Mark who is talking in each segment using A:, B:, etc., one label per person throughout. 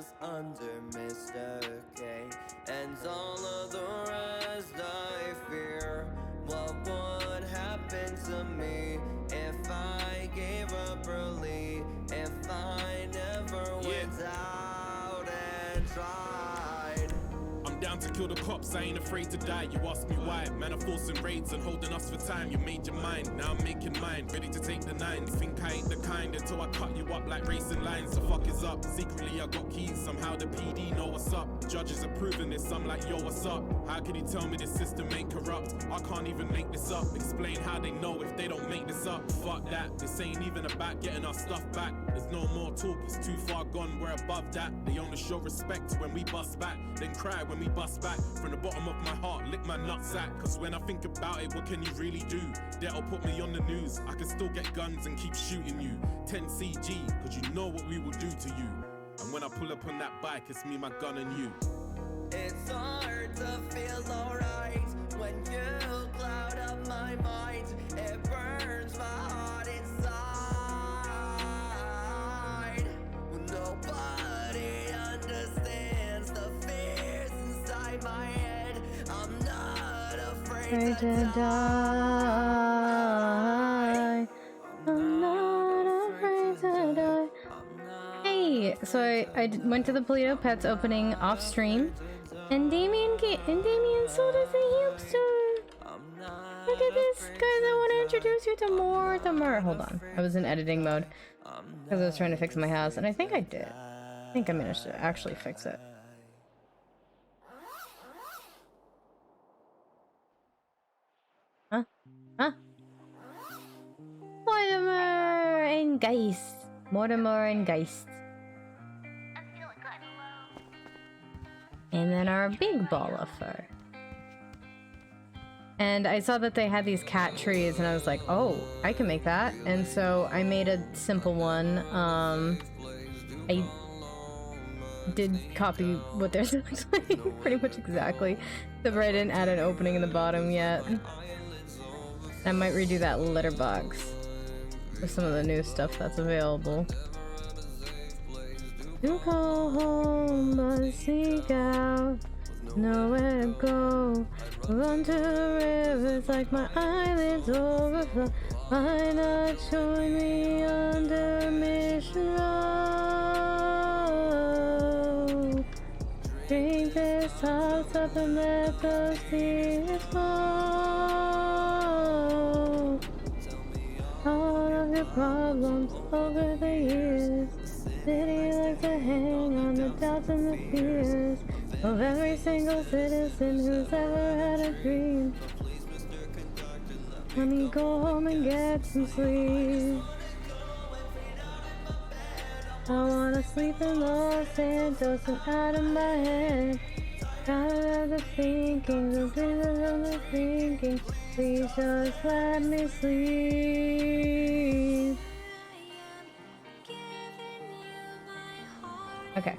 A: just under Mr. K. And all of the rest I fear. What would happen to me if I gave up early? If I never went out and tried.
B: I'm down to kill the cops, I ain't afraid to die. You ask me why, man are forcing raids and holding us for time. You made your mind, now I'm making mine, ready to take the nines. Think I ain't the kind until I cut you up like racing lines. The fuck is up, secretly I got keys, somehow the PD know what's up. Judges approving this, I'm like yo what's up. How can you tell me this system ain't corrupt? I can't even make this up, explain how they know if they don't make this up. Fuck that, this ain't even about getting our stuff back. There's no more talk, it's too far gone, we're above that. They only show respect when we bust back, then cry when we bust back. From the bottom of my heart, lick my nutsack. Cause when I think about it, what can you really do? That'll put me on the news, I can still get guns and keep shooting you. 10 CG, cause you know what we will do to you. And when I pull up on that bike, it's me, my gun and you.
A: It's hard to feel alright when you cloud up my mind. It burns my heart inside. Nobody understands the fears inside my head. I'm not afraid to die.
C: I'm not afraid to die. Hey, so I went to the Polito Pets opening off stream, and Damien sold us a hamster. Look at this, guys! I want to introduce you to Mortimer. Hold on, I was in editing mode because I was trying to fix my house, and I think I did. I think I managed to actually fix it. Huh? Huh? Mortimer and Geist. Mortimer and Geist. And then our big ball of fur. And I saw that they had these cat trees, and I was like, oh, I can make that. And so I made a simple one. I did copy what theirs looks like pretty much exactly. Except I didn't add an opening in the bottom yet. I might redo that litter box for some of the new stuff that's available. To call home, but seek out nowhere to go. Run to the rivers like my eyelids overflow. Why not join me under Mission Road? Drink this house up and let the tears flow. All of your problems over the years. City likes to hang on the doubts and the fears of every single citizen who's ever had a dream. Honey, go home and get some sleep. I wanna sleep in Los Santos and out of my head. Tired of the thinking, the dreams of the thinking. Please just let me sleep. Okay.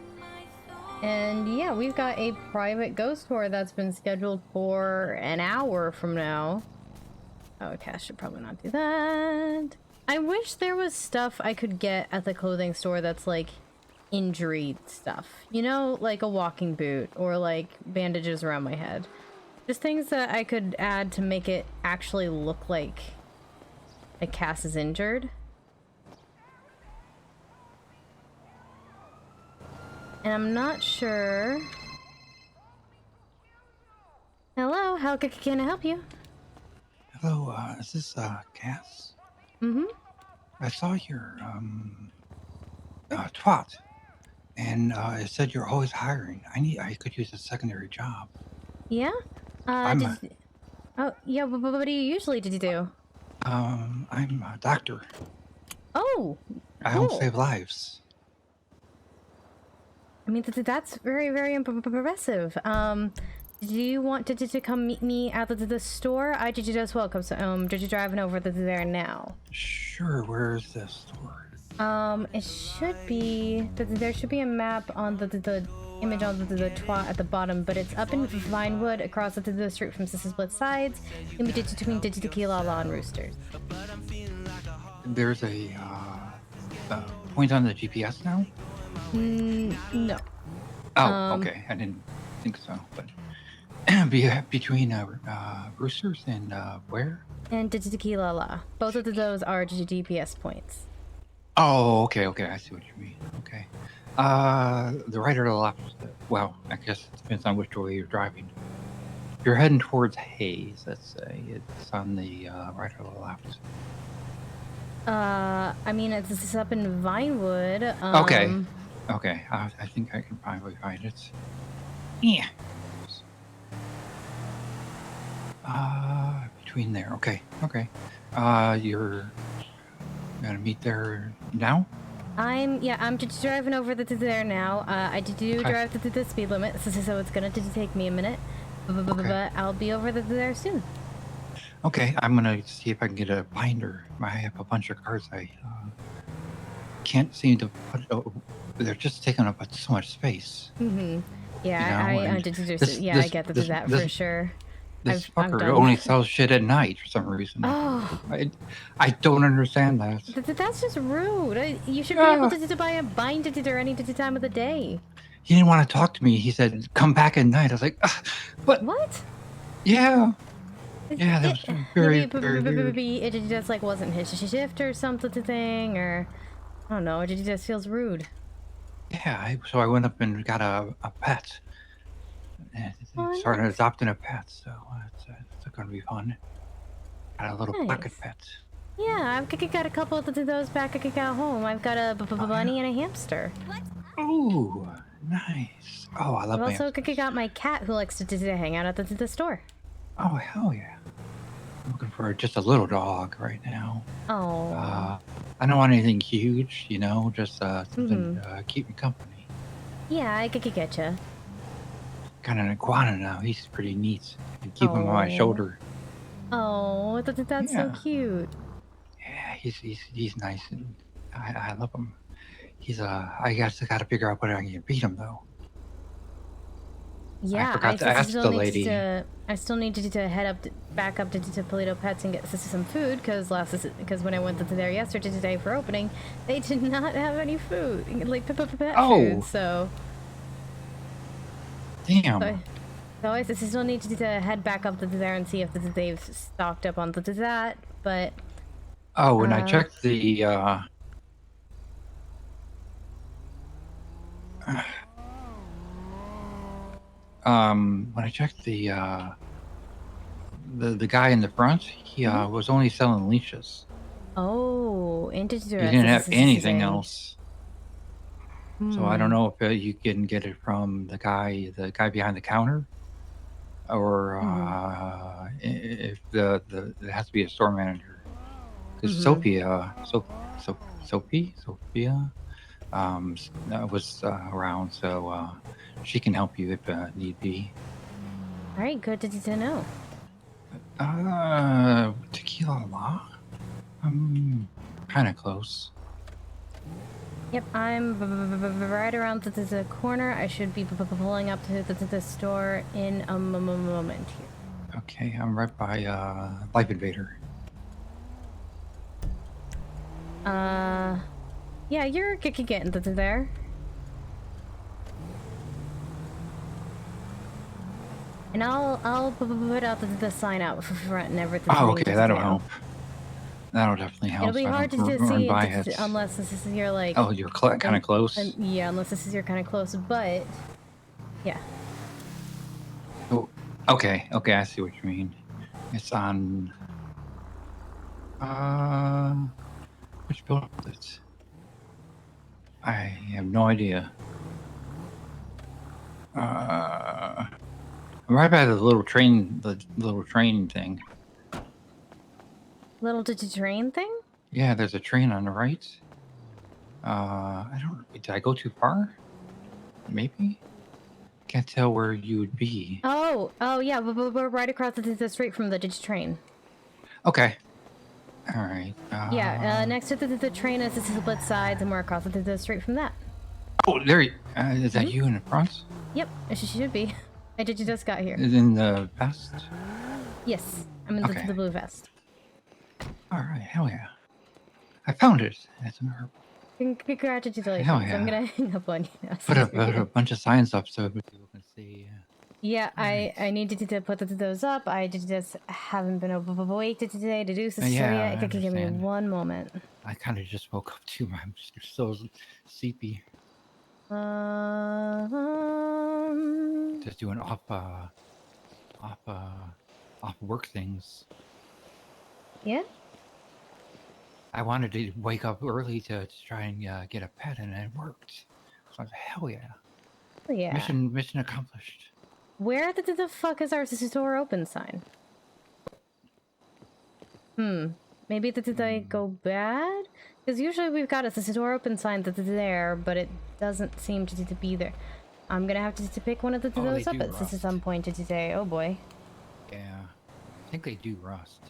C: And yeah, we've got a private ghost tour that's been scheduled for an hour from now. Oh, okay, I should probably not do that. I wish there was stuff I could get at the clothing store that's like injury stuff. You know, like a walking boot or like bandages around my head. Just things that I could add to make it actually look like Cass is injured. And I'm not sure. Hello, how can I help you?
D: Hello, is this, Cass?
C: Mm-hmm.
D: I saw your, twat, and, it said you're always hiring. I could use a secondary job.
C: Yeah? Oh, yeah, what do you usually do?
D: I'm a doctor.
C: Oh,
D: I help save lives.
C: I mean, that's very, very impressive. Do you want to come meet me at the store? I did you as well. Come, did you driving over there now?
D: Sure. Where is this store?
C: It should be there should be a map on the image on the twat at the bottom, but it's up in Vinewood across the street from Sister Split Sides, in between Dikiza and Roosters.
D: There's a point on the GPS now?
C: No.
D: Oh, okay. I didn't think so, but between Roosters and where?
C: And Tequila. Both of those are GPS points.
D: Oh, okay. I see what you mean. Okay. The right or the left? Well, I guess it depends on which way you're driving. If you're heading towards Hayes, let's say, it's on the right or the left.
C: I mean, it's up in Vinewood.
D: Okay. I think I can probably find it. Yeah. Between there. Okay. You're gonna meet there now?
C: I'm just driving over there now. I do drive the speed limit, so it's gonna take me a minute. But I'll be over there soon.
D: Okay, I'm gonna see if I can get a binder. I have a bunch of cards I can't seem to put. They're just taking up so much space.
C: Mm-hmm. Yeah,
D: you know,
C: I get that for sure.
D: This fucker only sells shit at night for some reason.
C: Oh,
D: I don't understand that.
C: That's just rude. You should be able to buy a binder any time of the day.
D: He didn't want to talk to me. He said, "Come back at night." I was like, "But
C: what?"
D: Yeah. Yeah, that was very weird.
C: It just like wasn't his shift or something, or I don't know. It just feels rude.
D: Yeah, so I went up and got a pet. And started adopting a pet, so it's going to be fun. Got a little pocket pet.
C: Yeah, I've got a couple of those back I got home. I've got a bunny and a hamster.
D: Oh, nice. Oh, I love
C: I've also got my cat who likes to hang out at the store.
D: Oh, hell yeah. I'm looking for just a little dog right now.
C: Oh.
D: I don't want anything huge, just something to keep me company.
C: Yeah, I could get you.
D: Got an iguana now. He's pretty neat. I can keep him on my shoulder.
C: Oh, that's so cute.
D: Yeah, he's nice, and I love him. I guess I got to figure out what I can beat him though.
C: Yeah,
D: I forgot to ask the lady.
C: I still need to head back up to Toledo Pets and get some food because when I went there yesterday for opening, they did not have any food, like pet food. So.
D: Damn.
C: So I still need to head back up to there and see if they've stocked up on that, but.
D: Oh, when I checked the. When I checked the guy in the front, he was only selling leashes.
C: Oh, interesting.
D: He didn't have anything else. So I don't know if you can get it from the guy behind the counter, or if it has to be a store manager. Because Sophia was around, so she can help you if need be.
C: All right, good to know.
D: Tequila La? I'm kind of close.
C: Yep, I'm right around the corner. I should be pulling up to the store in a moment here.
D: Okay, I'm right by Life Invader.
C: Yeah, you're getting to there. And I'll put out the sign out front and everything.
D: Oh, okay, that'll help. That'll definitely help.
C: It'll be hard to see unless this is your like.
D: Oh, you're kind of close.
C: Yeah, unless this is your kind of close, but yeah.
D: Oh, okay, I see what you mean. It's on. Which building is it? I have no idea. I'm right by the little train thing.
C: Little train thing?
D: Yeah, there's a train on the right. Did I go too far? Maybe? Can't tell where you would be.
C: Oh yeah, we're right across the street from the train.
D: Okay. All right.
C: Yeah, next to the train is the split sides, and we're across the street from that.
D: Oh, there. Is that you in the front?
C: Yep, it should be. I just got here.
D: Is in the vest?
C: Yes, I'm in the blue vest.
D: All right, hell yeah. I found it. That's an herb.
C: Congratulations.
D: Hell yeah.
C: I'm gonna hang up on you now.
D: Put a bunch of signs up so people can see.
C: Yeah,
D: Right.
C: I needed to put those up. I just haven't been awake today to do so.
D: Yeah, I
C: Give me
D: understand.
C: one moment.
D: I kind of just woke up too. I'm just so sleepy. Just doing off work things.
C: Yeah.
D: I wanted to wake up early to try and get a pet, and it worked. So I was like, hell yeah.
C: Oh, yeah.
D: Mission accomplished.
C: Where the fuck is our store open sign? Maybe did I go bad? Because usually we've got a store open sign that's there, but it doesn't seem to be there. I'm gonna have to pick one of those up at some point today. Oh boy.
D: Yeah, I think they do rust.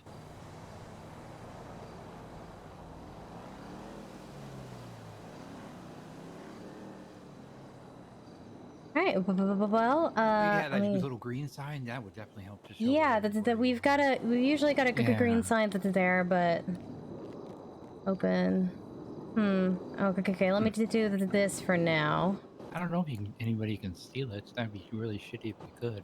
C: All right. Well,
D: yeah, that little green sign that would definitely help to show.
C: Yeah, we usually got a green sign that's there, but open. Okay. Let me do this for now.
D: I don't know if anybody can steal it. That'd be really shitty if we could.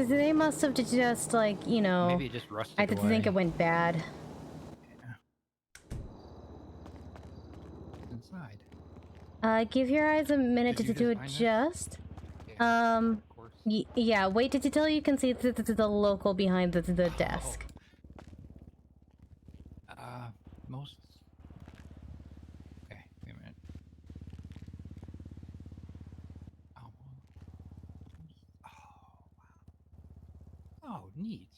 C: They must have just, like, you know...
D: Maybe it just rusted
C: I think it went bad.
D: Yeah. Inside.
C: Give your eyes a minute to adjust.
D: Yeah,
C: yeah, wait till you can see the local behind the desk.
D: Most... Okay, wait a minute. Oh, neat.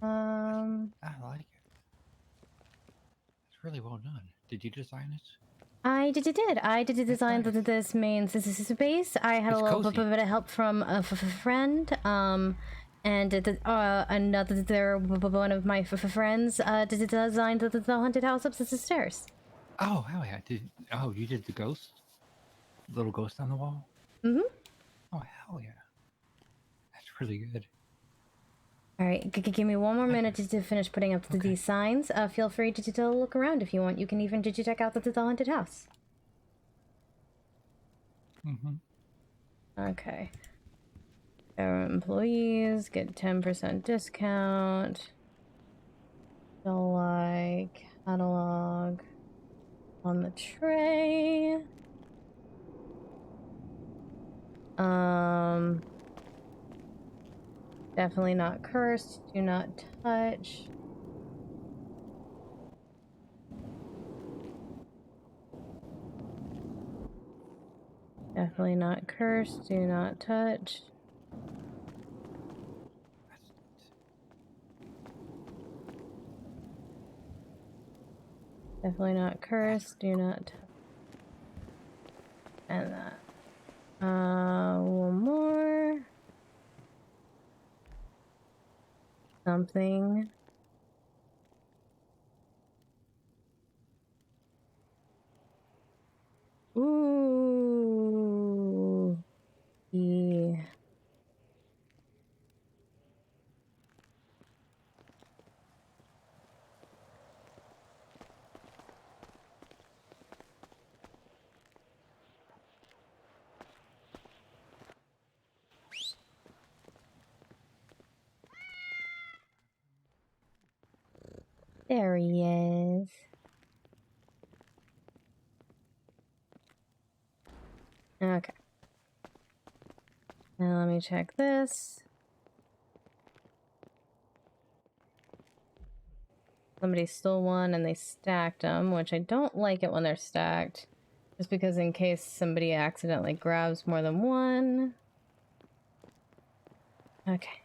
D: I like it. It's really well done. Did you design it?
C: I did. I did design this main space. I had a little bit of help from a friend. And another one of my friends did design the haunted house up the stairs.
D: Oh, hell yeah! You did the ghost, little ghost on the wall.
C: Mm-hmm.
D: Oh, hell yeah! That's really good.
C: All right, give me one more minute to finish putting up these signs. Feel free to look around if you want. You can even check out the haunted house. Okay. Our employees get 10% discount. Like catalog on the tray. Definitely not cursed. Do not touch. Definitely not cursed. Do not touch. Definitely not cursed. Do not touch. And that. One more. Something. Ooh. Yeah. There he is. Okay. Now let me check this. Somebody stole one and they stacked them, which I don't like it when they're stacked. Just because in case somebody accidentally grabs more than one. Okay.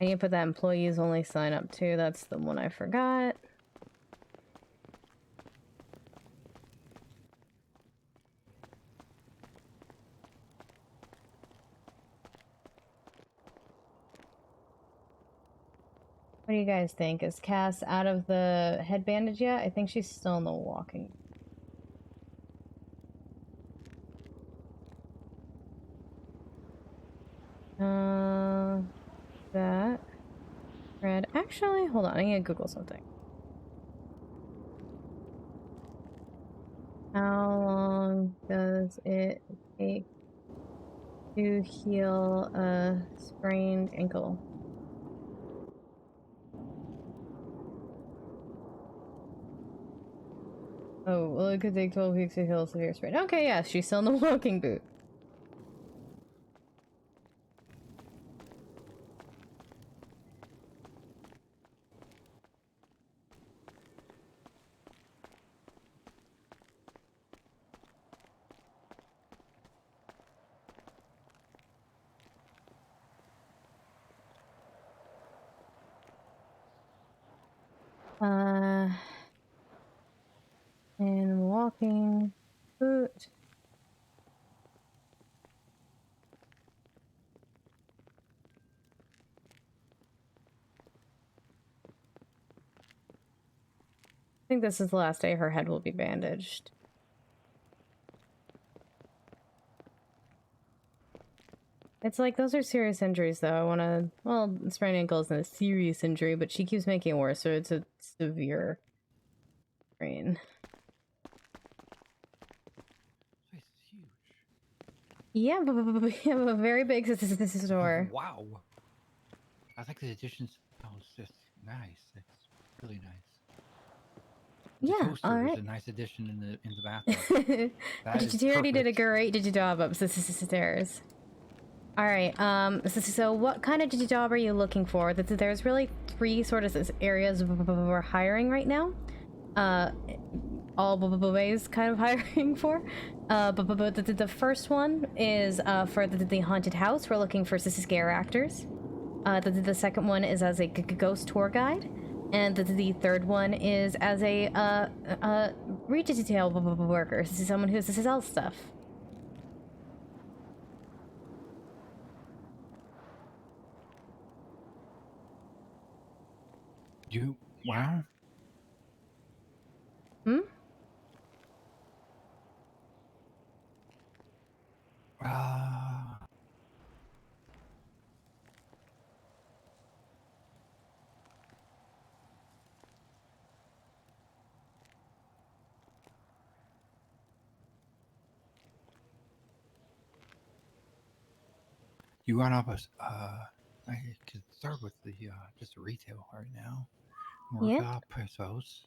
C: I need to put that employees only sign up too. That's the one I forgot. What do you guys think? Is Cass out of the head bandage yet? I think she's still in the walking. That. Red. Actually, hold on. I need to Google something. How long does it take to heal a sprained ankle? Oh, well, it could take 12 weeks to heal a severe sprain. Okay, yeah, she's still in the walking boot. And walking boot. I think this is the last day her head will be bandaged. It's like, those are serious injuries, though. I want to... Well, sprained ankle isn't a serious injury, but she keeps making it worse, so it's a severe sprain.
D: This is huge.
C: Yeah, but we have a very big store.
D: Oh, wow. I think the additions... Oh, it's just nice. It's really nice. The
C: Yeah,
D: toaster
C: alright.
D: is a nice addition in the bathroom.
C: You already did a great digijob up stairs. Alright, so what kind of digijob are you looking for? There's really 3 sort of areas we're hiring right now. All ways kind of hiring for. But the first one is for the haunted house. We're looking for scare actors. The second one is as a ghost tour guide. And the third one is as a retail worker. This is someone who sells stuff.
D: Wow.
C: Hmm?
D: You run up I could start with the just a retail right now. Work up, I suppose.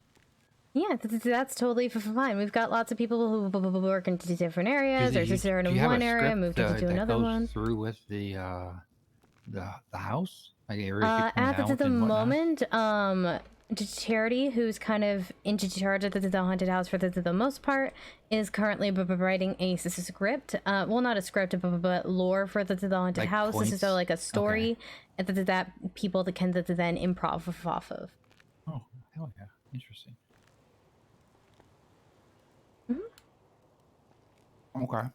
C: Yeah, that's totally fine. We've got lots of people who work in different areas. There's just in one area, moved into another one.
D: Through with the house, like area
C: at the moment, Charity, who's kind of in charge of the haunted house for the most part, is currently writing a script. Well, not a script, but lore for the haunted house. This is so like a story that people that can then improv off of.
D: Oh, hell yeah. Interesting. Mm-hmm. Okay.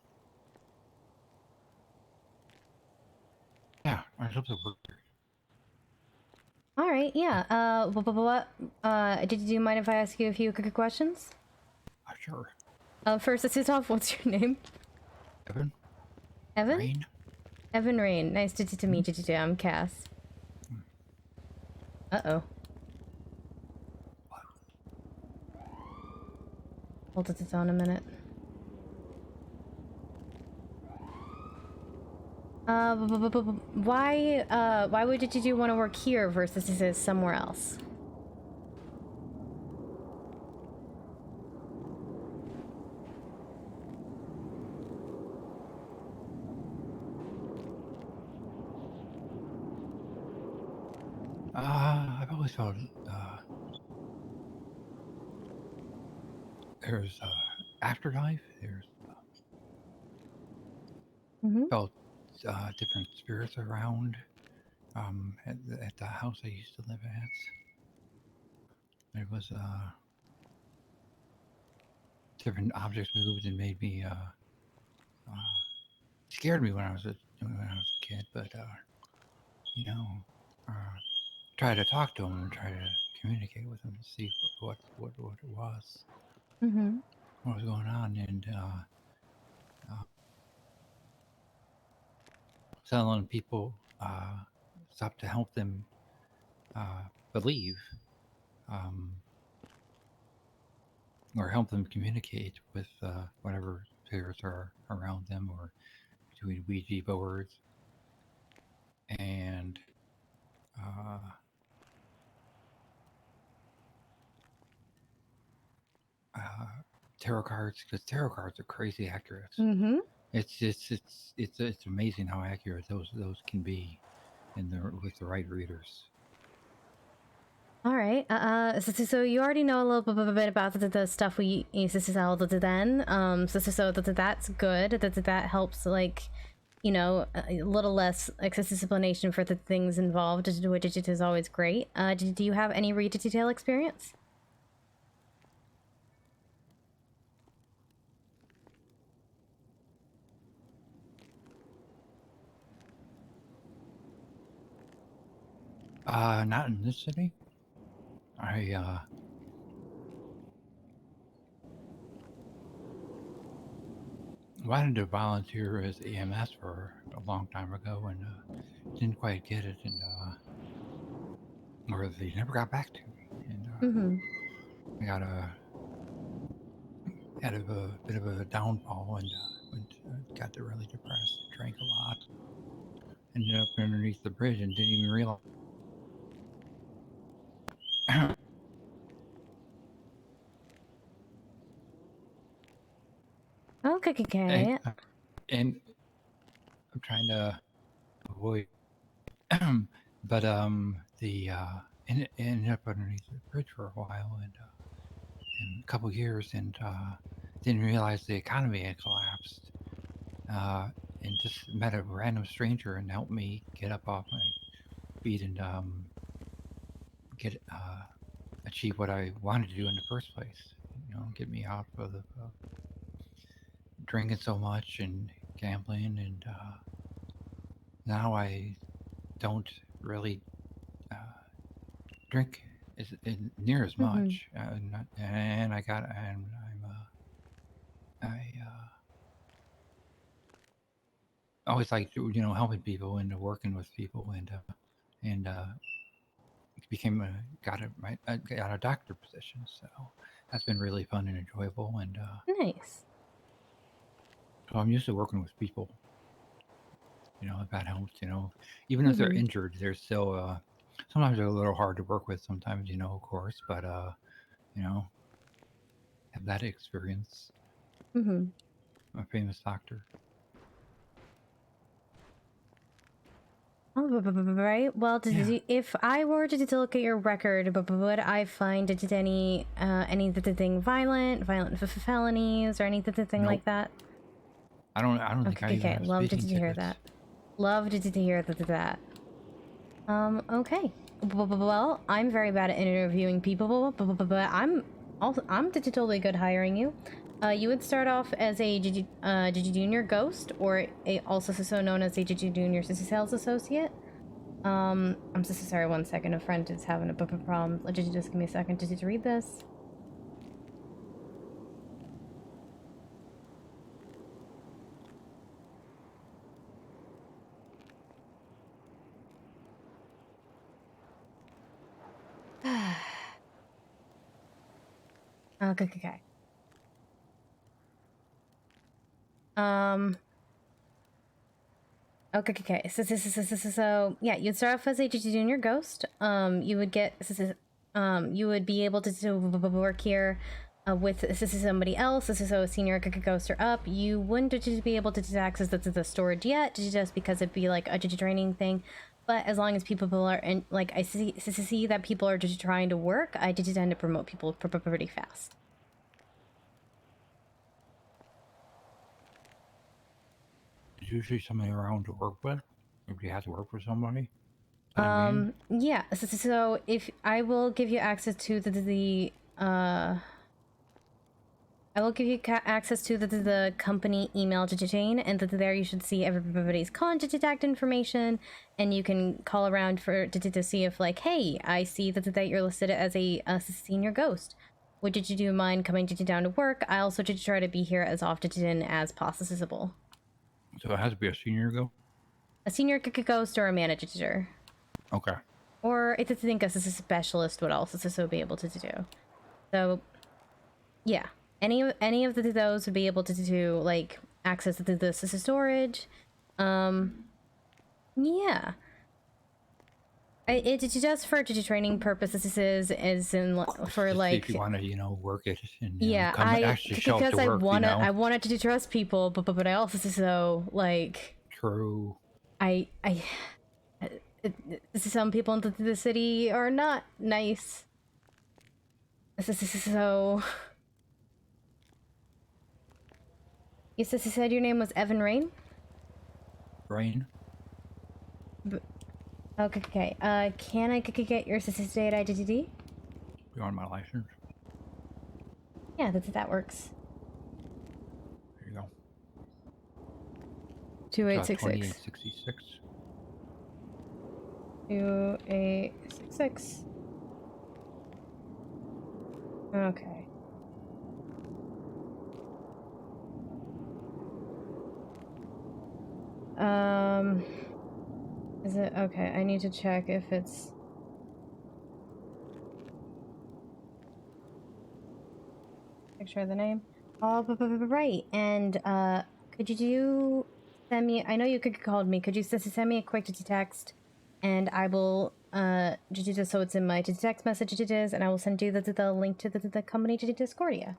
D: Yeah, I hope that worked.
C: All right, yeah. Do you mind if I ask you a few quick questions?
D: Sure.
C: First, let's start off. What's your name?
D: Evan.
C: Evan?
D: Rain.
C: Evan Rain. Nice to meet you. I'm Cass. Uh-oh. Hold it on a minute. Why would you want to work here versus somewhere else?
D: I've always felt there's afterlife. There's felt different spirits around at the house I used to live at. There was different objects moved and made me scared me when I was a kid, but you know, try to talk to him and try to communicate with him to see what it was,
C: Mm-hmm.
D: what was going on, and telling people stuff to help them believe, or help them communicate with whatever spirits are around them, or between Ouija boards and tarot cards, because tarot cards are crazy accurate.
C: Mm-hmm.
D: It's amazing how accurate those can be with the right readers.
C: All right. So you already know a little bit about the stuff we sell then. So that's good. That helps, like, you know, a little less explanation for the things involved, which is always great. Do you have any read to detail experience?
D: Not in this city. I wanted to volunteer as EMS for a long time ago and didn't quite get it, and or they never got back to me. And I had a bit of a downfall, and got really depressed. Drank a lot. Ended up underneath the bridge and didn't even realize.
C: Okay.
D: And I'm trying to avoid, but ended up underneath the bridge for a while, and a couple years, and didn't realize the economy had collapsed. And just met a random stranger and helped me get up off my feet and achieve what I wanted to do in the first place. You know, get me out of the drinking so much and gambling, and now I don't really drink near as much. And I always like, you know, helping people and working with people, and got a doctor position, so that's been really fun and enjoyable, and
C: Nice.
D: so I'm used to working with people. You know, if that helps, you know, even if they're injured, they're still sometimes they're a little hard to work with. Sometimes, you know, of course, but you know, have that experience. A famous doctor.
C: Oh, right. Well, if I were to look at your record, would I find any violent felonies or anything like that?
D: I don't think I even have
C: Love to hear
D: tickets.
C: that. Love to hear that. Okay. Well, I'm very bad at interviewing people, but I'm totally good hiring you. You would start off as a junior ghost, or also known as a junior sales associate. I'm so sorry. 1 second, a friend is having a problem. Just give me a second to read this. Okay. Okay. So yeah, you'd start off as a junior ghost. You would get you would be able to work here with somebody else. So a senior ghost or up. You wouldn't just be able to access the storage yet, just because it'd be like a training thing. But as long as people are I see that people are just trying to work, I just tend to promote people pretty fast.
D: There's usually somebody around to work with if you have to work for somebody.
C: Yeah. So if I will give you access to the I will give you access to the company email to Jane, and there you should see everybody's contact information, and you can call around to see if, like, hey, I see that you're listed as a senior ghost. Would you mind coming down to work? I also try to be here as often as possible.
D: So it has to be a senior go?
C: A senior ghost or a manager.
D: Okay.
C: Or I think as a specialist would also be able to do. So, yeah. Any of those would be able to do, like, access to the storage. Yeah. It's just for training purposes, is in for
D: just
C: like
D: if you want to, work it and
C: yeah,
D: show up
C: because
D: to work,
C: I wanted to trust people, but I also like
D: true.
C: Some people in the city are not nice. So you said your name was Evan Rain?
D: Rain?
C: Okay. Can I get your state identity?
D: You want my license?
C: Yeah, that works.
D: There you go.
C: 2866.
D: 2866.
C: 2866. Okay. Is it okay? I need to check if it's. Picture of the name. Oh, right. And could you send me? I know you called me. Could you send me a quick text, and I will just so it's in my text messages, and I will send you the link to the company to Discordia.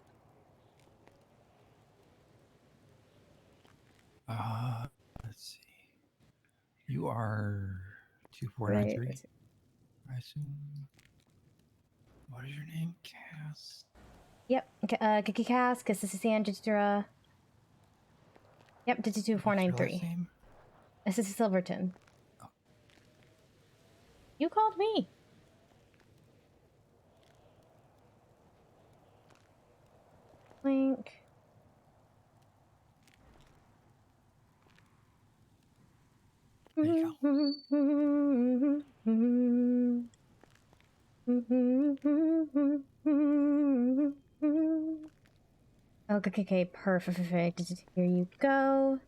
D: Let's see. You are 2493. I assume. What is your name? Cass.
C: Yep. Cass, Cassandra. Yep. 2493. This is Silverton. Oh. You called me. Link.
D: There you
C: go. Okay, perfect. Here you go.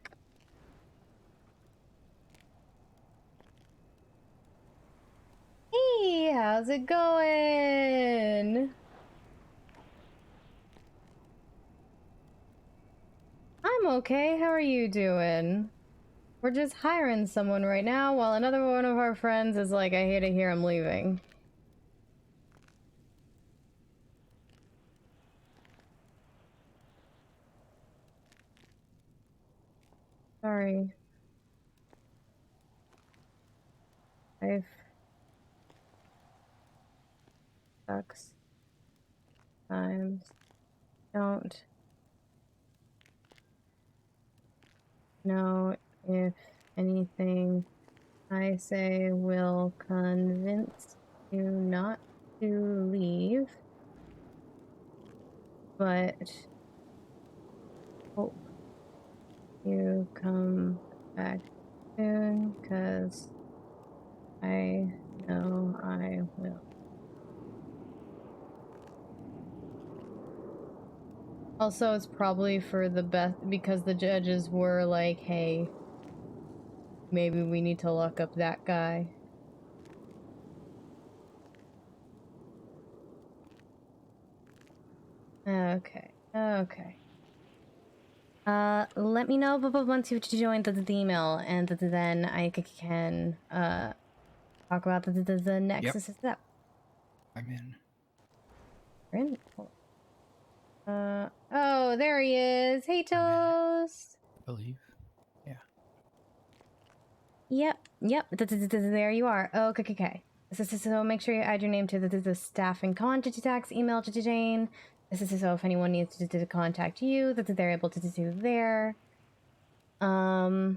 C: Hey, how's it going? I'm okay. How are you doing? We're just hiring someone right now while another one of our friends is like, I hate it here, I'm leaving. Sorry. Life sucks. Times don't know if anything I say will convince you not to leave, but hope you come back soon, 'cause I know I will. Also, it's probably for the best because the judges were like, hey, maybe we need to lock up that guy. Okay. Let me know once you've joined the email, and then I can talk about the next step.
D: I'm in.
C: You're in? Oh, there he is. Hey, Toast.
D: I believe.
C: Yeah. Yep. There you are. Okay. So make sure you add your name to the staff and contacts email to Jane. This is so if anyone needs to contact you, that they're able to do there. All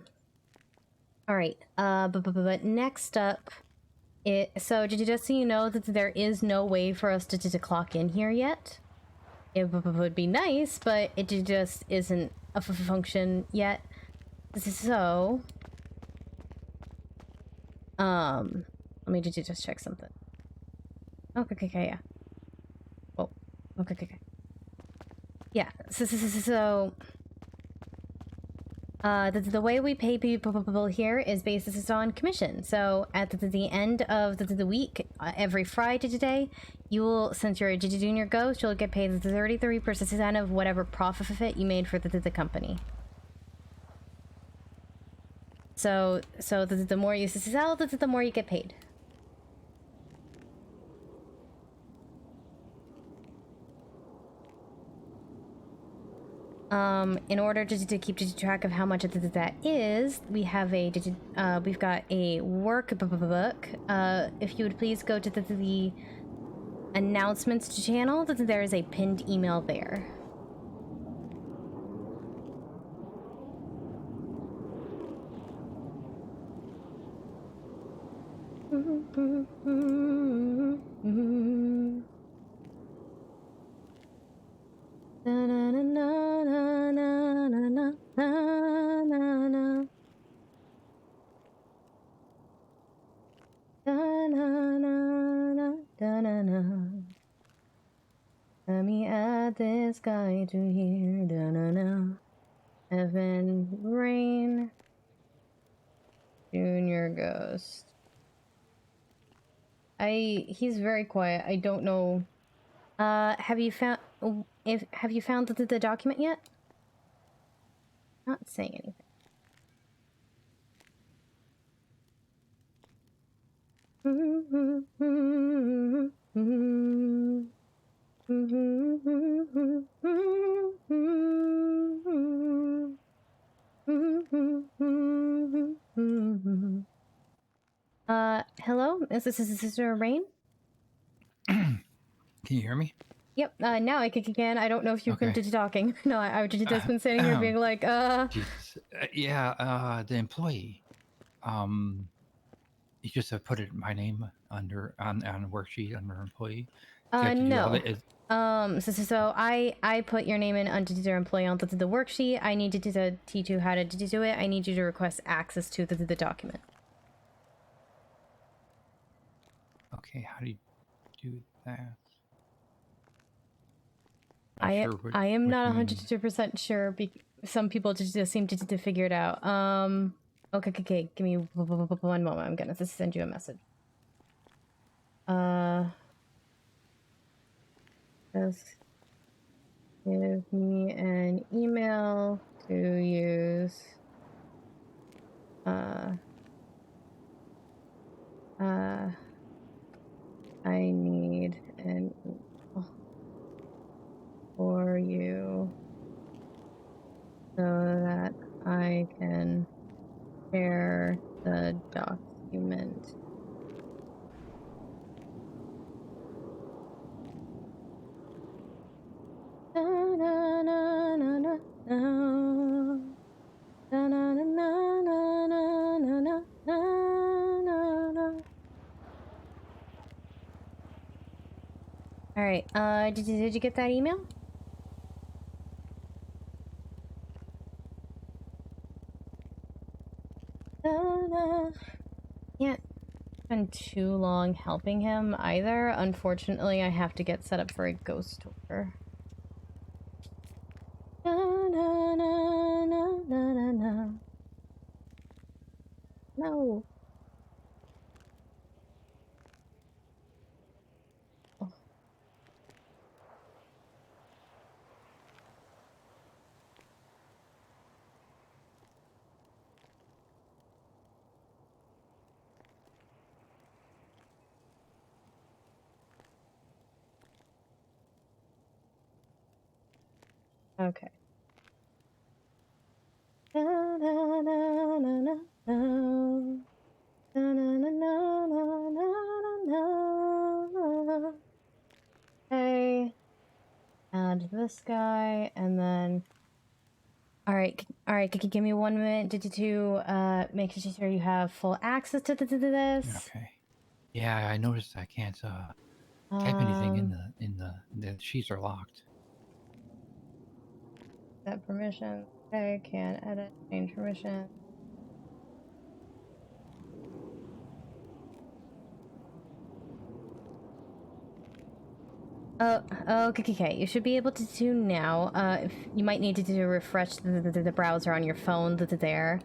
C: right. But next up, so just so you know that there is no way for us to clock in here yet. it would be nice, but it just isn't a function yet. So, let me just check something. Okay, yeah. Oh, okay. Yeah, so the way we pay people here is based on commission. So at the end of the week, every Friday today, you will, since you're doing your ghost, you'll get paid 33% of whatever profit you made for the company. So the more you sell, the more you get paid. In order to keep track of how much that is, we have we've got a workbook. If you would please go to the announcements channel, there is a pinned email there. Let me add this guy to here. Evan Rain Junior Ghost. He's very quiet. I don't know. Have you found the document yet? Not saying anything. Hello? Is this Sister Rain?
D: Can you hear me?
C: Yep, now I kick again. I don't know if you've been talking. No, I've just been sitting here being like,
D: yeah, the employee. You just have put my name on worksheet under employee.
C: No. So I put your name in under the employee on the worksheet. I need to teach you how to do it. I need you to request access to the document.
D: Okay, how do you do that?
C: I am not 100% sure. Some people just seem to figure it out. Okay. Give me 1 moment. I'm gonna send you a message. Just give me an email to use. I need an email for you so that I can share the document. All right. Did you get that email? Can't spend too long helping him either. Unfortunately, I have to get set up for a ghost tour. No. Okay. Okay. Add this guy, and then... Alright, give me 1 minute to make sure you have full access to this.
D: Okay. Yeah, I noticed I can't type anything in the sheets are locked.
C: Set permission. Okay, can edit, change permission. Okay. You should be able to do now. If you might need to do refresh the browser on your phone there.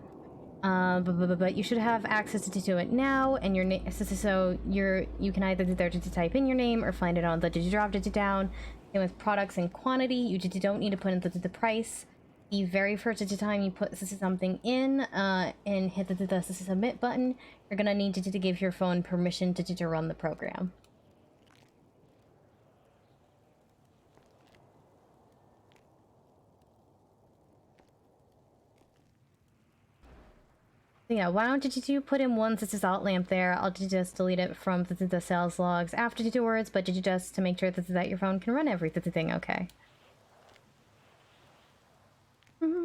C: But you should have access to do it now, and your name. So you can either do there to type in your name or find it on the drop down. And with products and quantity, you don't need to put in the price. The very first time you put something in, and hit the submit button, you're gonna need to give your phone permission to run the program. Yeah, why don't you put in one alt lamp there? I'll just delete it from the sales logs afterwards, but just to make sure that your phone can run everything okay.
D: Can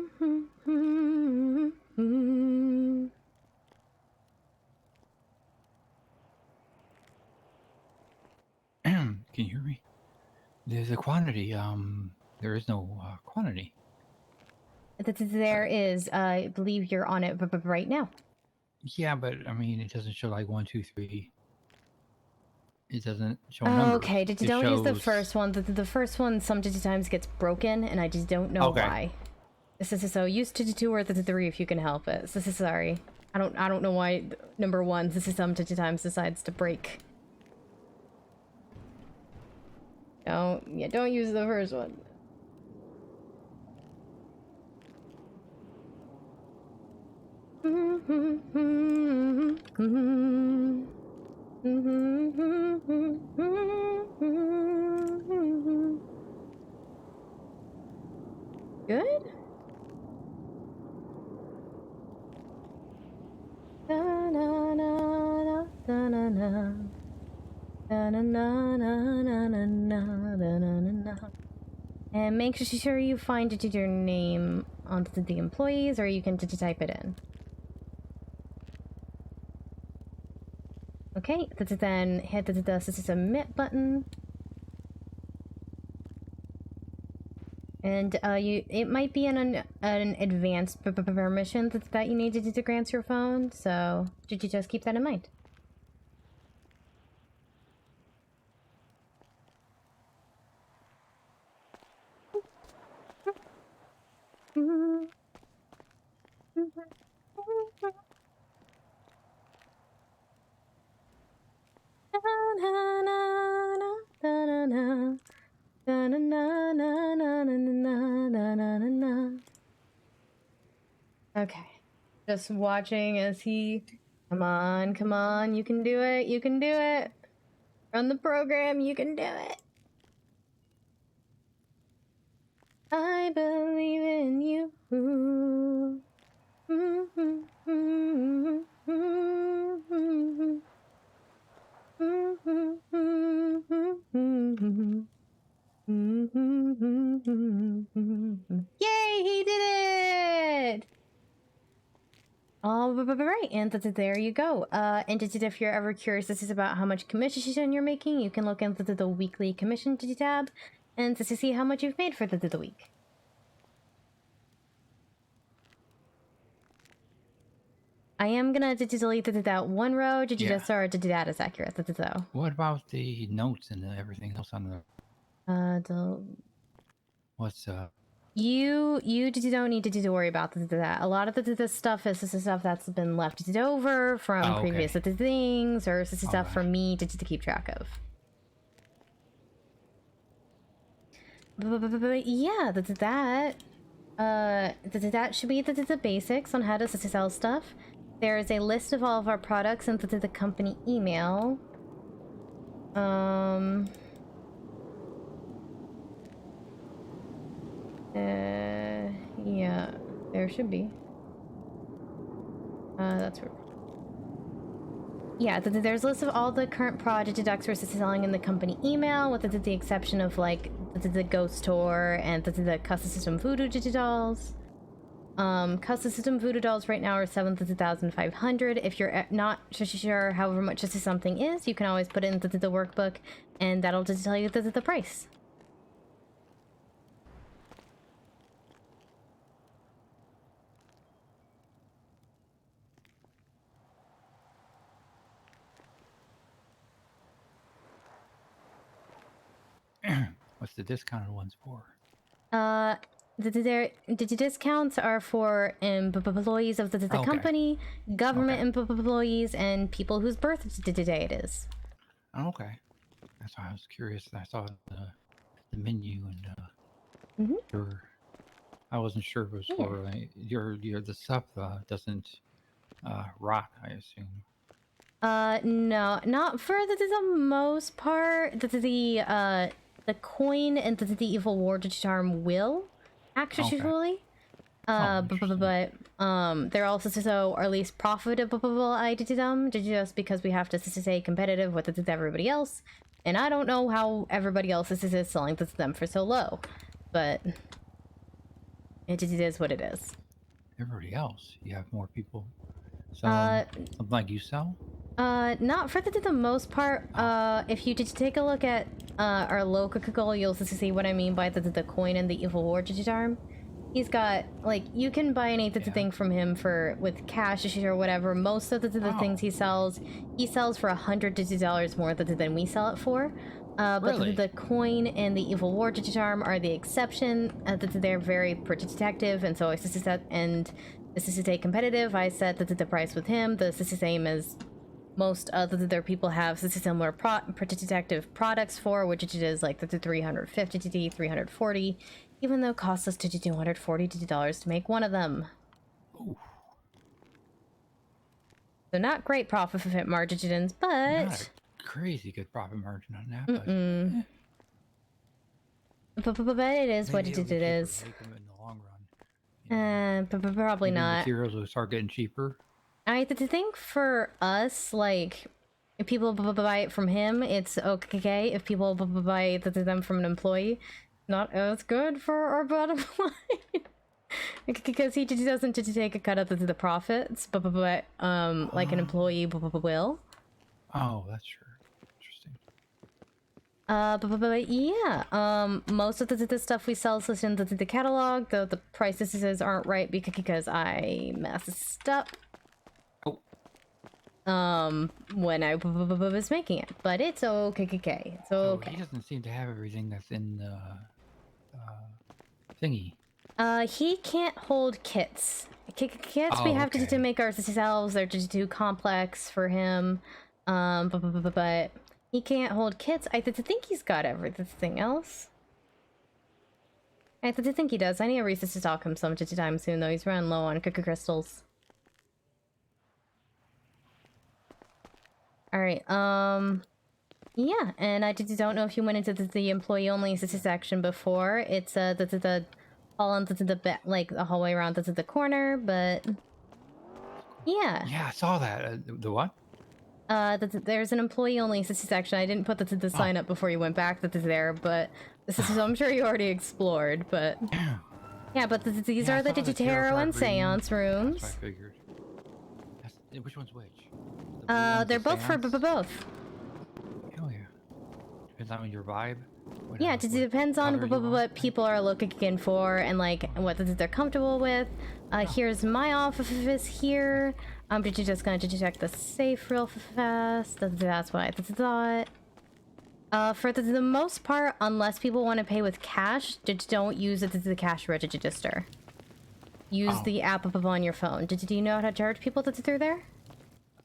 D: you hear me? There's a quantity. There is no quantity.
C: There is. I believe you're on it right now.
D: Yeah, but I mean, it doesn't show like 1, 2, 3. It doesn't show numbers.
C: Okay, don't use the first one. The first one sometimes gets broken, and I just don't know why. This is so used to 2 or the 3 if you can help it. This is sorry. I don't know why number 1 sometimes decides to break. Don't use the first one. Good? And make sure you find your name onto the employees, or you can type it in. Okay, then hit the submit button. And it might be an advanced permission that you need to grant your phone, so did you just keep that in mind? Okay, just watching as he, come on, you can do it, run the program, you can do it. I believe in you. Yay, he did it! All right, and there you go. And if you're ever curious, this is about how much commission you're making. You can look into the weekly commission tab, and to see how much you've made for the week. I am gonna delete that one row. Did you just start to do that as accurate? Though.
D: What about the notes and everything else on the? What's
C: You don't need to worry about that. A lot of the stuff is stuff that's been left over from previous things, or this is stuff for me to keep track of. But yeah, that should be the basics on how to sell stuff. There is a list of all of our products into the company email. Yeah, there should be. That's where. Yeah, there's a list of all the current project deducts we're selling in the company email, with the exception of like the ghost tour and the custom system voodoo digitals. Custom system voodoo dolls right now are 7,500. If you're not sure however much something is, you can always put it into the workbook, and that'll just tell you the price.
D: What's the discounted ones for?
C: The discounts are for employees of the company, government employees, and people whose birthday it is.
D: Okay. That's why I was curious. I saw the menu and I wasn't sure if it was for your the stuff doesn't rot, I assume.
C: No, not for the most part. The coin and the evil war charm will actually. But they're also so or at least profitable item just because we have to stay competitive with everybody else, and I don't know how everybody else is selling them for so low, but it is what it is.
D: Everybody else, you have more people selling something like you sell.
C: Not for the most part. If you just take a look at our local, you'll see what I mean by the coin and the evil war charm. He's got, like, you can buy any thing from him with cash or whatever. Most of the things he sells for $100 more than we sell it for.
D: Really?
C: But the coin and the evil war charm are the exception. They're very protective, and so I this is to stay competitive. I set the price with him. This is the same as most other people have similar protective products for, which it is like the 350 to 340. Even though it costs us $240 to make one of them.
D: Ooh.
C: So not great profit margins, but...
D: Not a crazy good profit margin on that,
C: but it is what it is.
D: Make them in the long run.
C: Probably
D: Maybe
C: not.
D: Materials will start getting cheaper.
C: I think for us, like, if people buy it from him, it's okay. If people buy them from an employee, not as good for our bottom line. Because he doesn't take a cut of the profits, but like an employee will.
D: Oh, that's true. Interesting.
C: But yeah, most of the stuff we sell is in the catalog, though the prices aren't right because I messed up. When I was making it, but it's okay. It's okay.
D: He doesn't seem to have everything that's in the thingy.
C: He can't hold kits. Kits we have to make ourselves. They're just too complex for him. But he can't hold kits. I think he's got everything else. I think he does. I need a reason to talk him sometime soon, though. He's running low on crystals. Alright, yeah, and I don't know if you went into the employee-only section before. It's, the all into the like, the hallway around the corner, but... Yeah.
D: Yeah, I saw that. The what?
C: There's an employee-only section. I didn't put the sign up before you went back there, but... I'm sure you already explored, but... Yeah, but these are the Tarot and Seance rooms.
D: That's what I figured. Which one's which?
C: They're both for both.
D: Hell yeah. Depends on your vibe.
C: Yeah, it depends on what people are looking for and like what they're comfortable with. Here's my office here. I'm just gonna check the safe real fast. That's what I thought. For the most part, unless people want to pay with cash, just don't use the cash register. Use the app up on your phone. Do you know how to charge people through there?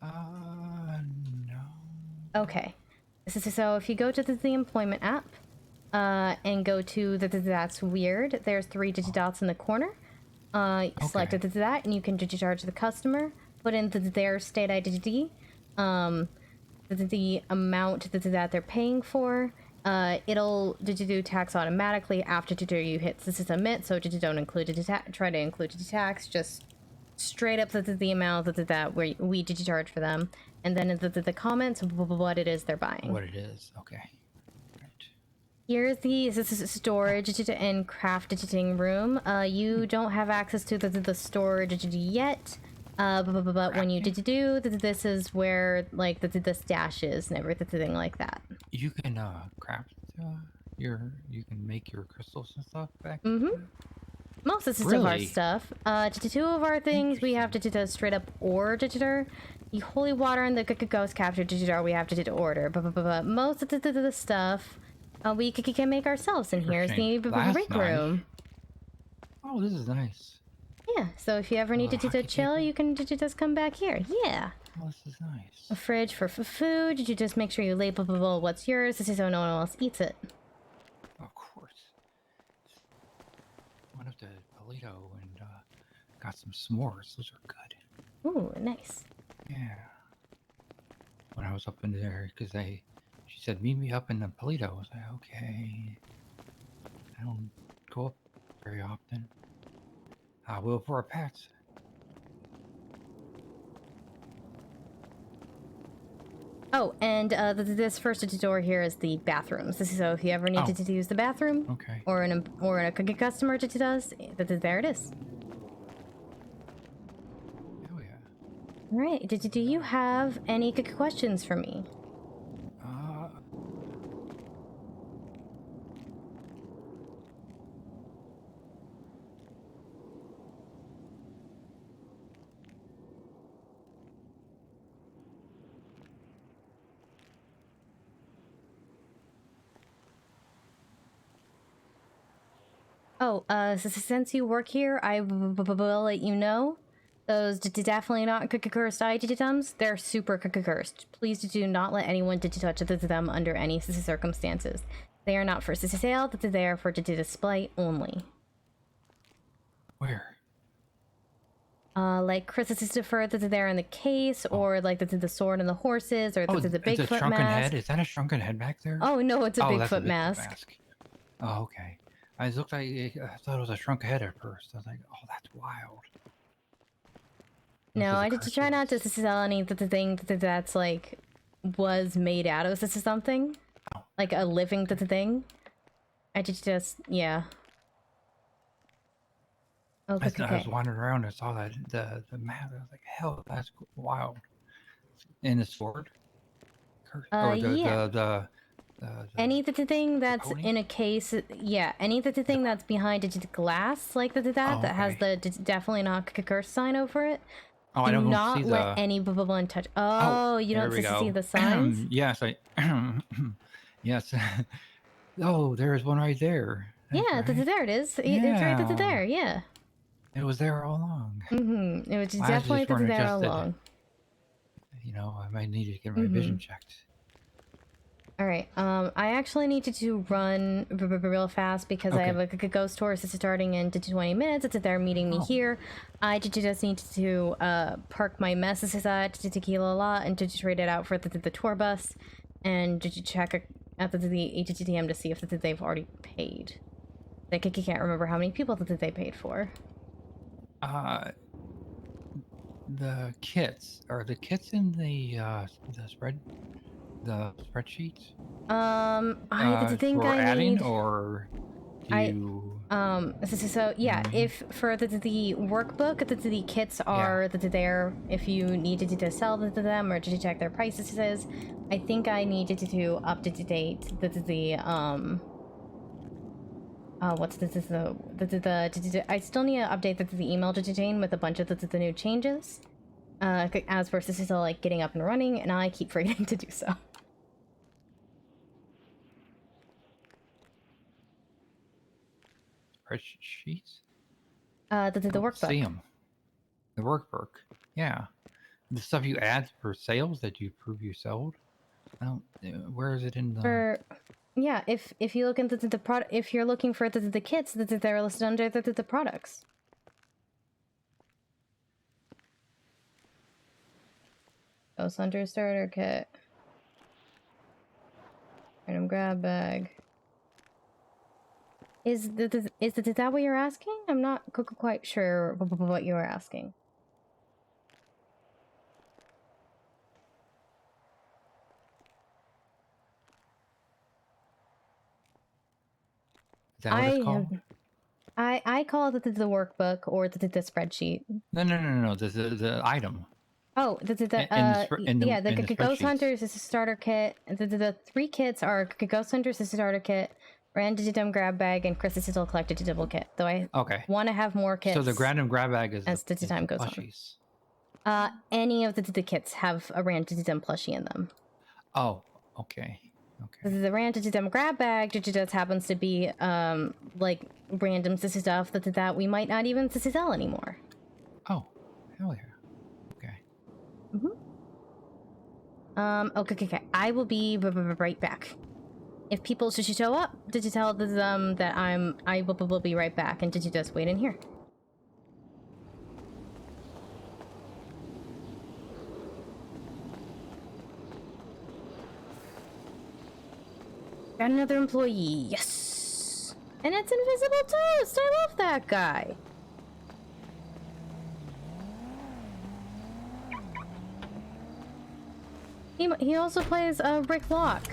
D: No.
C: Okay. So if you go to the employment app, and go to that's weird, there's 3 dots in the corner. Select that, and you can charge the customer. Put in their state ID, the amount that they're paying for. It'll do tax automatically after you hit submit, so don't include try to include the tax, just straight up the amount that we charge for them, and then the comments what it is they're buying.
D: What it is, okay. Right.
C: Here's the storage and crafting room. You don't have access to the storage yet, but when you do, this is where like the stash is and everything like that.
D: You can craft you can make your crystals and stuff back.
C: Most of our stuff. 2 of our things we have to straight up ore the holy water and the ghost capture we have to order. But most of the stuff We can make ourselves in here. It's the
D: That's
C: break
D: nice.
C: room.
D: Oh, this is nice.
C: Yeah, so if you ever need to
D: hockey
C: chill,
D: table?
C: you can just come back here. Yeah.
D: Oh, this is nice.
C: A fridge for food. You just make sure you label what's yours. This is so no one else eats it.
D: Of course. Went up to Toledo and got some s'mores. Those are good.
C: Ooh, nice.
D: Yeah. When I was up in there, because she said, meet me up in the Toledo. I was like, okay. I don't go up very often. I will for our pets.
C: Oh, and this first door here is the bathrooms. This is so if you ever needed to use the bathroom,
D: Okay.
C: or a customer does, there it is.
D: Oh yeah.
C: All right. Do you have any questions for me? Oh, since you work here, I will let you know. Those definitely not cursed items. They're super cursed. Please do not let anyone touch them under any circumstances. They are not for sale. They are for display only.
D: Where?
C: Like Christopher that's there in the case, or like the sword and the horses, or the Bigfoot
D: it's a shrunken
C: mask.
D: head. Is that a shrunken head back there?
C: Oh no, it's a
D: that's
C: Bigfoot mask.
D: Oh, okay. I thought it was a shrunken head at first. I was like, oh, that's wild.
C: No, I did try not to sell any thing that's like was made out of something, like a living thing. I just yeah. Okay.
D: I was wandering around and saw that the map. I was like, hell, that's wild. And the sword.
C: Yeah. Any thing that's in a case, yeah. Any thing that's behind a glass like that has the definitely not cursed sign over it.
D: Oh, I don't
C: not
D: see
C: let any one touch. Oh, you don't see the signs?
D: Yes, yes. Oh, there's one right there.
C: That's yeah,
D: right.
C: There it is. It's right there. Yeah.
D: It was there all along.
C: It was definitely there all along.
D: You know, I might need to get my vision checked.
C: All right. I actually needed to run real fast because I have a ghost tour starting in 20 minutes. They're meeting me here. I just need to park my messes at Tequila lot and to trade it out for the tour bus, and to check at the ATTM to see if they've already paid. I can't remember how many people they paid for.
D: The kits are the kits in the spreadsheets.
C: I think
D: for
C: I
D: adding
C: need,
D: or do you...
C: so yeah, if for the workbook the kits are there if you needed to sell them or to check their prices. I think I needed to update what's the I still need to update the email to Jane with a bunch of the new changes as versus still like getting up and running, and I keep forgetting to do so.
D: Spreadsheets?
C: The workbook.
D: See them. The workbook. Yeah. The stuff you add for sales that you prove you sold. Where is it in the...
C: Yeah, if you look into the product, if you're looking for the kits, they're listed under the products. Ghost Hunter starter kit. Random grab bag. Is that what you're asking? I'm not quite sure what you were asking.
D: Is that what it's called?
C: I call it the workbook or the spreadsheet.
D: No. The item.
C: Oh, the Ghost Hunters is a starter kit. The 3 kits are Ghost Hunters is a starter kit, Random Grab Bag, and Chris's Digital Collected Double Kit. Though I want to have more kits.
D: So the Random Grab Bag is
C: as the time goes
D: plushies.
C: On. Any of the kits have a Random plushie in them.
D: Oh, okay. Okay.
C: The random grab bag just happens to be like random stuff that we might not even sell anymore.
D: Oh, hell yeah. Okay.
C: Okay. I will be right back. If people should show up, did you tell them that I will be right back, and did you just wait in here? Got another employee, yes! And it's Invisible Toast! I love that guy! He also plays Rick Locke,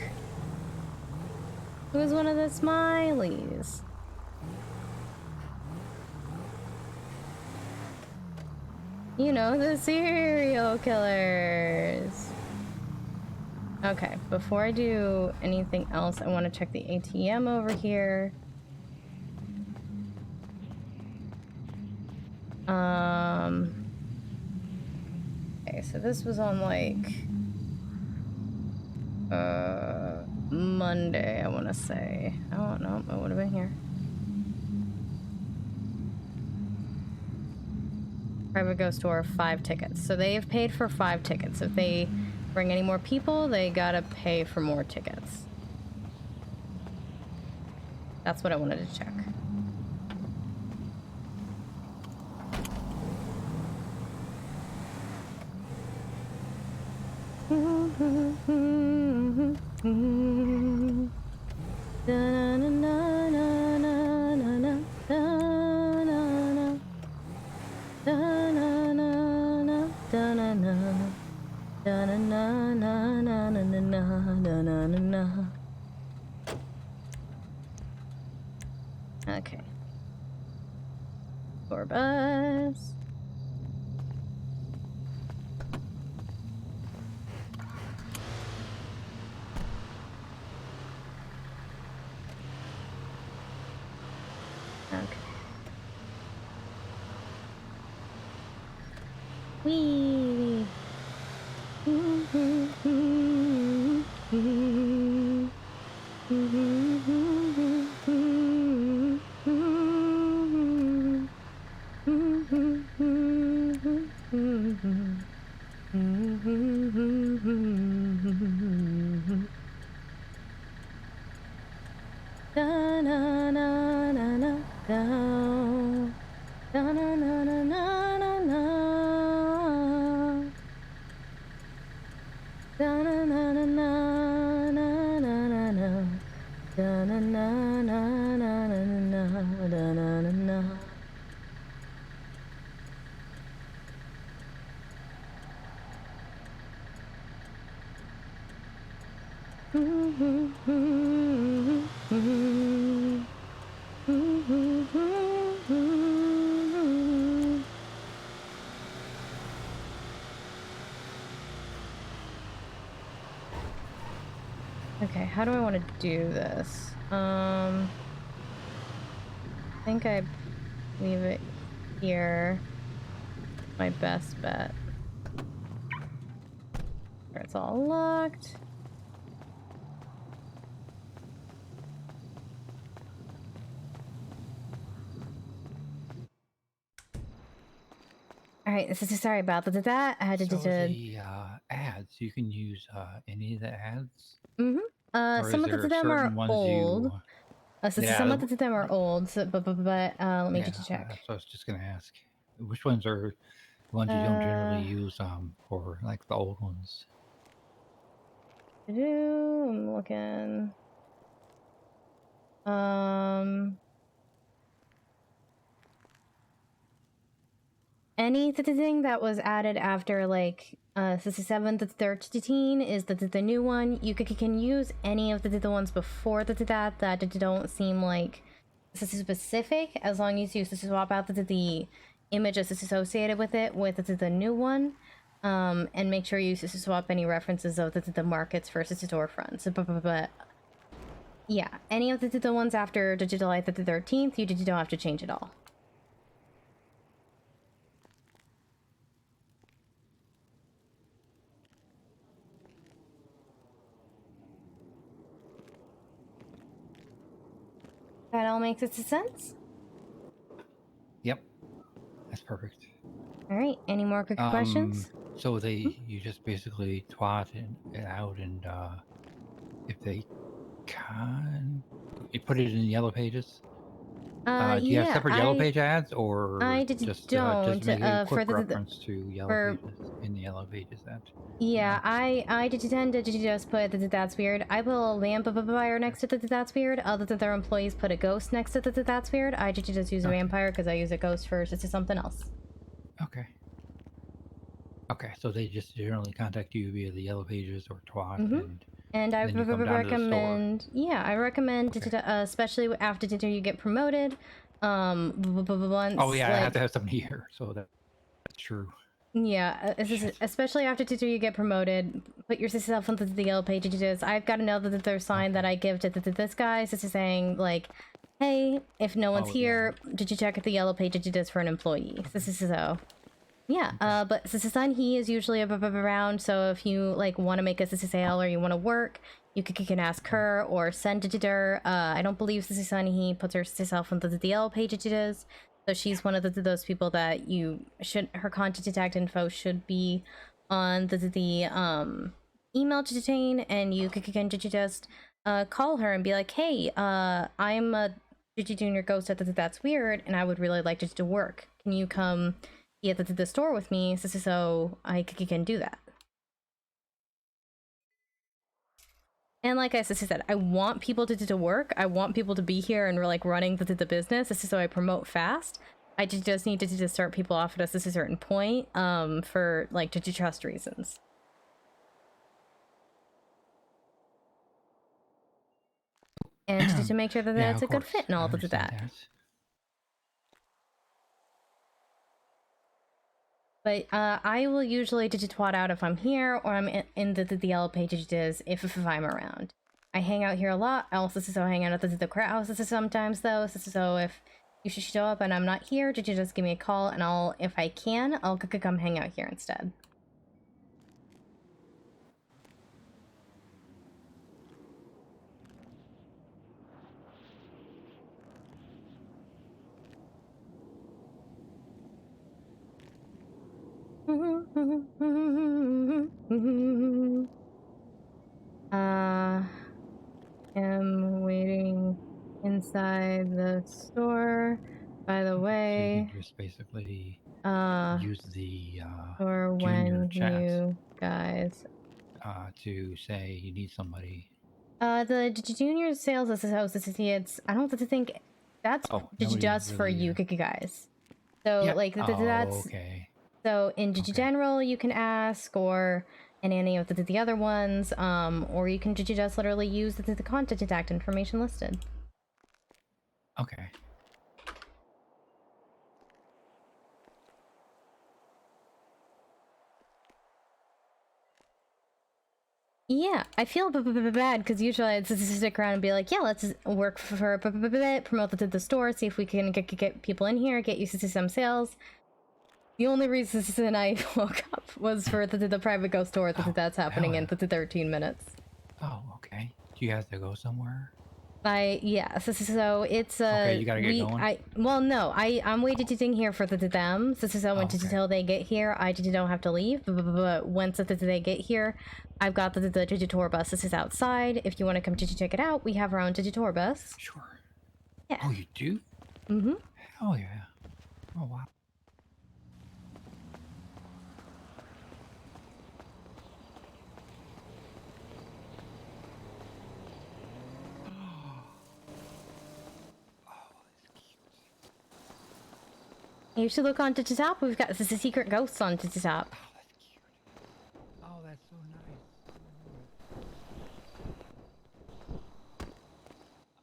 C: who is one of the Smileys. You know, the serial killers. Okay, before I do anything else, I want to check the ATM over here. Okay, so this was on like Monday, I want to say. Oh no, it would have been here. Private ghost tour, 5 tickets. So they've paid for 5 tickets. If they bring any more people, they gotta pay for more tickets. That's what I wanted to check. Okay. Tour bus. Okay. Wee. Okay, how do I want to do this? I think I leave it here. My best bet. Where it's all locked. All right, sorry about that. I had to
D: So
C: do
D: the ads, you can use any of the ads?
C: Mm-hmm.
D: Or
C: Some
D: is
C: of
D: there
C: them are
D: certain ones
C: old.
D: you...
C: So
D: Yeah,
C: some of them are old, so, but let me
D: yeah,
C: just check.
D: that's what I was just going to ask. Which ones are the ones you don't generally use for, like, the old ones?
C: I'm looking. Anything that was added after like 7th to 13 is the new one. You can use any of the ones before that don't seem like specific, as long as you swap out the images associated with it with the new one, and make sure you swap any references of the markets versus the storefronts. But yeah, any of the ones after July the 13th, you don't have to change at all. That all makes sense?
D: Yep. That's perfect.
C: All right. Any more quick questions?
D: So you just basically twat it out, and if they can, you put it in yellow pages. Do you have
C: Yeah,
D: separate yellow page ads, or
C: I
D: just
C: don't.
D: make a
C: For
D: quick reference to yellow pages in the yellow pages ad?
C: Yeah, I did tend to just put that's weird. I put a lamp of a vampire next to that's weird. Other than their employees put a ghost next to that's weird. I did just use a vampire because I use a ghost first. It's something else.
D: Okay. Okay, so they just generally contact you via the yellow pages or twat,
C: and I
D: then you come down to the store.
C: recommend, yeah, I recommend, especially after you get promoted. Once,
D: oh yeah, I have to have somebody here, so that's true.
C: Yeah, especially after you get promoted, put yourself onto the yellow pages. I've got to know that there's a sign that I give to this guy. This is saying like, hey, if no one's here, did you check the yellow pages for an employee? This is so. Yeah, but this sign he is usually around. So if you like want to make a sale or you want to work, you can ask her or send it to her. I don't believe this sign he puts herself onto the yellow pages. So she's one of those people that you should, her contact info should be on the email to detain, and you can just call her and be like, hey, I'm a junior ghost at that's weird, and I would really like to work. Can you come at the store with me so I can do that? And like I said, I want people to work. I want people to be here and we're like running the business. This is so I promote fast. I just need to start people off at a certain point for like to trust reasons. And to make sure that that's a good fit and all of that. But I will usually twat out if I'm here or I'm in the yellow pages if I'm around. I hang out here a lot. I also hang out at the crowd house sometimes though. So if you should show up and I'm not here, just give me a call and if I can, I'll come hang out here instead. Am waiting inside the store. By the way,
D: so you just basically use the
C: or when you guys
D: to say you need somebody.
C: The junior sales associates, I don't think that's just really, for you guys. So like that's
D: okay.
C: So in general, you can ask, or in any of the other ones, or you can just literally use the contact information listed.
D: Okay.
C: Yeah, I feel bad because usually I'd stick around and be like, yeah, let's work for a bit, promote the store, see if we can get people in here, get used to some sales. The only reason I woke up was for the private ghost tour that's happening in 13 minutes.
D: Oh, okay. Do you have to go somewhere?
C: Yeah, so it's
D: okay, you gotta get going.
C: I'm waiting here for them. So until they get here, I don't have to leave. But once they get here, I've got the tour bus. This is outside. If you want to come to check it out, we have our own tour bus.
D: Sure.
C: Yeah.
D: Oh, you do?
C: Mm-hmm.
D: Hell yeah. Oh wow.
C: You should look on to the top. We've got the secret ghosts on to the top.
D: Oh, that's cute. Oh, that's so nice.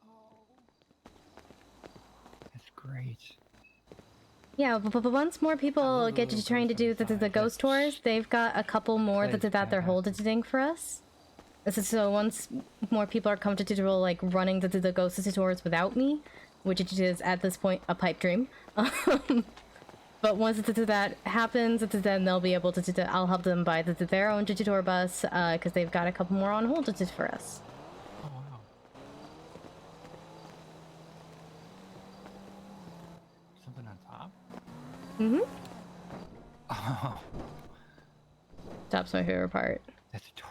D: Oh. That's great.
C: Yeah, but once more people get to trying to do the ghost tours, they've got a couple more that they're holding for us. So once more people are comfortable like running the ghost tours without me, which it is at this point a pipe dream. But once that happens, then they'll be able to I'll help them buy their own tour bus because they've got a couple more on hold for us.
D: Oh wow.
C: Mm-hmm.
D: Oh,
C: Top's my favorite part.
D: that's a door.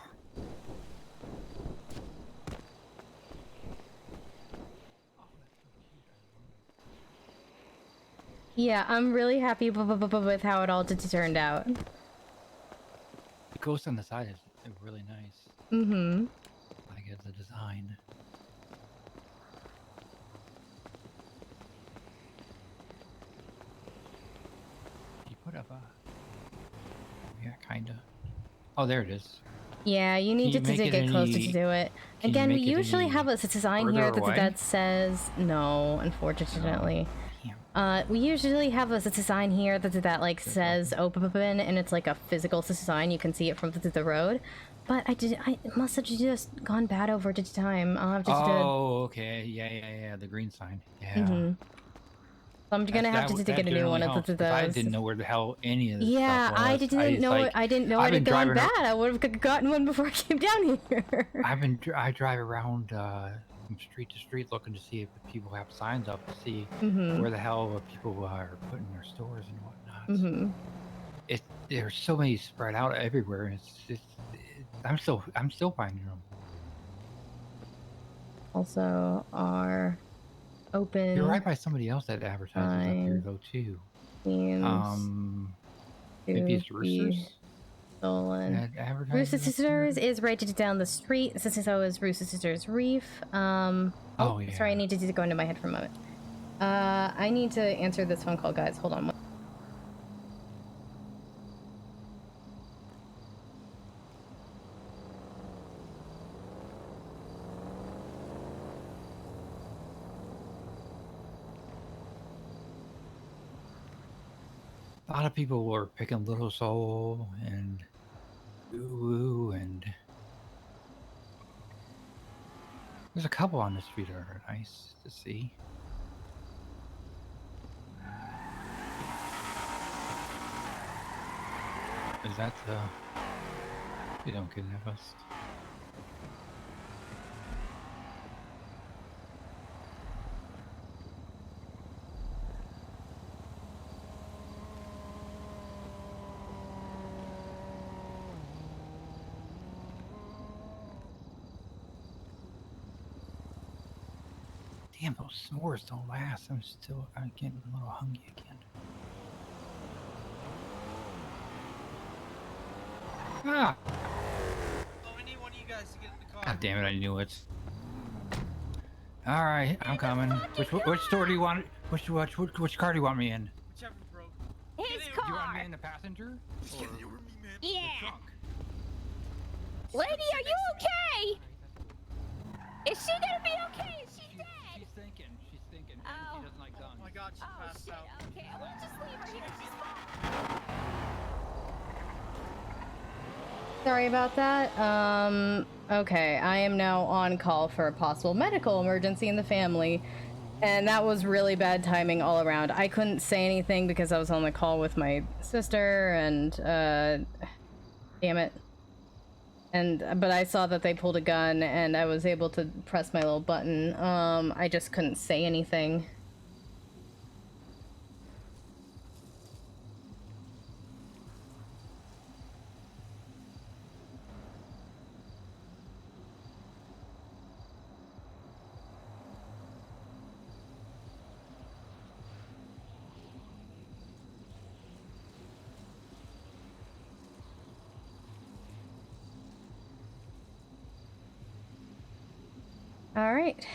C: Yeah, I'm really happy with how it all turned out.
D: The ghost on the side is really nice.
C: Mm-hmm.
D: I get the design. You put up a... Yeah, kinda. Oh, there it is.
C: Yeah, you need to get closer to do it. Again, we usually have a design here that says no, unfortunately. We usually have a design here that like says open, and it's like a physical design. You can see it from the road. But I must have just gone bad over the time. I'll have to
D: Oh, okay. Yeah. The green sign. Yeah.
C: Mm-hmm. So I'm gonna have to get a new one of those.
D: I didn't know where the hell any of this
C: stuff was. I didn't know it had gone bad. I would have gotten one before I came down here.
D: I drive around from street to street looking to see if people have signs up to see where the hell people are putting their stores and whatnot. There's so many spread out everywhere. I'm still finding them. Also,
C: are open.
D: You're right by somebody else that advertises up here though too. Maybe it's Roosters.
C: Stolen. Rooster Sisters is right down the street. So is Rooster Sisters Reef. Yeah. Sorry, I needed to go into my head for a moment. I need to answer this phone call, guys. Hold on.
D: A lot of people were picking Little Soul and Ooh, and there's a couple on the street that are nice to see. Is that the... You don't kidnap us. Damn, those s'mores don't last. I'm getting a little hungry again. Ah!
E: Oh, I need one of you guys to get in the car.
D: God damn it, I knew it. Alright, I'm coming. Which store do you want? Which car do you want me in?
E: Whichever, bro.
F: His car!
D: Do you want me in the passenger? Or
F: yeah. Lady, are you okay? Is she gonna be okay? Is she dead?
D: She's thinking. She's thinking.
F: Oh.
D: She doesn't like guns.
E: Oh my god, she passed
F: shit.
E: out.
F: Okay, we'll just leave her here. She's fine.
C: Sorry about that. Okay, I am now on call for a possible medical emergency in the family. And that was really bad timing all around. I couldn't say anything because I was on the call with my sister and, damn it. But I saw that they pulled a gun and I was able to press my little button. I just couldn't say anything. All right.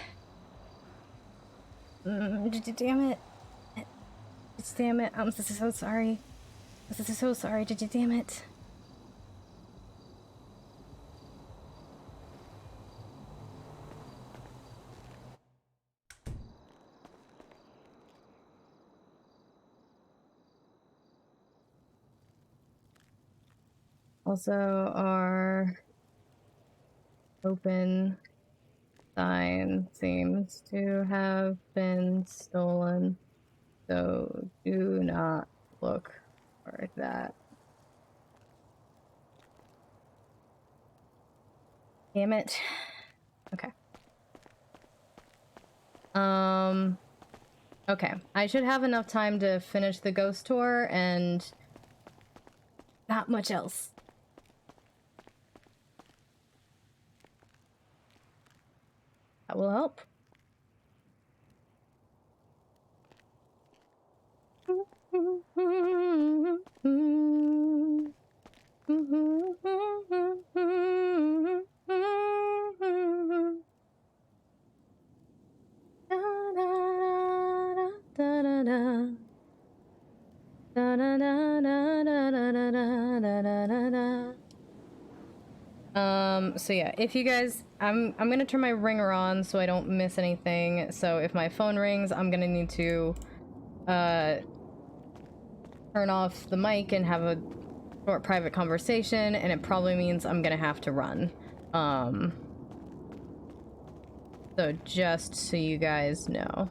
C: Damn it. Damn it. I'm so sorry. I'm so sorry. Damn it. Also, our open sign seems to have been stolen, so do not look for that. Damn it. Okay. Okay, I should have enough time to finish the ghost tour and not much else. That will help. So yeah, if you guys, I'm gonna turn my ringer on so I don't miss anything. So if my phone rings, I'm gonna need to turn off the mic and have a short private conversation, and it probably means I'm gonna have to run. So just so you guys know.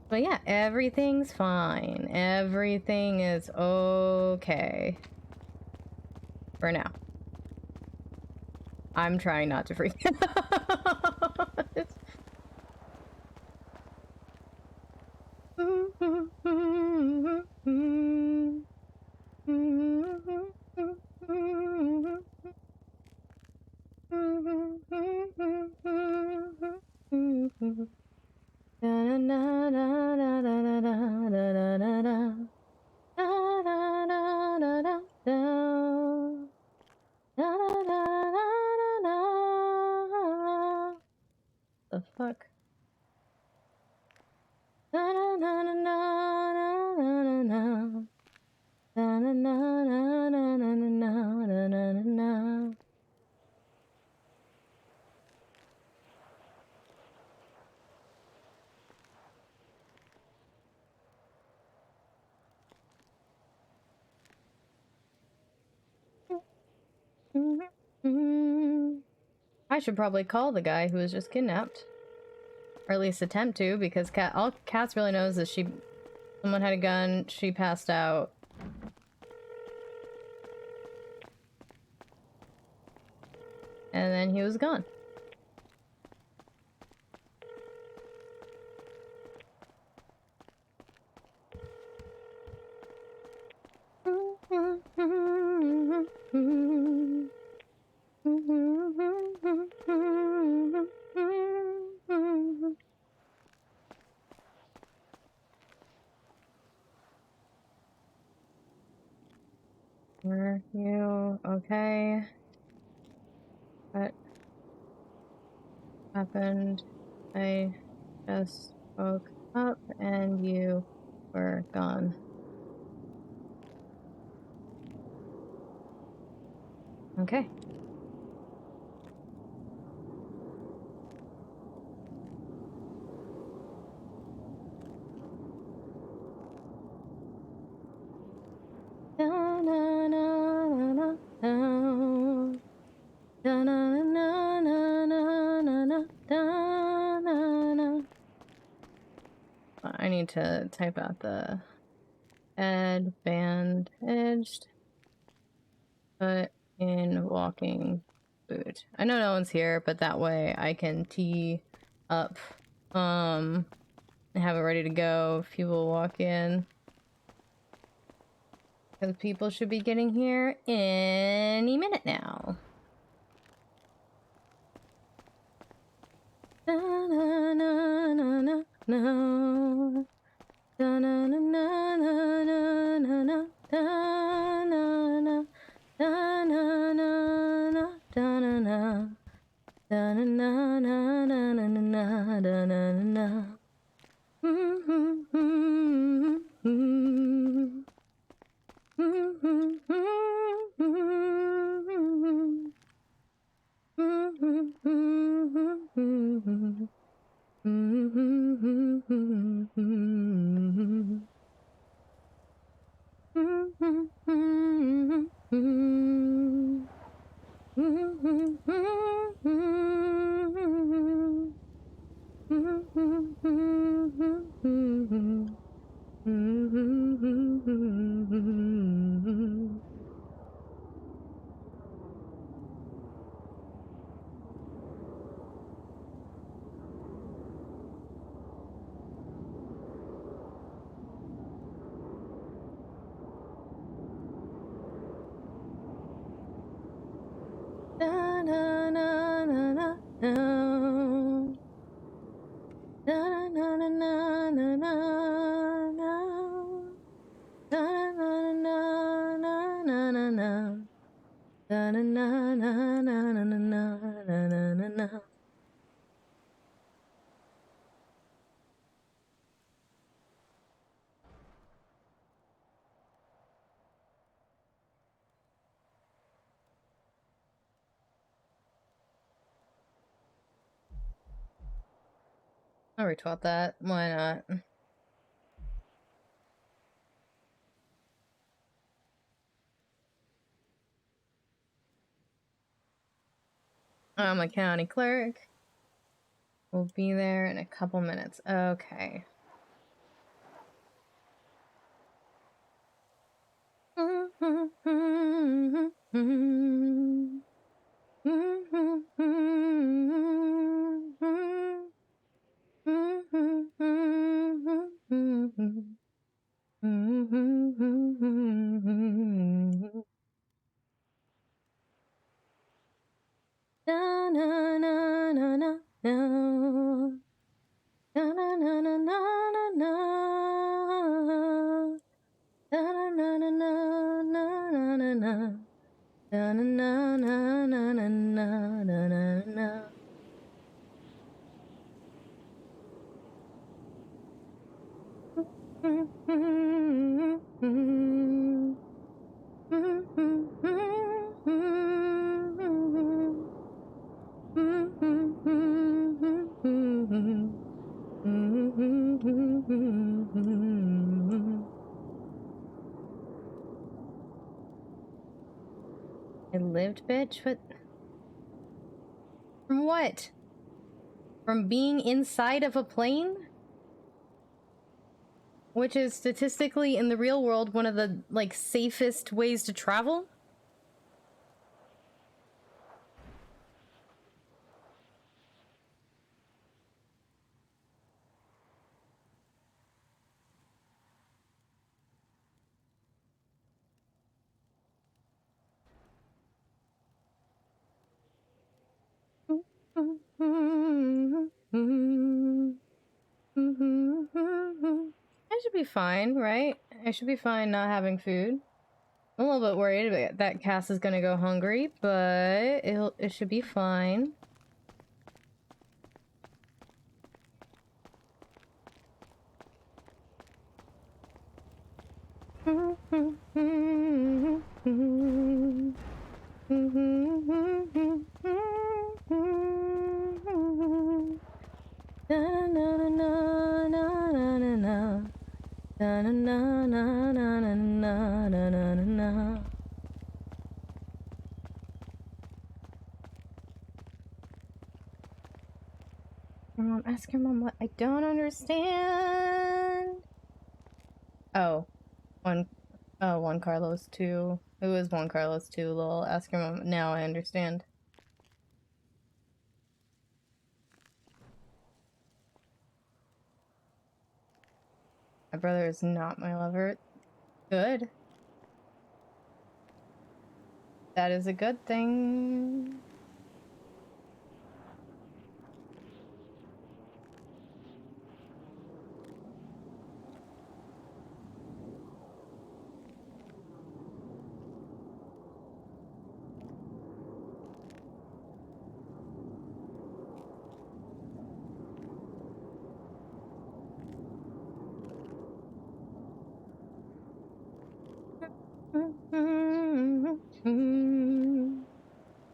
C: But yeah, everything's fine. Everything is okay. For now. I'm trying not to freak out. The fuck? I should probably call the guy who was just kidnapped. Or at least attempt to, because all Katz really knows is someone had a gun, she passed out. And then he was gone. Are you okay? What happened? I just woke up and you were gone. Okay. I need to type out the advantaged but in walking boot. I know no one's here, but that way I can tee up and have it ready to go if people walk in. Because people should be getting here any minute now. Na na na na na na. Da na na na na na na na da na na da na na na da na na da na na na na na na da na na. I'll retweet that. Why not? I'm a county clerk. We'll be there in a couple minutes. Okay. Na na na na na na. Na na na na na na na. Na na na na na na na na. Na na na na na na na na na. I lived, bitch? What? From what? From being inside of a plane? Which is statistically, in the real world, one of the, like, safest ways to travel? I should be fine, right? I should be fine not having food. I'm a little bit worried that Cass is gonna go hungry, but it should be fine. Ask your mom what I don't understand. Oh, Juan Carlos 2. Who is Juan Carlos 2? Lol. Ask your mom. Now I understand. My brother is not my lover. Good. That is a good thing.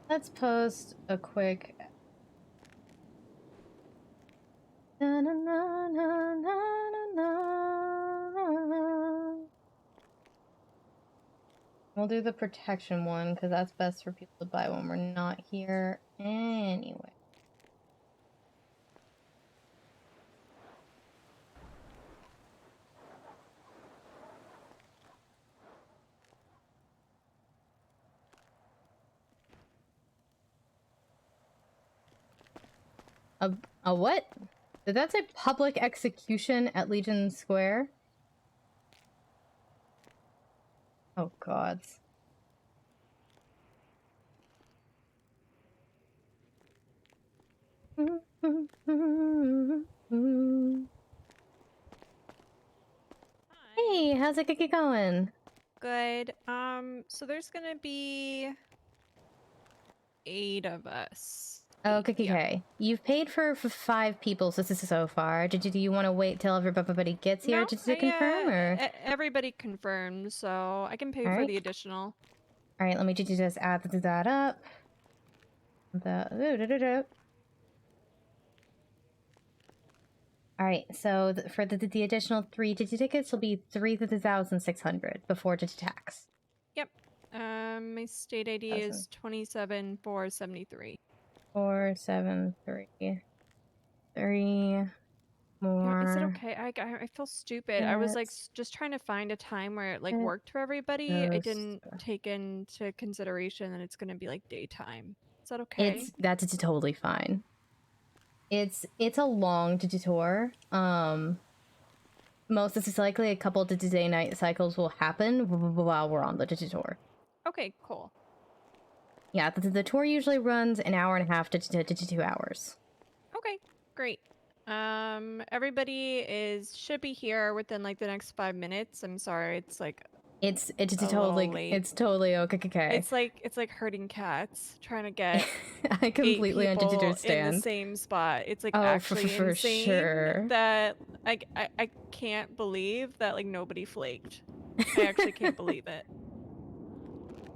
C: Let's post a quick. Na, na, na, na, na, na. We'll do the protection one because that's best for people to buy when we're not here anyway. A what? Did that say public execution at Legion Square? Oh god. Hey, how's it going?
G: Good. So there's gonna be 8 of us.
C: Oh,
G: 8, yeah.
C: okay. You've paid for 5 people so far. Do you want to wait till everybody gets here
G: No,
C: to confirm, or?
G: Everybody confirmed, so I can pay for
C: Alright.
G: the additional.
C: All right, let me just add that up. All right, so for the additional 3 tickets will be 3,600 before tax.
G: Yep. My state ID is 27473.
C: 473. 3 more.
G: Is it okay? I feel stupid. I was like just trying to find a time where it like worked for everybody. I didn't take into consideration that it's gonna be like daytime. Is that okay?
C: That's totally fine. It's a long tour. Most likely a couple of day night cycles will happen while we're on the tour.
G: Okay, cool.
C: Yeah, the tour usually runs an hour and a half to 2 hours.
G: Okay, great. Everybody should be here within like the next 5 minutes. I'm sorry, it's like
C: it's
G: a
C: totally
G: late.
C: it's totally okay.
G: It's like herding cats trying to get
C: I completely
G: 8 people
C: understand.
G: in the same spot. It's like
C: Oh,
G: actually
C: for
G: insane
C: sure.
G: that I can't believe that like nobody flaked. I actually can't believe it.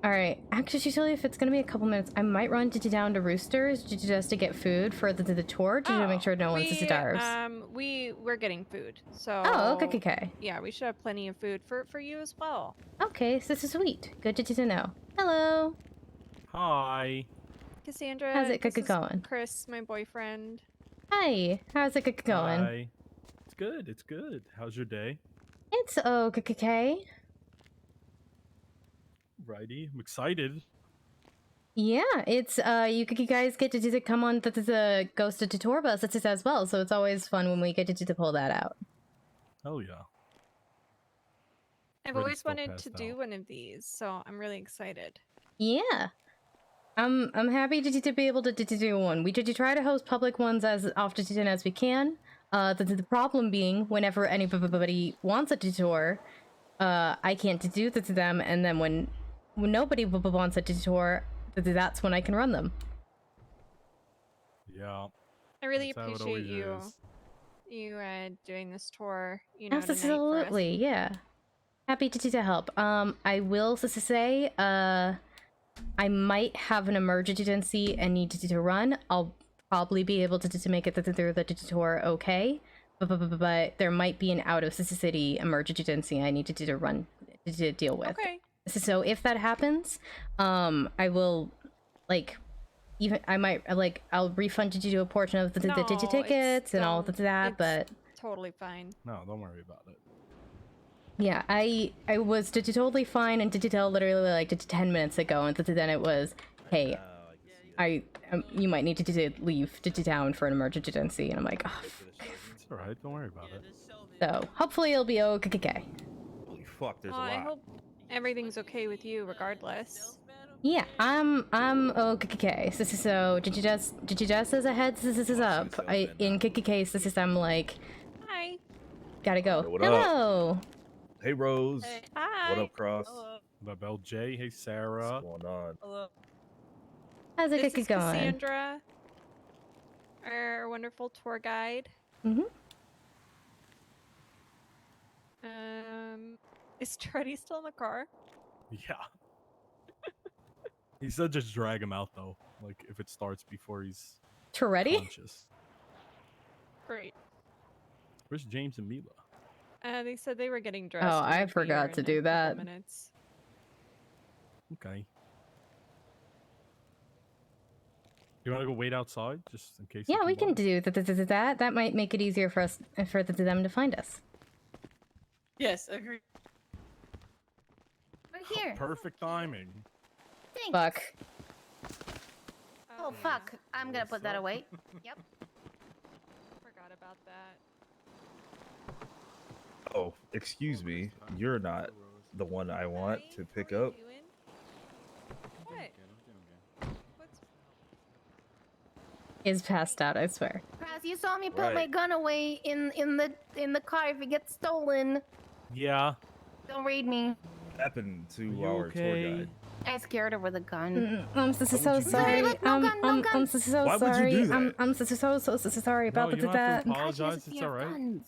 C: All right, actually, usually if it's gonna be a couple minutes, I might run down to Roosters just to get food for the tour to make sure no one starves.
G: We're getting food, so.
C: Oh, okay.
G: Yeah, we should have plenty of food for you as well.
C: Okay, so this is sweet. Good to know. Hello.
H: Hi.
G: Cassandra.
C: How's it
G: this is
C: going?
G: Chris, my boyfriend.
C: Hi. How's it going?
H: Hi. It's good. It's good. How's your day?
C: It's okay.
H: Righty. I'm excited.
C: Yeah, it's you guys get to come on the Ghost of Tour bus as well, so it's always fun when we get to pull that out.
H: Oh yeah.
G: I've always wanted to do one of these, so I'm really excited.
C: Yeah. I'm happy to be able to do one. We try to host public ones as often as we can. The problem being whenever anybody wants a tour, I can't do that to them, and then when nobody wants a tour, that's when I can run them.
H: Yeah.
G: I really appreciate you doing this tour. You know,
C: absolutely, yeah. Happy to help. I will say, I might have an emergency and need to run. I'll probably be able to make it through the tour okay, but there might be an out of the emergency I need to run to deal with.
G: Okay.
C: So if that happens, I will, I'll refund you to do a portion of the tickets and all of that, but
G: totally fine.
H: No, don't worry about it.
C: Yeah, I was totally fine and to tell literally like 10 minutes ago, and then it was, hey, you might need to leave to town for an emergency, and I'm like, oh.
H: It's alright, don't worry about it.
C: So hopefully it'll be okay.
I: Holy fuck, there's a lot.
G: I hope everything's okay with you, regardless.
C: Yeah, I'm okay. So did you just as a heads this is up? In case this is I'm like,
G: hi,
C: gotta go.
I: Hey, what
C: Hello.
I: Up? Hey Rose.
G: Hey. Hi.
I: What up, Cross?
E: Hello.
H: What up, LJ? Hey Sarah.
I: What's going on?
E: Hello.
C: How's it
G: This is
C: going?
G: Cassandra, our wonderful tour guide. Is Truddy still in the car?
H: Yeah. He said just drag him out though. Like if it starts before he's conscious.
G: Great.
H: Where's James and Mila?
G: They said they were getting dressed.
C: Oh,
G: and
C: I
G: would be
C: forgot
G: here
C: to
G: in
C: do
G: a couple
C: that.
G: Minutes.
H: Okay. You want to go wait outside just in case?
C: Yeah, we can do that. That might make it easier for us for them to find us.
E: Yes, agree.
J: We're here.
H: Perfect timing.
J: Thanks.
C: Fuck.
J: Oh fuck! I'm gonna put that away. Yep.
G: Forgot about that.
I: Oh, excuse me. You're not the one I want to pick up.
G: What?
C: Is passed out, I swear.
J: Kraz, you saw me put my gun away in the car if it gets stolen.
H: Yeah.
J: Don't read me.
I: Happened to our tour guide.
J: I scared her with a gun.
C: I'm so sorry. I'm so sorry.
I: Why would you do that?
C: I'm so sorry about
H: No, you don't have
C: that.
H: to apologize. It's alright.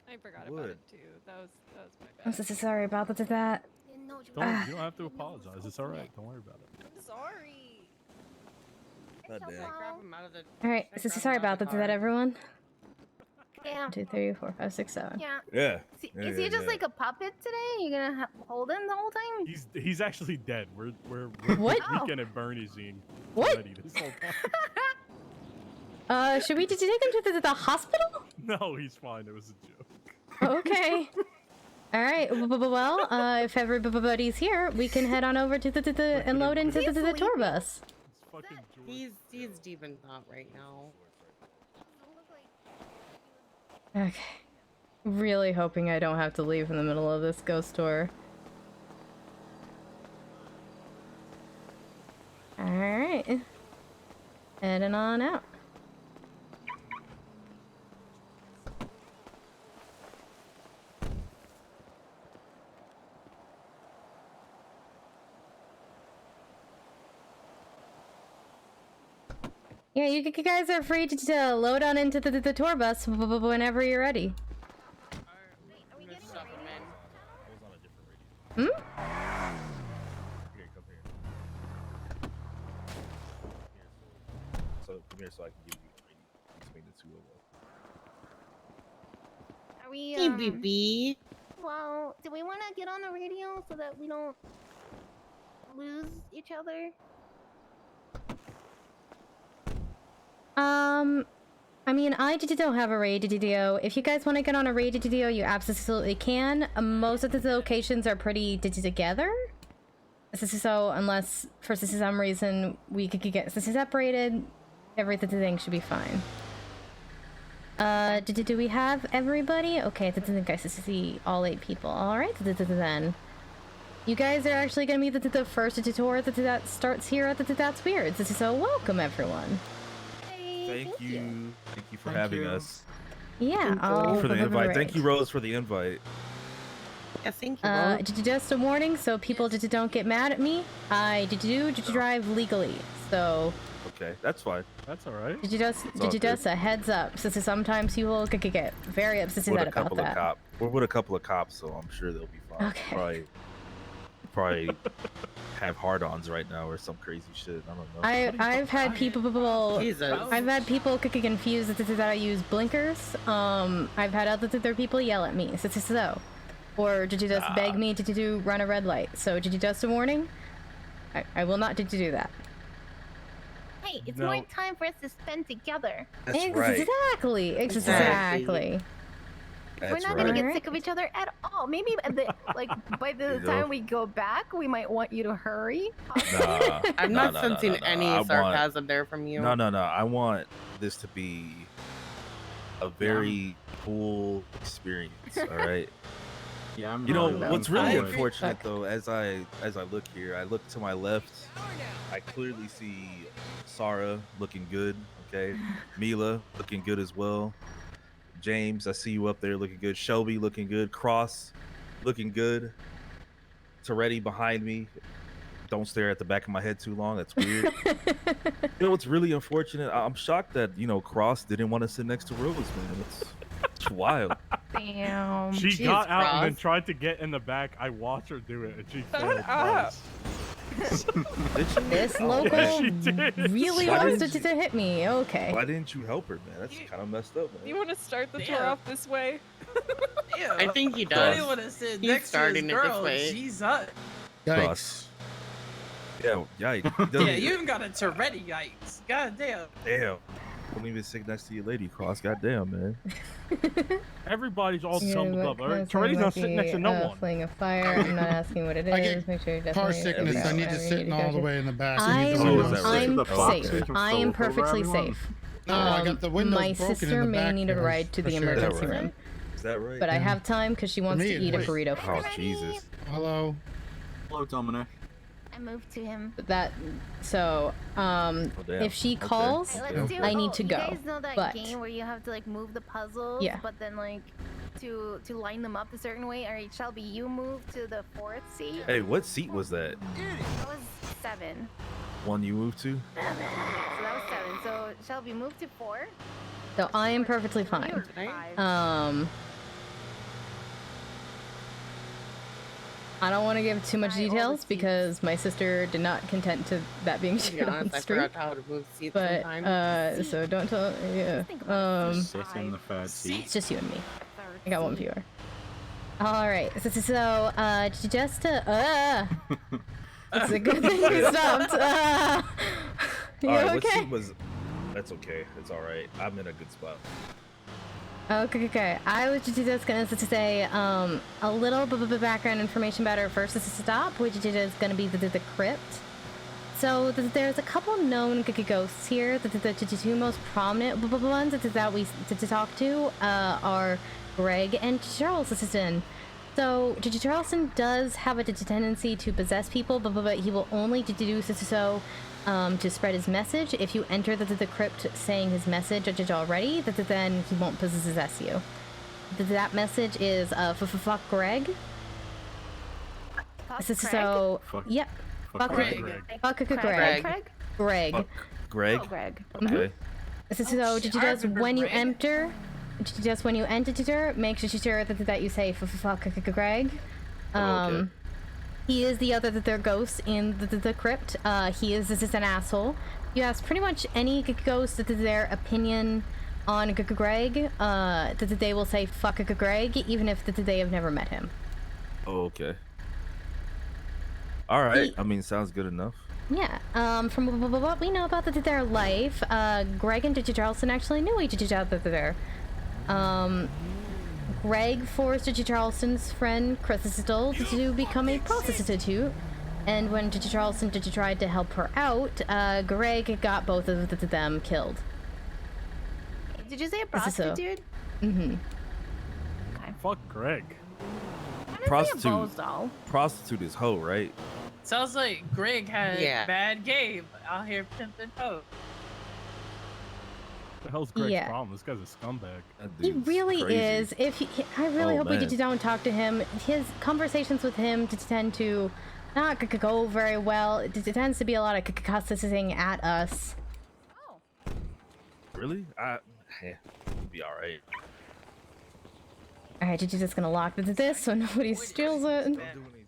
G: I forgot about it too. That was my bad.
C: I'm so sorry about that.
H: You don't have to apologize. It's alright. Don't worry about it.
G: I'm sorry.
I: God damn.
E: Grab him out of the.
C: All right, so sorry about that, everyone.
J: Yeah.
C: 1, 2, 3, 4, 5, 6, 7.
J: Yeah.
I: Yeah.
J: Is he just like a puppet today? You gonna hold him the whole time?
H: He's actually dead. We're
C: What?
H: weekend at Bernie's scene.
C: What?
H: Already this whole time.
C: Should we take him to the hospital?
H: No, he's fine. It was a joke.
C: Okay. All right. Well, if everybody's here, we can head on over to the and load into the tour bus.
K: He's deep in thought right now.
C: Okay. Really hoping I don't have to leave in the middle of this ghost tour. All right. Heading on out. Yeah, you guys are free to load on into the tour bus whenever you're ready. Hmm?
I: Here, come here. So come here so I can give you a rating between the two of them.
J: Are we?
K: Hey, baby.
J: Well, do we want to get on the radio so that we don't lose each other?
C: I mean, I don't have a radio. If you guys want to get on a radio, you absolutely can. Most of the locations are pretty together. So unless for some reason we could get separated, everything should be fine. Do we have everybody? Okay, I think I see all 8 people. All right, then. You guys are actually gonna be the first tour that starts here at That's Weird. So welcome, everyone.
I: Thank you for having us.
C: Yeah,
I: Thank you for the invite.
C: right.
I: Thank you, Rose, for the invite.
K: Yeah, thank you. Rose.
C: Just a warning, so people don't get mad at me. I do drive legally, so.
I: Okay, that's fine.
H: That's all right.
C: Just a heads up. So sometimes you will get very upset about that.
I: We're with a couple of cops, so I'm sure they'll be fine.
C: Okay.
I: Probably have hard-ons right now or some crazy shit. I don't know.
C: I've had people.
K: Jesus.
C: I've had people confused that I use blinkers. I've had other people yell at me. So, or did you just beg me to run a red light? So did you just a warning? I will not do that.
J: Hey, it's more time for us to spend together.
I: That's right.
C: Exactly.
J: We're not gonna get sick of each other at all. Maybe by the time we go back, we might want you to hurry.
I: Nah,
K: I'm not sensing any sarcasm there from you.
I: No. I want this to be a very cool experience. All right.
H: Yeah, I'm
I: what's really unfortunate though, as I look here, I look to my left, I clearly see Sarah looking good. Okay, Mila looking good as well. James, I see you up there looking good. Shelby looking good. Cross looking good. Toretti behind me. Don't stare at the back of my head too long. That's weird. What's really unfortunate? I'm shocked that Cross didn't want to sit next to Rose, man. It's wild.
J: Damn.
H: She got out and then tried to get in the back. I watched her do it, and she failed twice.
C: This local really wants to hit me. Okay.
I: Why didn't you help her, man? That's kind of messed up, man.
G: You want to start the tour off this way?
K: Yeah. I think he does.
E: He's
K: starting it this way.
E: She's up.
I: Yikes. Yeah, yikes.
E: Yeah, you even got a Toretti, yikes. God damn.
I: Damn. Don't even sit next to your lady, Cross. Goddamn, man.
H: Everybody's all tumbled up. All right, Toretti's not sitting next to no one.
C: Fling a fire. I'm not asking what it is. Make sure you definitely.
L: Car sickness. I need to sit all the way in the back.
C: I'm safe. I am perfectly safe.
L: No, I got the windows
C: my
L: broken
C: sister
L: in the
C: may
L: back
C: need a
L: there,
C: ride to
L: for
C: the
L: sure.
C: emergency room.
I: Is that right?
C: But I have time because she wants to eat a burrito.
I: Oh, Jesus.
L: Hello.
H: Hello, Dominic.
J: I moved to him.
C: If she calls, I need to go.
J: You guys know that game where you have to move the puzzles, but then to line them up a certain way? All right, Shelby, you move to the 4th seat.
I: Hey, what seat was that?
J: That was 7.
I: One you moved to?
J: So that was 7. So Shelby, move to 4.
C: So I am perfectly fine. I don't want to give too much details because my sister did not consent to that being shared on the street.
K: I forgot how to move seats
C: But
K: sometimes.
C: so don't tell. Yeah.
H: Just sit in the third seat.
C: It's just you and me. I got one viewer. All right. So just it's a good thing you stopped. You
I: all right,
C: okay?
I: what seat was? That's okay. It's all right. I'm in a good spot.
C: Okay. I was just gonna say a little bit of background information about our first stop, which is gonna be the crypt. So there's a couple known ghosts here. The two most prominent ones that we talk to are Greg and Charleston. So Charleston does have a tendency to possess people, but he will only do so to spread his message. If you enter the crypt saying his message already, then he won't possess you. That message is fuck Greg. So yep. Fuck Greg. Fuck Greg. Greg.
I: Greg.
J: Oh, Greg.
I: Okay.
C: So just when you enter, make sure that you say fuck Greg.
I: Okay.
C: He is the other their ghost in the crypt. He is an asshole. You ask pretty much any ghost their opinion on Greg, that they will say fuck Greg, even if they have never met him.
I: Oh, okay. All right. I mean, sounds good enough.
C: Yeah. From what we know about their life, Greg and Charleston actually knew each other. Greg forced Charleston's friend Crystal to become a prostitute, and when Charleston tried to help her out, Greg got both of them killed.
J: Did you say a prostitute?
C: Mm-hmm.
J: Okay.
H: Fuck Greg.
I: Prostitute is hoe, right?
E: Sounds like Greg had a bad game out here pimping hoes.
H: What the hell's Greg's problem? This guy's a scumbag.
C: He really is. I really hope we don't talk to him. His conversations with him tend to not go very well. It tends to be a lot of cussing at us.
J: Oh.
I: Really? It'll be all right.
C: All right, you're just gonna lock this so nobody steals it.
I: Don't do anything.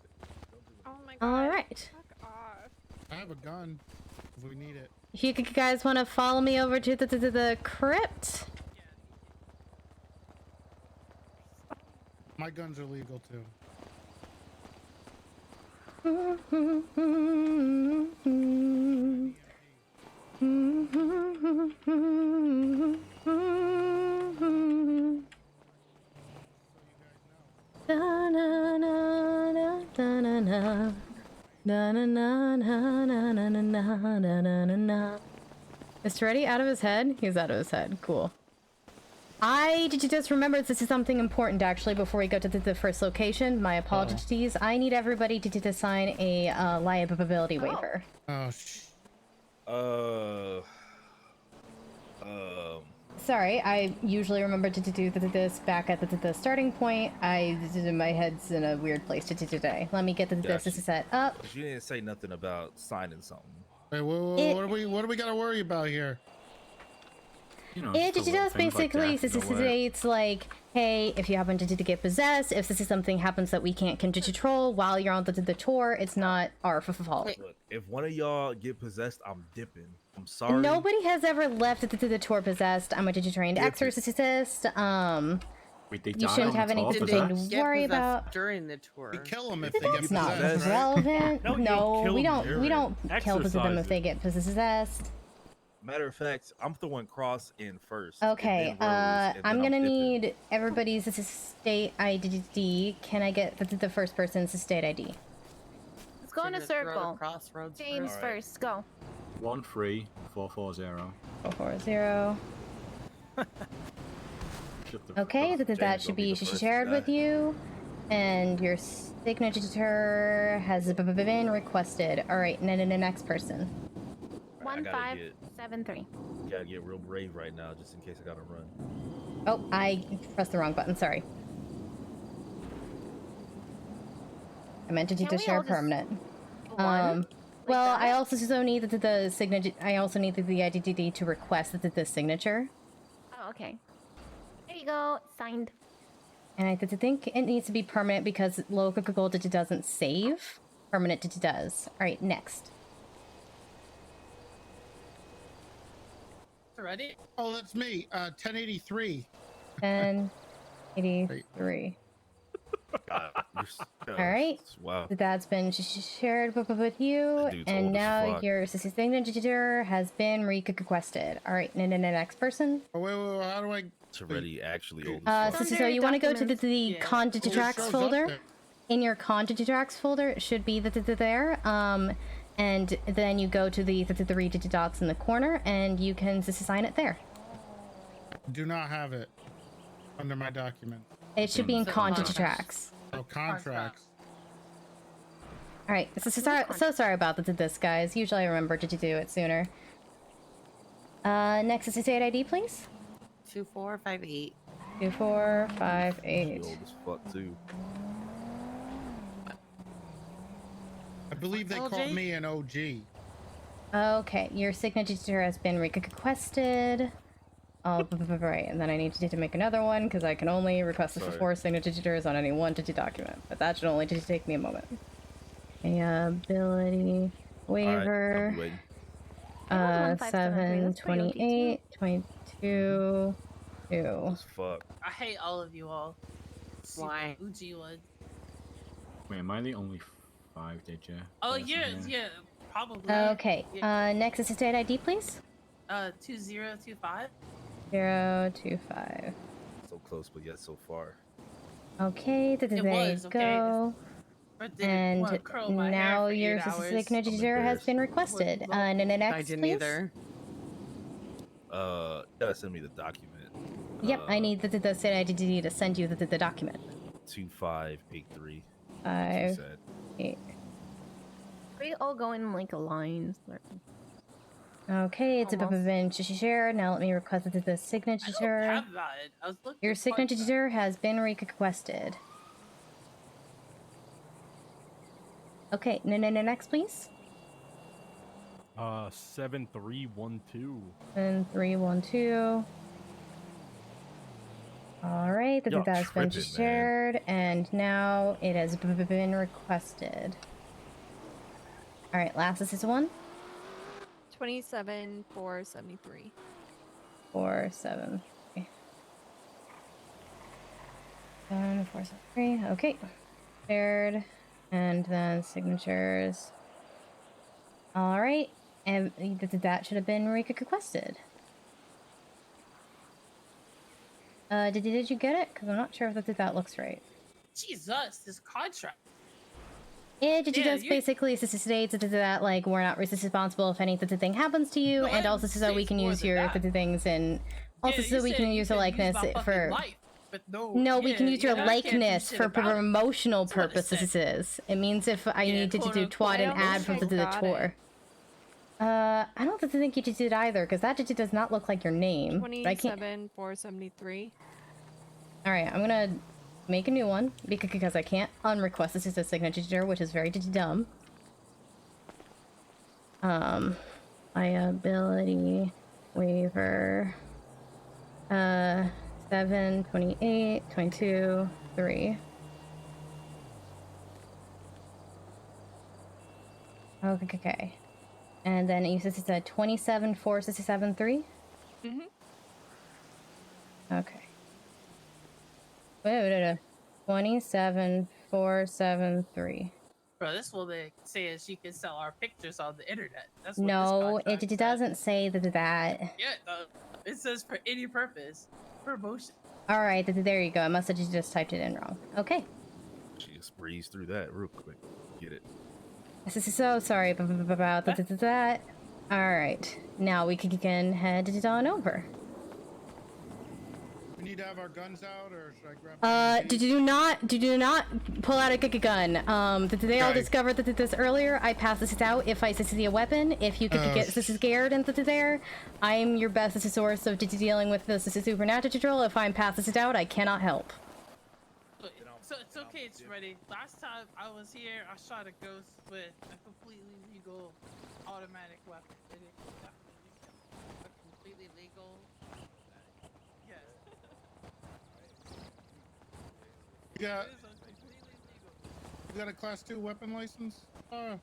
G: Oh my god.
C: All right.
G: Fuck off.
L: I have a gun if we need it.
C: You guys want to follow me over to the crypt?
L: My guns are legal too.
C: Is Freddy out of his head? He's out of his head. Cool. Did you just remember this is something important actually before we go to the first location? My apologies. I need everybody to sign a liability waiver. Sorry, I usually remember to do this back at the starting point. My head's in a weird place today. Let me get this set up.
I: But you didn't say nothing about signing something.
L: Wait, what do we gotta worry about here?
H: You know,
C: It just basically states like, hey, if you happen to get possessed, if this is something happens that we can't control while you're on the tour, it's not our fault.
I: Look, if one of y'all get possessed, I'm dipping. I'm sorry.
C: Nobody has ever left the tour possessed. I'm a trained exorcist. You shouldn't have anything to worry about
K: during the tour.
L: We kill them if they get
C: That's not
L: possessed.
C: relevant.
H: No,
C: we don't kill them if they get possessed.
I: Matter of fact, I'm throwing cross in first.
C: Okay,
I: and then Rose, and
C: I'm
I: then
C: gonna
I: dipping.
C: need everybody's state ID. Can I get the first person's state ID?
J: Let's go in a circle.
K: Crossroads.
J: James first. Go.
H: 13440.
C: 440. Okay, that should be shared with you, and your signature has been requested. All right, and then the next person.
J: 1573.
I: Gotta get real brave right now, just in case I gotta run.
C: Oh, I pressed the wrong button. Sorry. I meant to share permanent. Well, I also need the signature. I also need the IDD to request the signature.
J: Oh, okay. There you go. Signed.
C: And I think it needs to be permanent because local digit doesn't save. Permanent digit does. All right, next.
E: Ready?
L: Oh, that's me. 1083.
C: 1083.
I: God,
C: All right.
I: Wow.
C: That's been shared with you, and now your signature has been requested. All right, next person.
L: Oh, wait, how do I?
I: Already actually old as fuck.
C: So you want to go to the Content Tracks folder. In your Content Tracks folder, it should be there. And then you go to the 3 digit dots in the corner, and you can assign it there.
L: Do not have it under my document.
C: It should be in Content Tracks.
L: Oh, contracts.
C: All right, so sorry about this, guys. Usually I remember to do it sooner. Next is the state ID, please.
K: 2458.
C: 2458.
I: Old as fuck too.
L: I believe they called me an OG.
C: Okay, your signature has been requested. Oh, right, and then I need to make another one because I can only request it for 4 signatures on any 1-digit document. But that should only just take me a moment. Ability waiver.
I: Right,
C: 728 22 2.
I: Fuck.
E: I hate all of you all.
K: Why?
E: Uji was.
M: Wait, am I the only 5-digit?
E: Oh yeah, probably.
C: Okay.
E: Yeah.
C: Next is the state ID, please.
E: 2025.
C: 025.
I: So close, but yet so far.
C: Okay, there you go. And now your signature has been requested. And then next,
K: I didn't
C: please.
K: either.
I: Gotta send me the document.
C: Yep, I need the state ID to send you the document.
I: 2583.
C: 5 8.
J: We all go in like a line.
C: Okay, it's been shared. Now let me request the signature. Your signature has been requested. Okay, next, please.
H: 7312.
C: 7312. All right, that's been shared, and now it has been requested. All right, last is one.
G: 27473.
C: 473. 473. Okay, shared, and then signatures. All right, and that should have been requested. Did you get it? Because I'm not sure if that looks right.
E: Jesus, this contract.
C: Yeah, just basically states that like we're not responsible if anything happens to you, and also so we can use your things, and also so we can use your likeness for. No, we can use your likeness for promotional purposes. It means if I need to do twat and ad for the tour. I don't think you did either, because that does not look like your name.
G: 27473.
C: All right, I'm gonna make a new one because I can't unrequest this as a signature, which is very dumb. Liability waiver. 728 22 3. Okay. And then you said it's a 27473?
G: Mm-hmm.
C: Okay. Wait. 27473.
E: Bro, this woman says she can sell our pictures on the internet. That's what
C: no, it doesn't say that.
E: Yeah, it says for any purpose. Promotion.
C: Alright, there you go. I must have just typed it in wrong. Okay.
I: She just breezed through that real quick. Get it.
C: So sorry about that. Alright, now we can head on over.
L: We need to have our guns out, or should I grab?
C: Do not pull out a gun. They all discovered this earlier. I pass this out if I see a weapon. If you could get scared and there, I'm your best source of dealing with this supernatural. If I'm pass this out, I cannot help.
E: So it's okay, it's ready. Last time I was here, I shot a ghost with a completely legal automatic weapon. It is definitely a completely legal. Yes.
L: You got a class 2 weapon license? How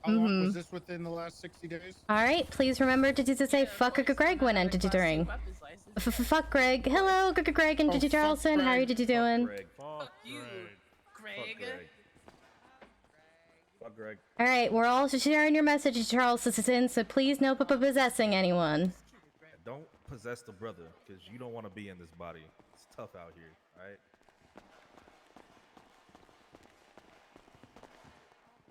L: long was this within the last 60 days?
C: All right, please remember to say fuck Greg when entering. Fuck Greg. Hello, Greg and Digi Charleston. How are you doing?
I: Fuck you, Greg. Fuck Greg.
C: All right, we're all sharing your message, Charleston, so please no possessing anyone.
I: Don't possess the brother, because you don't want to be in this body. It's tough out here, all right?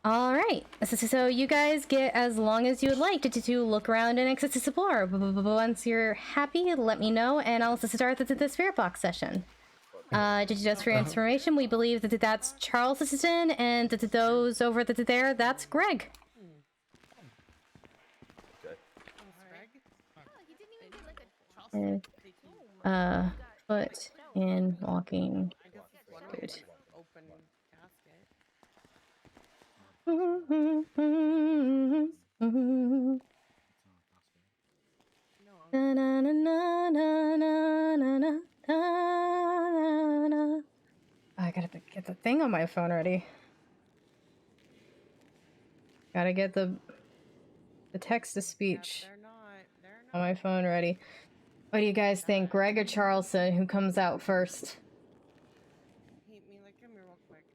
C: All right, so you guys get as long as you would like to look around and explore. Once you're happy, let me know, and I'll start the Spirit Box session. Just for information, we believe that that's Charles' assistant, and that those over there, that's Greg. Foot in walking boot. I gotta get the thing on my phone ready. Gotta get the text to speech on my phone ready. What do you guys think, Greg or Charleston? Who comes out first?
K: Come here real quick,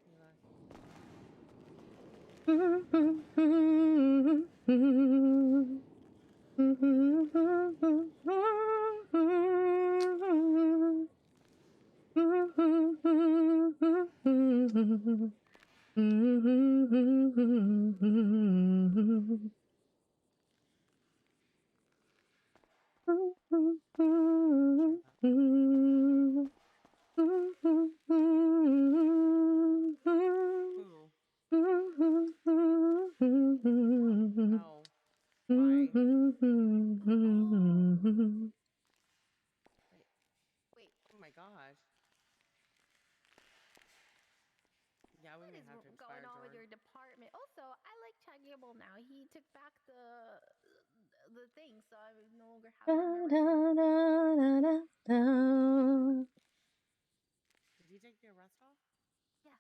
K: Wait, oh my gosh. Yeah, we may have to expire
J: going on with your department. Also, I like Chagable now. He took back the thing, so I no longer have
K: Did he take the arrest off?
J: Yeah.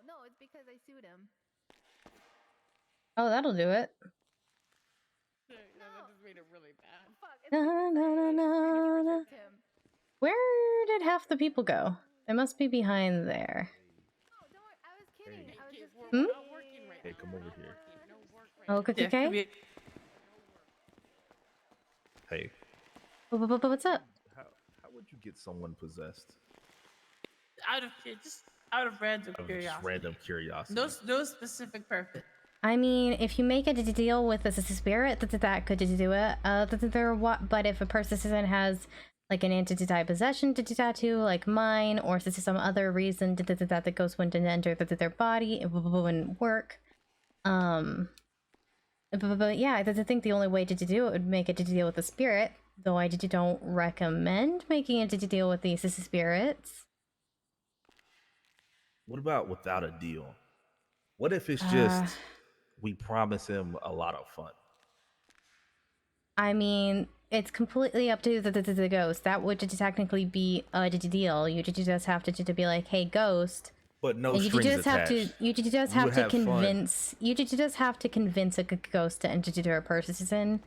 J: No, it's because I sued him.
C: Oh, that'll do it.
K: Yeah, that just made it really bad.
J: Fuck,
C: Where did half the people go? They must be behind there.
J: No, don't worry. I was kidding. I was just
K: We're
J: kidding.
K: not working right now.
I: Hey, come over here.
K: No work right
C: Oh, Cookie K?
I: Hey.
C: What's up?
I: How would you get someone possessed?
E: Just out of random curiosity.
I: Just random curiosity.
E: No specific purpose.
C: I mean, if you make a deal with the spirit, that could do it. But if a person has like an anti-type possession tattoo, like mine, or if this is some other reason that ghost wouldn't enter their body, it wouldn't work. But yeah, I think the only way to do it would make it to deal with the spirit. Though I don't recommend making it to deal with these spirits.
I: What about without a deal? What if it's just we promise him a lot of fun?
C: I mean, it's completely up to the ghost. That would technically be a deal. You just have to be like, hey, ghost.
I: But no strings attached.
C: You just have to convince. You just have to convince a ghost to enter into a person.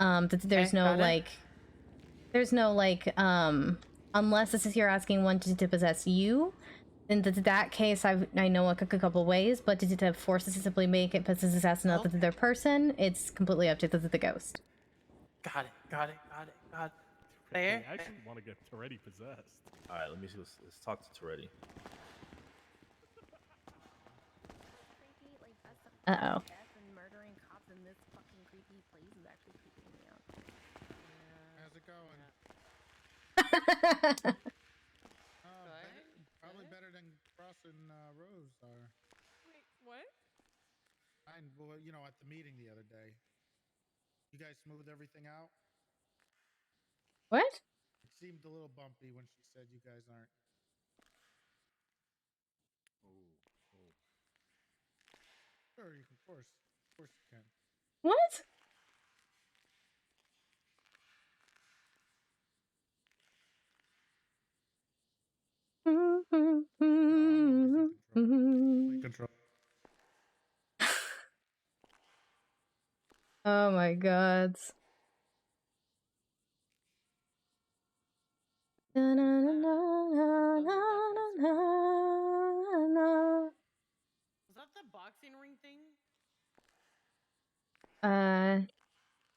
C: There's no like. There's no like. Unless this is you're asking one to possess you. In that case, I know a couple ways, but to force to simply make it possess another person, it's completely up to the ghost.
E: Got it. There.
H: I actually want to get Toretti possessed.
I: All right, let me see. Let's talk to Toretti.
C: Uh-oh.
J: Murdering cops in this fucking creepy place is actually creeping me out.
L: How's it going? Probably better than Cross and Rose are.
K: Wait, what?
L: Well, you know, at the meeting the other day. You guys smoothed everything out?
C: What?
L: It seemed a little bumpy when she said you guys aren't. Sure, of course. Of course you can.
C: What?
L: Control.
C: Oh my god.
K: Was that the boxing ring thing?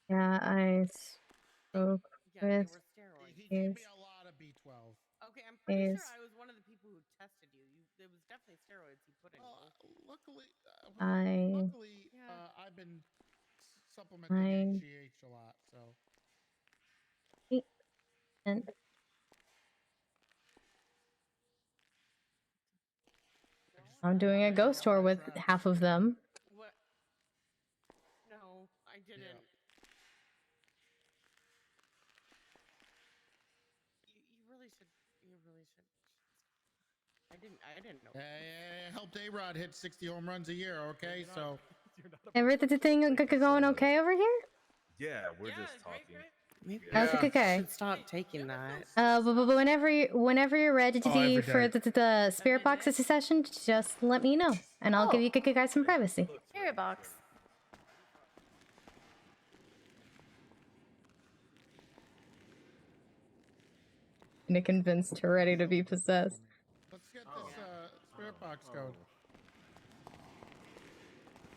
C: Yeah, I spoke
K: Yeah, they
C: with
K: were steroids.
L: He gave me a lot of B12.
K: Okay, I'm pretty
C: Is-
K: sure I was one of the people who tested you. It was definitely steroids he put in you.
L: Luckily,
C: I-
L: I've been supplementing HGH a lot, so.
C: And I'm doing a ghost tour with half of them.
K: What? No, I didn't.
L: Yeah.
K: You really should. You really should. I didn't know.
L: I helped A-Rod hit 60 home runs a year. Okay, so.
C: Everything going okay over here?
I: Yeah, we're just talking.
K: Maybe
C: Okay.
K: should stop taking that.
C: But whenever you're ready for the spirit box session, just let me know, and I'll give you guys some privacy.
J: Spirit box.
C: And convinced her ready to be possessed.
L: Let's get this spirit box code.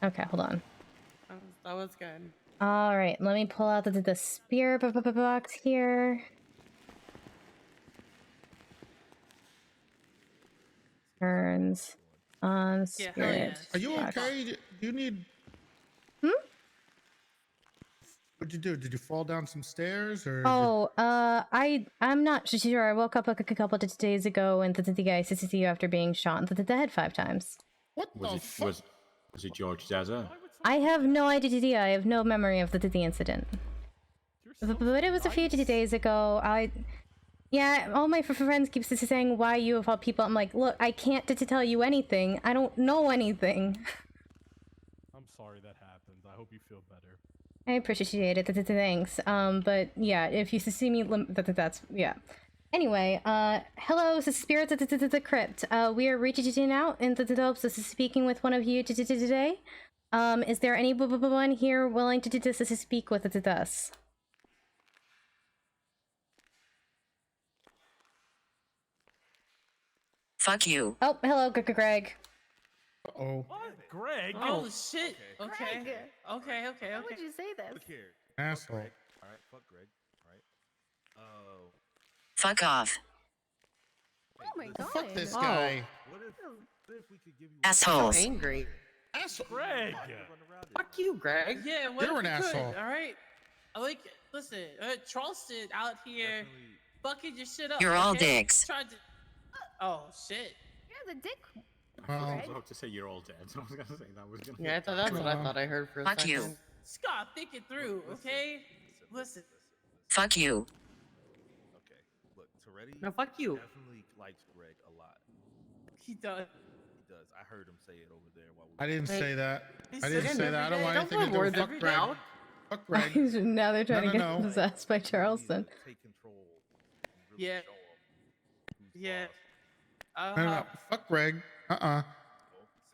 C: Okay, hold on.
K: That was good.
C: All right, let me pull out the spirit box here. Turns on spirit.
L: Are you okay? Do you need? What'd you do? Did you fall down some stairs or?
C: Oh, I'm not sure. I woke up like a couple of days ago and the guy assisted you after being shot in the head 5 times.
L: What the fuck?
M: Was it George Dazza?
C: I have no idea. I have no memory of the incident. But it was a few days ago. Yeah, all my friends keep saying, why you of all people? I'm like, look, I can't tell you anything. I don't know anything.
H: I'm sorry that happened. I hope you feel better.
C: I appreciate it. Thanks. But yeah, if you see me, that's yeah. Anyway, hello, this is Spirits of the Crypt. We are reaching out in the hopes of speaking with one of you today. Is there anyone here willing to speak with us?
N: Fuck you.
C: Oh, hello, Greg.
L: Oh.
H: What? Greg?
E: Oh shit. Okay.
J: Greg.
E: Okay.
J: Why would you say this?
I: Look here.
L: Asshole.
I: All right, fuck Greg. All right. Oh.
N: Fuck off.
J: Oh my god.
L: Fuck this guy.
I: What if we could give you
N: Assholes.
K: So angry.
L: Asshole.
H: Greg.
K: Fuck you, Greg.
E: Yeah,
L: You're an asshole.
E: All right. Listen, Charleston out here fucking your shit up.
N: You're all
E: okay?
N: dicks.
E: Tried to... Oh shit.
J: You're the dick.
M: I was about to say you're all dead. I was gonna say that was gonna.
K: Yeah, that's what I thought I heard for a
N: Fuck
K: second.
N: you.
E: Scott, think it through, okay? Listen.
N: Fuck you.
I: Okay, look, Toretti.
K: No, fuck you.
I: Definitely likes Greg a lot.
E: He does.
I: He does. I heard him say it over there while we.
L: I didn't say that.
E: He
L: I didn't
E: said
L: say that. I don't want
K: Don't
L: anything to
K: put
L: do
K: words
L: with fuck
K: in
L: Greg.
K: your mouth.
L: Fuck Greg.
C: Now they're trying to get
L: no.
C: possessed by Charleston.
I: Take control. And really
E: Yeah.
I: show him who's
E: Yeah.
I: boss.
L: No. Fuck Greg.
I: Well,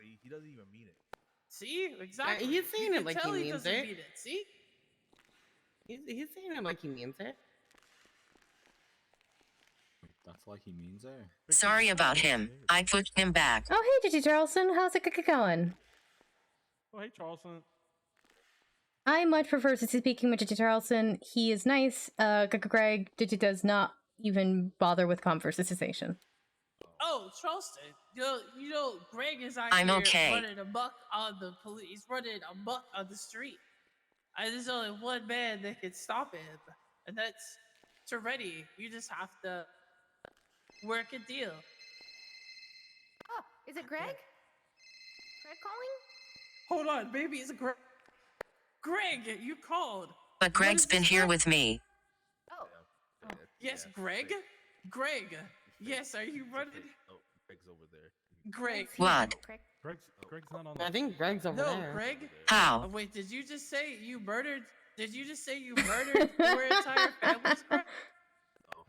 I: see, he doesn't even mean it.
E: See? Exactly.
K: He's saying
E: You
K: it
E: can
K: like
E: tell
K: he means
E: doesn't
K: it.
E: mean See?
K: He's saying it like he means it.
M: That's like he means it.
N: Sorry about him. I put him back.
C: Oh, hey, Charleston. How's it going?
H: Oh, hey, Charleston.
C: I much prefer speaking with Charleston. He is nice. Greg does not even bother with conversation.
E: Oh, Charleston. You know, Greg is out
N: I'm
E: here
N: okay.
E: running amok on the police. He's running amok on the street. There's only one man that can stop him, and that's Toretti. You just have to work a deal.
J: Oh, is it Greg? Greg calling?
E: Hold on, baby, it's Greg. Greg, you called.
N: But Greg's been here with me.
J: Oh.
E: Yes, Greg? Greg. Yes, are you running?
I: Oh, Greg's over there.
E: Greg.
N: What?
H: Greg's not on.
K: I think Greg's over there.
E: No, Greg.
N: How?
E: Oh, wait, did you just say you murdered? Did you just say you murdered your entire families, Greg?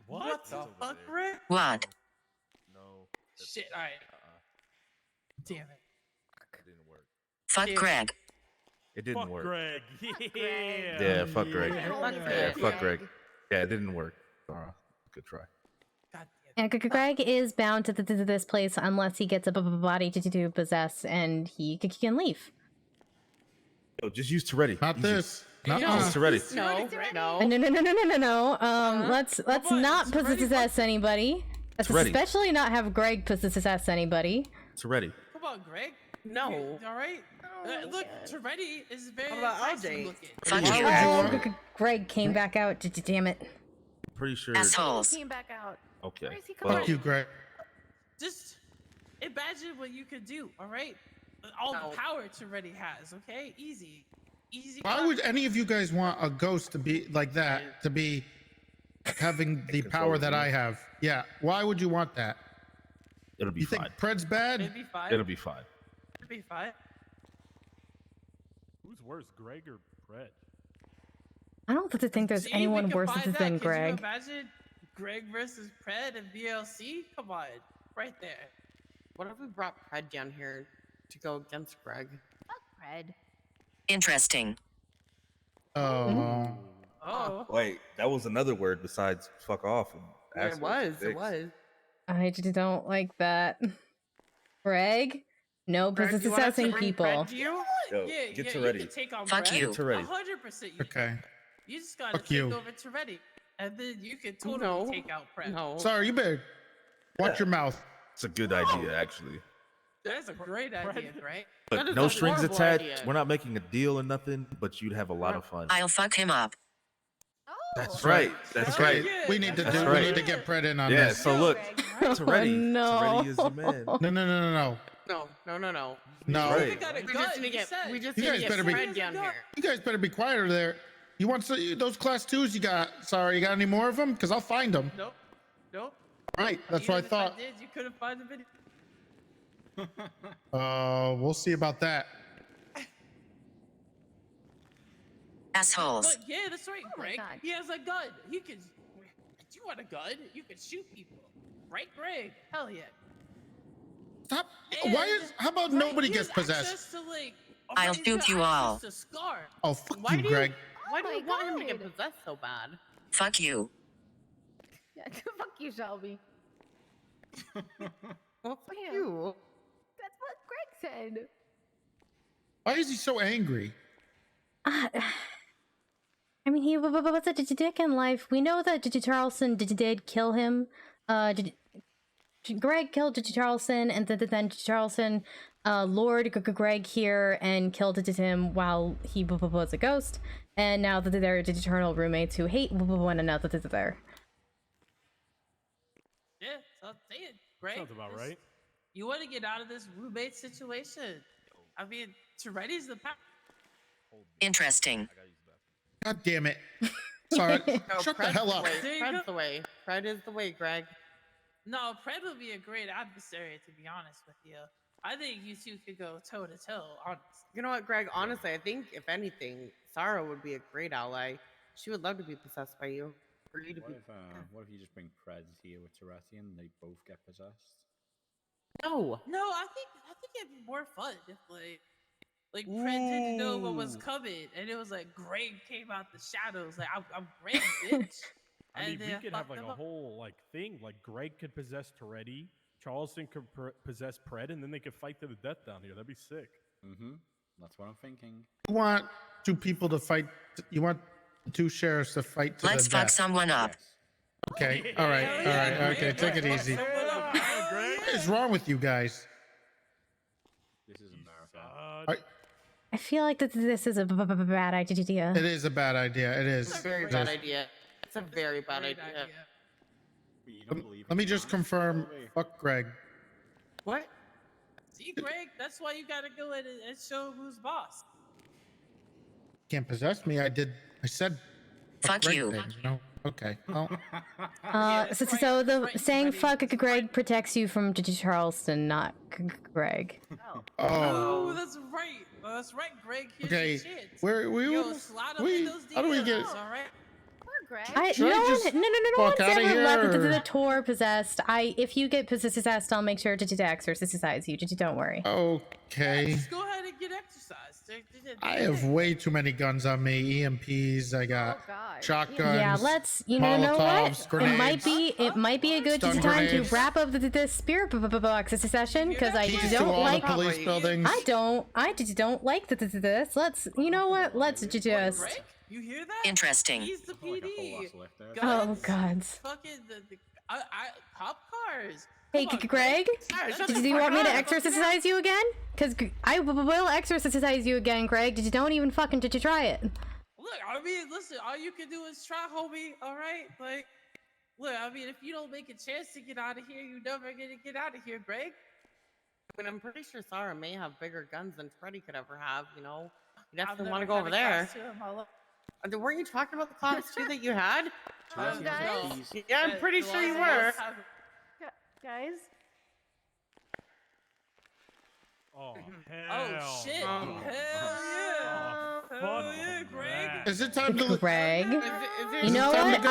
E: What the fuck, Greg?
N: What?
I: No.
E: Shit. All right. Damn it.
I: It didn't work.
N: Fuck Greg.
I: It didn't
H: Fuck
I: work.
H: Greg. Yeah.
I: Yeah, fuck Greg.
K: Yeah,
I: Fuck Greg. Yeah, it didn't work. Good try.
C: And Greg is bound to this place unless he gets a body to possess, and he can leave.
I: Yo, just use Toretti.
L: Not
I: Easy.
L: this.
I: Use Toretti.
C: No. Let's not possess anybody. Let's
I: Toretti.
C: especially not have Greg possess anybody.
I: Toretti.
E: Come on, Greg.
K: No.
E: All right. Look, Toretti is very
K: How about
E: awesome
K: RJ?
E: looking.
C: Oh, Greg came back out. Damn it.
I: Pretty sure.
N: Assholes.
J: Came back out.
I: Okay.
J: Where is he coming
L: Fuck you, Greg.
E: Just imagine what you could do, all right? All the power Toretti has, okay? Easy.
L: Why would any of you guys want a ghost to be like that, to be having the power that I have? Yeah. Why would you want that?
I: It'll be
L: You
I: fine.
L: think Pred's bad?
E: It'd be fine.
I: It'll be fine.
E: It'd be fine.
H: Who's worse, Greg or Brett?
C: I don't think there's
E: See,
C: anyone
E: we can
C: worse
E: find
C: than
E: that.
C: Greg.
E: Could you imagine Greg versus Pred and VLC? Come on. Right there.
K: What if we brought Pred down here to go against Greg?
J: Fuck Fred.
N: Interesting.
L: Oh.
E: Oh.
I: Wait, that was another word besides fuck off. And
K: Yeah, it was.
I: assholes.
K: It was.
C: I just don't like that. Greg? No possessing people.
E: You?
I: Yo,
E: Yeah,
I: get
E: yeah,
I: Toretti.
E: you can take on
N: Fuck
E: Pred.
N: you.
I: Get Toretti.
E: 100% you
L: Okay.
E: can. You just gotta
L: Fuck
E: take
L: you.
E: over Toretti. And then you can totally take out Pred.
K: No.
L: Sorry, you better watch your mouth.
I: It's a good idea, actually.
E: That's a great idea, right?
K: That
I: Look,
K: is
I: no
K: a
I: strings
K: horrible
I: attached.
K: idea.
I: We're not making a deal or nothing, but you'd have a lot of fun.
N: I'll fuck him up.
I: That's right. That's right.
L: We need to
I: That's
L: do.
I: right.
L: We need to get Pred in on
I: Yeah.
L: this.
I: So look, Toretti.
C: no.
I: Toretti is your man.
L: No.
K: No.
L: No.
I: Right.
E: We got a
K: We
E: gun,
K: just need to
E: you
K: get.
E: said.
K: We just
L: You
K: need to
L: guys
K: get
L: better be-
K: Fred down here.
L: You guys better be quieter there. You want those class 2s you got? Sorry, you got any more of them? Because I'll find them.
E: Nope.
L: Right, that's what I
E: Even if
L: thought.
E: did, you couldn't find the video.
L: We'll see about that.
N: Assholes.
E: Look, yeah, that's right,
J: Oh my
E: Greg.
J: God.
E: He has a gun. He can. Do you want a gun? You can shoot people. Right, Greg? Hell yeah.
L: Stop.
E: And
L: Why is? How about
E: Greg,
L: nobody
E: he
L: gets
E: has
L: possessed?
E: access to, like,
N: I'll
E: he's
N: shoot
E: got
N: you all.
E: access to Scar.
L: Oh, fuck
K: Why
L: you,
K: do
L: Greg.
K: Why do
J: Oh
K: you
J: my
K: want him to get
J: God.
K: possessed so bad?
N: Fuck you.
J: Yeah, fuck you, Shelby.
K: Well, fuck
J: Yeah.
K: you.
J: That's what Greg said.
L: Why is he so angry?
C: I mean, he was a dick in life. We know that Charleston did kill him. Greg killed Charleston, and then Charleston lured Greg here and killed him while he was a ghost. And now that they're eternal roommates who hate one another, there.
E: Yeah, so I'm saying, Greg.
H: Sounds about right.
E: You want to get out of this roommate situation? I mean, Toretti's the power.
N: Interesting.
L: God damn it. Sorry.
K: No,
L: Shut the
K: Pred's
L: hell up.
K: way.
E: There you
K: Pred's
E: go.
K: the way. Pred is the way, Greg.
E: No, Pred would be a great adversary, to be honest with you. I think you two could go toe to toe, honest.
K: You know what, Greg? Honestly, I think if anything, Sarah would be a great ally. She would love to be possessed by you. For you to be.
M: What if you just bring Pred here with Toretti and they both get possessed?
K: No.
E: No, I think it'd be more fun if like Pred didn't know what was coming, and it was like Greg came out the shadows, like I'm Greg, bitch.
H: I mean,
E: And
H: we
E: then
H: could have
E: fucked
H: like
E: him
H: a
E: up.
H: whole like thing. Like Greg could possess Toretti, Charleston could possess Pred, and then they could fight to the death down here. That'd be sick.
M: Mm-hmm. That's what I'm thinking.
L: You want two people to fight. You want the two sheriffs to fight to
N: Let's
L: the
N: fuck
L: death.
N: someone up.
L: Okay. All right. All right. Okay. Take it easy. What is wrong with you guys?
M: This is America.
C: I feel like this is a bad idea.
L: It is a bad idea. It is.
K: It's a very bad idea. It's a very bad
E: Great
K: idea.
M: But you don't believe
L: Let me
M: in
L: just
M: God?
L: confirm. Fuck Greg.
K: What?
E: See, Greg, that's why you gotta go in and show who's boss.
L: Can't possess me. I said.
N: Fuck
L: Greg
N: you.
L: thing, you know. Okay. Well,
C: So the saying "fuck Greg" protects you from Charleston, not Greg.
E: Oh, that's right. That's right, Greg. Here's
L: okay.
E: your chance.
L: We
E: Yo, slide up in those
L: how do we
E: DMs,
L: get?
E: all right?
J: Poor Greg.
C: No
L: fuck
C: one's
L: outta
C: ever left
L: here?
C: the tour possessed. If you get possessed, I'll make sure to exorcise you. Don't worry.
L: Okay.
E: Just go ahead and get exercise.
L: I have way too many guns on me. EMPs. I got shotguns.
C: Yeah, let's. You know what?
L: Molotovs, grenades.
C: It might be a good
L: Stun
C: time
L: grenades.
C: to wrap up the spirit box session because I
L: Keys to
C: don't
L: all
C: like
L: the police buildings.
C: I don't like this. Let's. You know what? Let's just.
E: You hear that?
N: Interesting.
E: He's the PD.
C: Oh God.
E: Fucking cop cars.
C: Hey, Greg, do you want me to exorcise you again? Because I will exorcise you again, Greg. Don't even fucking try it.
E: Look, I mean, listen, all you can do is try, homie, all right? Like, look, I mean, if you don't make a chance to get out of here, you're never gonna get out of here, Greg.
K: I mean, I'm pretty sure Sarah may have bigger guns than Freddy could ever have, you know? You
E: I've
K: definitely
E: never
K: want to go
E: had
K: over
E: a
K: there.
E: class two in my life.
K: Weren't you talking about the class 2 that you had?
J: Guys?
K: Yeah, I'm pretty sure you were.
J: Guys?
H: Oh, hell.
E: Oh, shit. Hell yeah. Hell yeah, Greg.
L: Is it time to
C: Greg? You know what?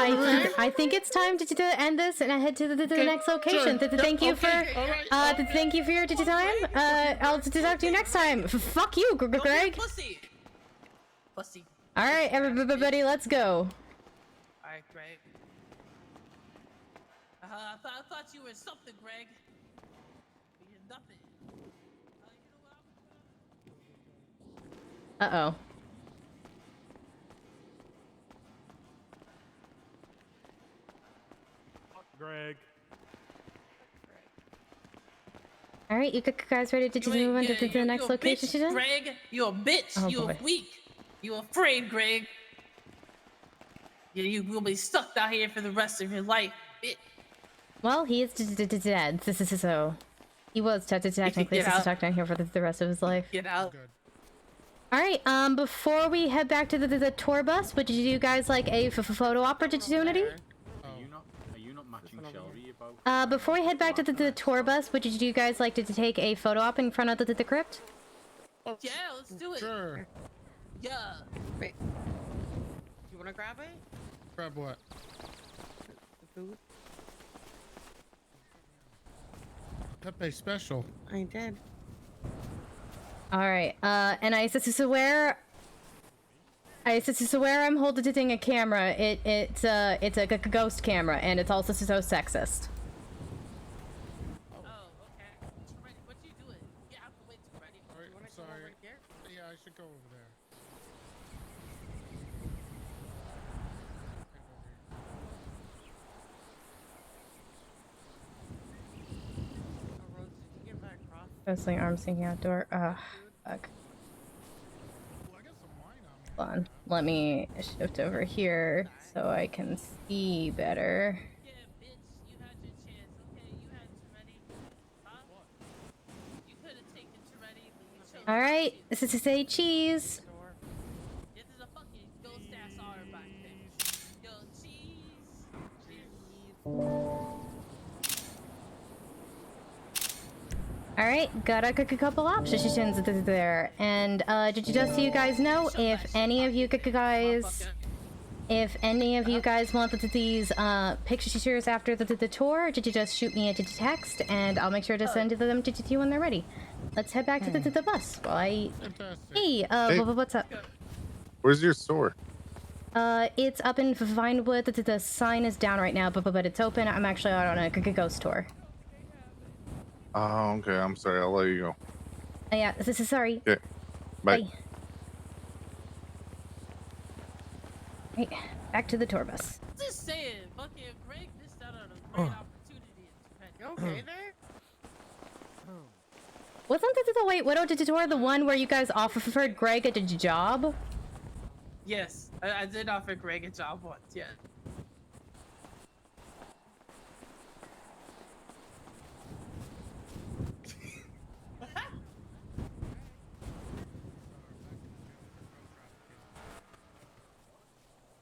C: I think it's time to end this and head to the next location. Thank you for thank you for your time. I'll talk to you next time. Fuck you, Greg.
E: Pussy. Pussy.
C: All right, everybody, let's go.
E: All right, Greg. I thought you were something, Greg. But you're nothing.
C: Uh-oh.
H: Greg.
C: All right, you guys ready to move on to the next location?
E: Bitch, Greg, you a bitch.
C: Oh,
E: you
C: boy.
E: a weak. You afraid, Greg. You will be stuck out here for the rest of your life, bitch.
C: Well, he is dead. So he was technically stuck down here for the rest of his life.
E: Get out.
C: All right. Before we head back to the tour bus, would you guys like a photo opportunity?
M: Are you not matching Shelby about?
C: Before we head back to the tour bus, would you guys like to take a photo op in front of the crypt?
E: Yeah, let's do it.
L: Sure.
E: Yeah.
K: Wait. You want to grab it?
L: Grab what?
K: The food?
L: Pepe special.
K: I did.
C: All right. And I swear I'm holding a camera. It's a ghost camera, and it's also so sexist.
E: Oh, okay. What you doing? Get out the way, Freddy.
L: Alright, I'm sorry. Yeah, I should go over there.
K: Oh, Rose, did you get back across?
C: Wrestling arm sinking outdoor. Fuck. Hold on. Let me shift over here so I can see better.
E: Yeah, bitch, you had your chance, okay? You had Toretti. Huh? You could have taken Toretti, but you chose.
C: All right. This is to say cheese.
E: This is a fucking ghost ass arm back there. Yo, cheese.
C: All right, got a couple options there, and just so you guys know, if any of you guys want these pictures after the tour, just shoot me a text, and I'll make sure to send them to you when they're ready. Let's head back to the bus. While Hey,
O: Hey.
C: what's up?
O: Where's your store?
C: It's up in Vinewood. The sign is down right now, but it's open. I'm actually out on a ghost tour.
O: Oh, okay. I'm sorry. I'll let you go.
C: Yeah, sorry.
O: Okay. Bye.
C: Right, back to the tour bus.
E: Just saying, fucking Greg missed out on a great opportunity.
K: You okay there?
C: Wasn't the White Widow tour the one where you guys offered Greg a job?
E: Yes, I did offer Greg a job once, yeah.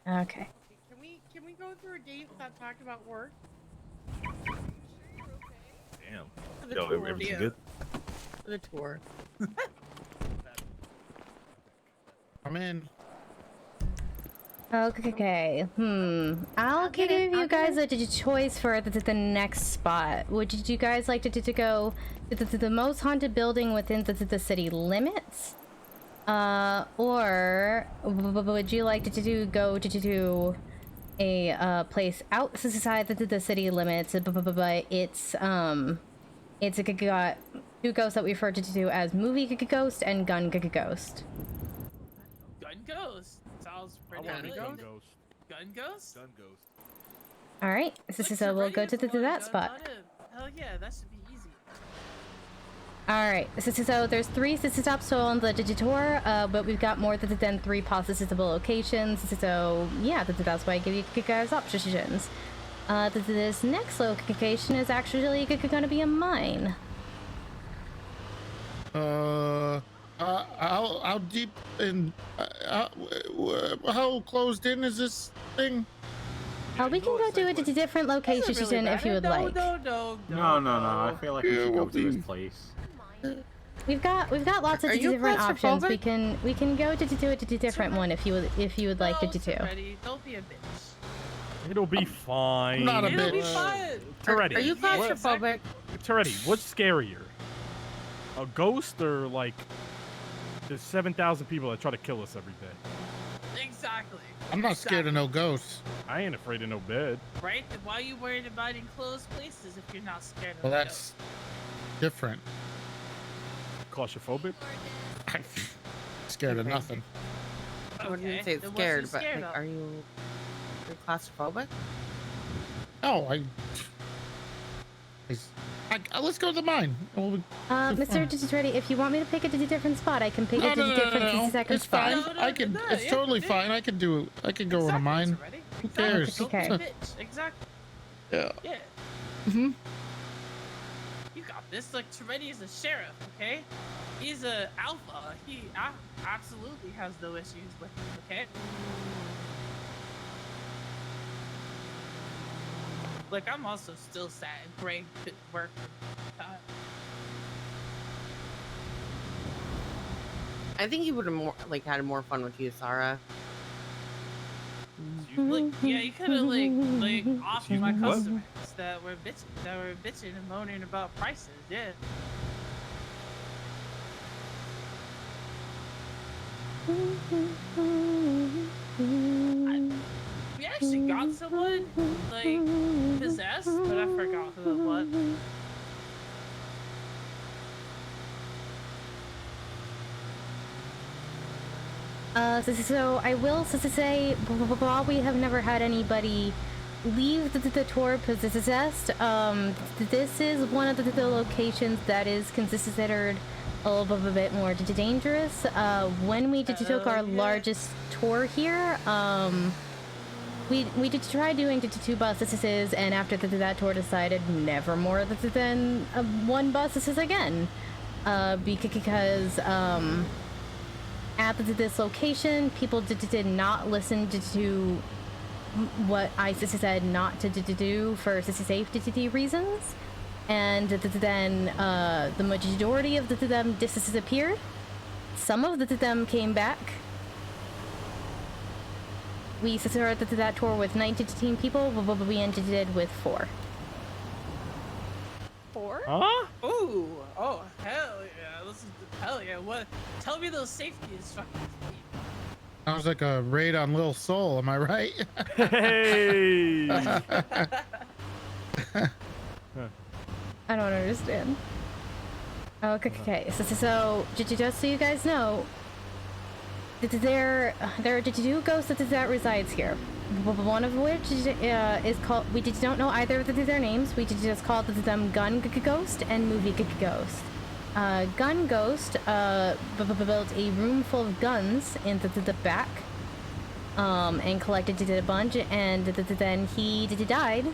C: Okay.
K: Can we go for a date that talked about work?
I: Damn.
K: For the
I: Yo,
K: tour,
I: everything
K: yeah.
I: good?
K: For the tour.
L: I'm in.
C: Okay. I'll give you guys a choice for the next spot. Would you guys like to go to the most haunted building within the city limits? Or would you like to go to a place outside the city limits? But it's got two ghosts that we refer to as movie ghost and gun ghost.
E: Gun ghost. Sounds pretty
H: I want a
E: good.
H: gun ghost.
E: Gun ghost?
I: Gun ghost.
C: All right, so we'll go to that spot.
E: Hell yeah, that should be easy.
C: All right, so there's 3 stops on the tour, but we've got more than 3 possible locations. So yeah, that's why I give you guys options. This next location is actually going to be a mine.
L: How deep in? How closed in is this thing?
C: We can go to a different location if you would like.
M: No. I feel like we should go to this place.
C: We've got lots of different options. We can go to a different one if you would like to do.
E: Don't be a bitch.
H: It'll be fine.
L: I'm not a
E: It'll
L: bitch.
E: be fine.
H: Toretti,
K: Are you claustrophobic?
H: Toretti, what's scarier? A ghost or like there's 7,000 people that try to kill us every day?
E: Exactly.
L: I'm not scared of no ghosts.
H: I ain't afraid of no bed.
E: Right? Then why are you worried about enclosed places if you're not scared of
L: Well,
E: them?
L: that's different.
H: Claustrophobic?
L: Scared of nothing.
K: I wouldn't
E: Okay,
K: say
E: then what's
K: scared,
E: you
K: but
E: scared
K: like,
E: of?
K: are you claustrophobic?
L: Oh, let's go to the mine.
C: Mr. Digitready, if you want me to pick a different spot, I can pick a different second
L: It's
C: spot.
L: fine. I can. It's totally fine. I can do. I can go in a mine. Who cares?
C: Okay.
E: Bitch. Exactly.
L: Yeah.
E: Yeah.
L: Mhm.
E: You got this. Like, Toretti is a sheriff, okay? He's a alpha. He absolutely has no issues with him, okay? Like, I'm also still sad. Greg couldn't work.
K: I think he would have had more fun with you, Sarah.
E: Like, yeah, you could have like offered my customers that were bitching and moaning about prices. Yeah. We actually got someone like possessed, but I forgot who it was.
C: So I will say, while we have never had anybody leave the tour possessed, this is one of the locations that is considered a little bit more dangerous. When we took our largest tour here, we did try doing 2 buses, and after that tour decided never more than 1 bus again, because at this location, people did not listen to what I said not to do for safety reasons, and then the majority of them disappeared. Some of them came back. We started that tour with 19 people, but we ended it with 4.
G: 4?
H: Huh?
E: Ooh! Oh hell yeah! Hell yeah! What? Tell me those safety instructions.
L: Sounds like a raid on Lil Soul. Am I right?
H: Hey!
C: I don't understand. Okay, so just so you guys know, there are 2 ghosts that resides here. One of which is called, we don't know either of their names. We just called them Gun Ghost and Movie Ghost. Gun Ghost built a room full of guns in the back, and collected a bunch, and then he died,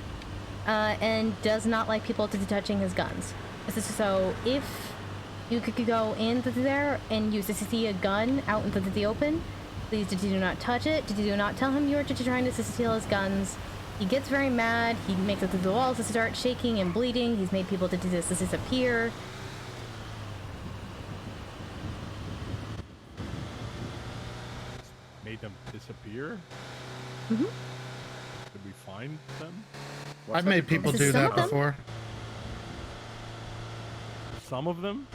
C: and does not like people touching his guns. So if you could go in there and you see a gun out in the open, please do not touch it. Do not tell him you're trying to steal his guns. He gets very mad. He makes it to the walls to start shaking and bleeding. He's made people to disappear.
H: Made them disappear?
C: Mm-hmm.
H: Did we find them?
L: I've made people do that before.
H: Some of them?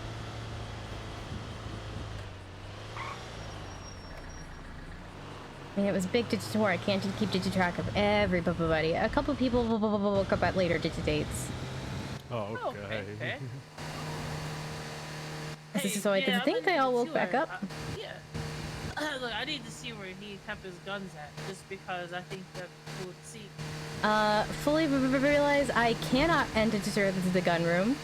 C: I mean, it was a big digitour. I can't keep track of everybody. A couple people woke up at later digitates.
H: Oh, okay.
C: So I think they all woke back up.
E: Yeah. Look, I need to see where he kept his guns at, just because I think that people would see.
C: Fully realize I cannot enter the gun room.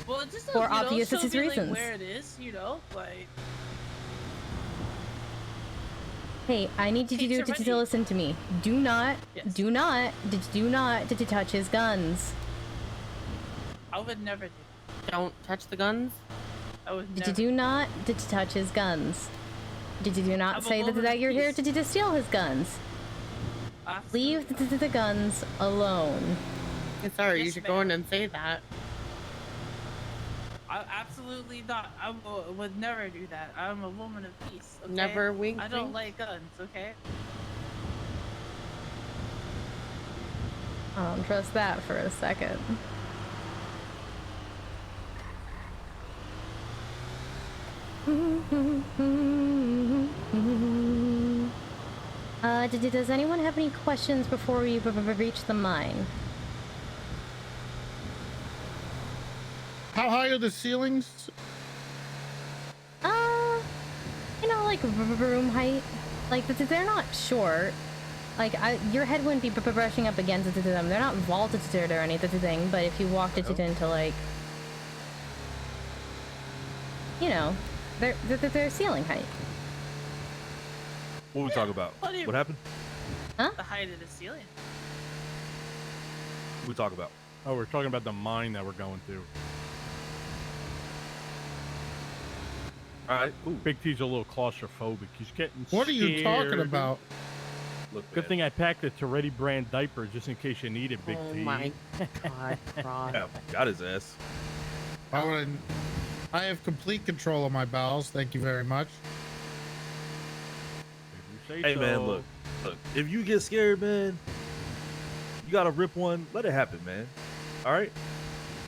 E: Well, just
C: for obvious
E: show me,
C: reasons.
E: Like, where it is, like.
C: Hey, I need you to listen to me. Do not touch his guns.
E: I would never do.
K: Don't touch the guns.
E: I would never.
C: Do not touch his guns. Did you not say that you're here to steal his guns? Leave the guns alone.
K: Sorry, you should go in and say that.
E: Absolutely not. I would never do that. I'm a woman of peace. Okay?
K: Never wink.
E: I don't like guns. Okay.
C: I don't trust that for a second. Does anyone have any questions before we reach the mine?
L: How high are the ceilings?
C: You know, like room height. Like they're not short. Like your head wouldn't be brushing up against them. They're not vaulted or anything. But if you walked it into like, you know, they're ceiling height.
I: What are we talking about? What happened?
C: Huh?
E: The height of the ceiling.
I: What we talking about?
H: Oh, we're talking about the mine that we're going to.
I: All right, cool.
H: Big T's a little claustrophobic. He's getting
L: What are you talking
H: scared.
L: about?
I: Look,
H: Good thing I packed a Toretti brand diaper just in case you need it, Big T.
K: Oh my god, Ross.
I: Yeah, got his ass.
L: I have complete control of my bowels. Thank you very much.
I: Hey man, look. If you get scared, man, you gotta rip one. Let it happen, man. All right.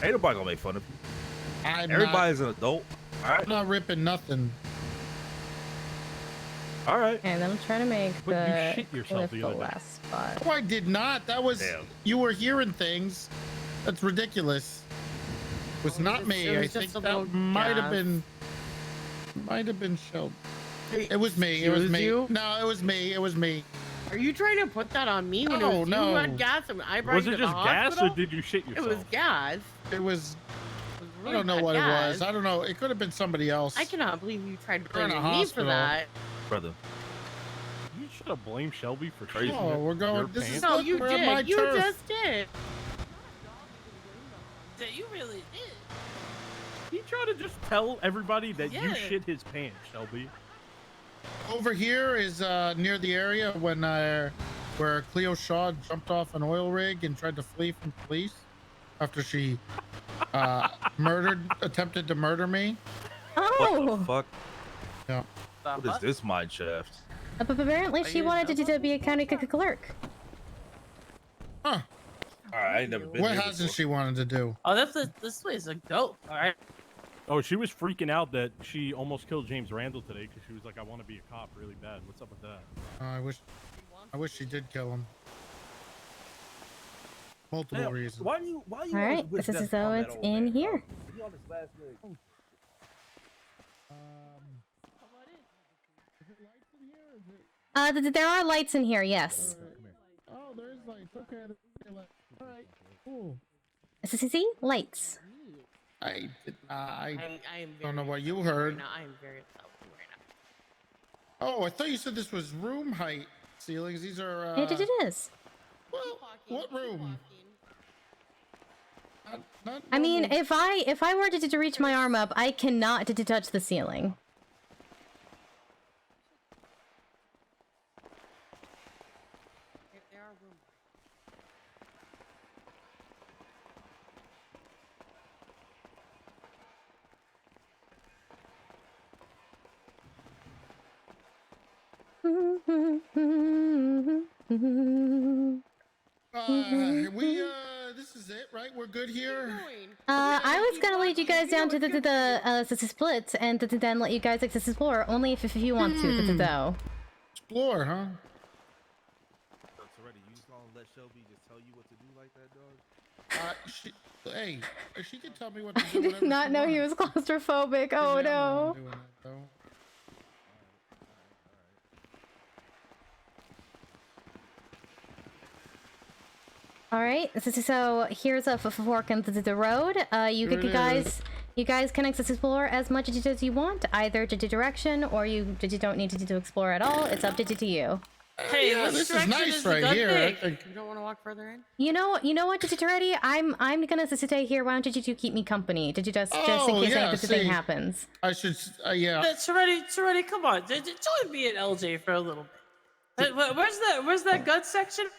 I: Ain't nobody gonna make fun of you. Everybody's an adult. All right.
L: I'm not ripping nothing.
I: All right.
C: And I'm trying to make
H: But you
C: the
H: shit yourself the other day.
C: last spot.
L: Oh, I did not. That was you were hearing things. That's ridiculous. It was not me.
K: it
L: I
K: was
L: think
K: just a
L: that
K: little
L: might have
K: gas.
L: been Sheldon. It was me. It was me.
K: You?
L: No, it was me. It was me.
K: Are you trying to put that on me when
L: No,
K: it was
L: no.
K: you who had gas and I brought
H: Was
K: you
H: it
K: to the
H: just gas
K: hospital?
H: or did you shit yourself?
K: It was gas.
L: It was. I
K: really
L: don't know
K: bad
L: what
K: gas.
L: it was. I don't know. It could have been somebody else.
K: I cannot believe you tried to
L: We're in
K: blame
L: a
K: me for
L: hospital.
K: that.
I: Brother.
H: You should have blamed Shelby for
I: Crazy.
H: shitting
L: Oh, we're
H: your
L: going. This is
H: pants.
K: No,
L: look,
K: you
L: we're on my
K: did. You
L: turf.
K: just did.
E: That you really did.
H: He tried to just tell everybody that
E: Yeah.
H: you shit his pants, Shelby.
L: Over here is near the area when where Cleo Shaw jumped off an oil rig and tried to flee from police after she attempted to murder me.
I: What
C: Oh,
I: the fuck?
L: Yeah.
I: What is this mine shaft?
C: but apparently she wanted to be a county clerk.
L: Huh.
I: All right, I ain't never been
L: What
I: here
L: hasn't
I: before.
L: she wanted to do?
E: Oh, this place is dope. All right.
H: Oh, she was freaking out that she almost killed James Randall today because she was like, I want to be a cop really bad. What's up with that?
L: I wish she did kill him. Multiple
I: Damn,
L: reasons.
I: Why you
C: All
I: always
C: right,
I: wish
C: this
I: death
C: is how
I: upon that
C: it's
I: old
C: in
I: man,
C: here.
I: bro? He on his last leg.
C: There are lights in here. Yes.
L: Oh, there's lights. Okay. All right. Cool.
C: See lights.
L: I
K: I am
L: don't know
K: very
L: what you
K: upset
L: heard.
K: Right now. I am very upset with you right now.
L: Oh, I thought you said this was room height ceilings. These are.
C: It is.
L: Well, what room? Not
C: I mean,
L: normal.
C: if I were to reach my arm up, I cannot to touch the ceiling.
K: There are rooms.
L: This is it, right? We're good here.
C: I was gonna lead you guys down to the splits and then let you guys explore only if you want to. Though.
L: Explore, huh?
I: That's already. You just gonna let Shelby just tell you what to do like that, dog?
L: Hey, she can tell me what to do.
C: I did not know he was claustrophobic. Oh no. All right, so here's a fork in the road. You guys can explore as much as you want, either to direction or you don't need to explore at all. It's up to you.
E: Hey,
L: yeah, this is nice right here.
K: You don't want to walk further in?
C: You know what, Ready? I'm gonna stay here. Why don't you two keep me company? Just in case anything happens.
L: I should, yeah.
E: Serenity, come on, join me and LJ for a little bit. Where's that gut section?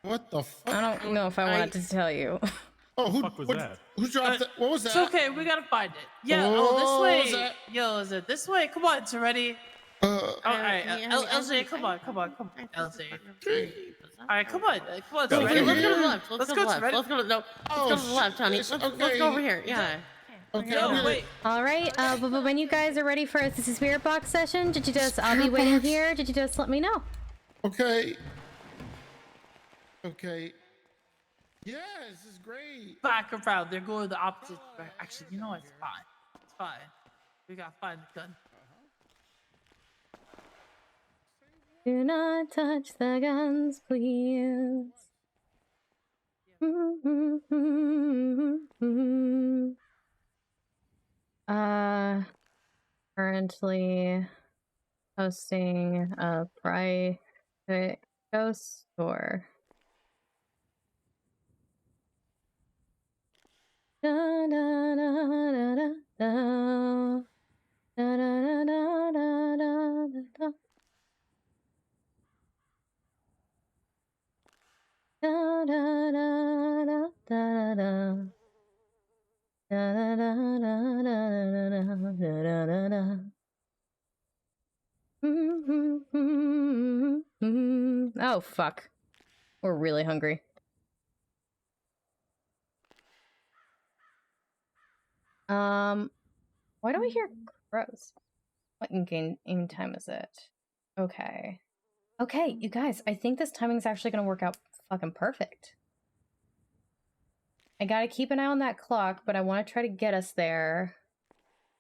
L: What the fuck?
C: I don't know if I wanted to tell you.
L: Oh, who
H: was that?
L: Who dropped that? What was that?
E: It's okay, we gotta find it. Yeah, this way. Yo, is it this way? Come on, Serenity. Alright, LJ, come on, LJ. Alright, come on, Serenity.
K: Let's go to the left.
E: Let's go to
K: the left, honey. Let's go over here. Yeah.
L: Okay.
E: No, wait.
C: All right. But when you guys are ready for a spirit box session, I'll be waiting here. Just let me know.
L: Okay. Yeah, this is great.
E: Back around. They're going the opposite direction. Actually, you know what? It's fine. It's fine. We gotta find the gun.
C: Do not touch the guns, please. Currently hosting a private ghost tour. Da da da da da da da da da da da da. Da da da da da da. Da da da da da da da da. Oh fuck. We're really hungry. Why do we hear crows? What in game time is it? Okay. Okay, you guys, I think this timing is actually gonna work out fucking perfect. I gotta keep an eye on that clock, but I want to try to get us there.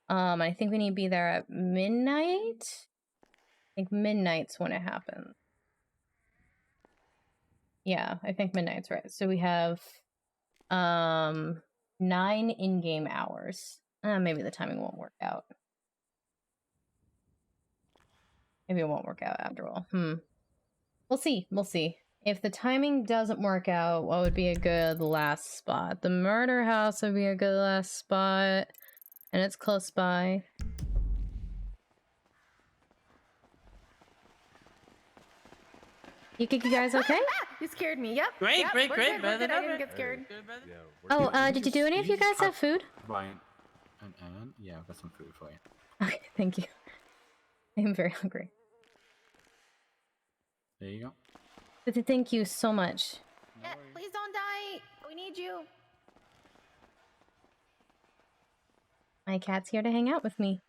C: I think we need to be there at midnight. I think midnight's when it happens. Yeah, I think midnight's right. So we have 9 in-game hours. Maybe the timing won't work out. Maybe it won't work out after all. We'll see. We'll see. If the timing doesn't work out, what would be a good last spot? The murder house would be a good last spot. And it's close by. You guys okay?
J: You scared me. Yep.
E: Great.
J: I didn't get scared.
C: Did you do any of you guys have food?
M: Ryan, and yeah, I've got some food for you.
C: Okay, thank you. I'm very hungry.
M: There you go.
C: Thank you so much.
J: Yeah, please don't die. We need you.
C: My cat's here to hang out with me.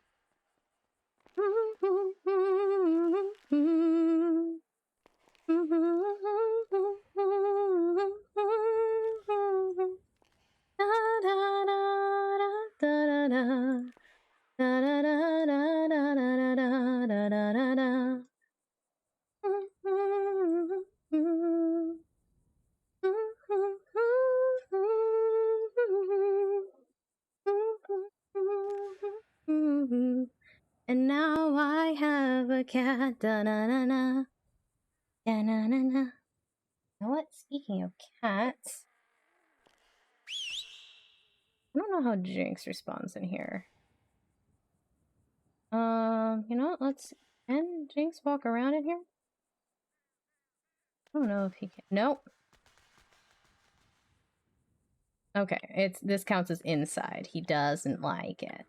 C: And now I have a cat. Da-na-na-na. Da-na-na-na. You know what? Speaking of cats, I don't know how Jinx responds in here. You know what? Can Jinx walk around in here? I don't know if he can. Nope. Okay, this counts as inside. He doesn't like it.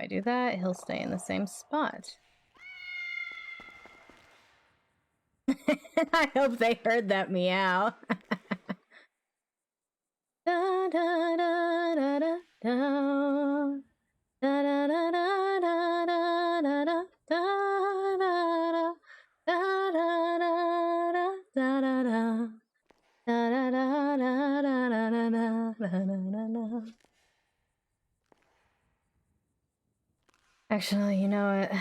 C: I do that, he'll stay in the same spot. I hope they heard that meow. Da, da, da, da, da, da. Da, da, da, da, da, da, da, da, da, da, da, da, da, da, da. Da, da, da, da, da, da, da, da, da, da. Actually, you know what?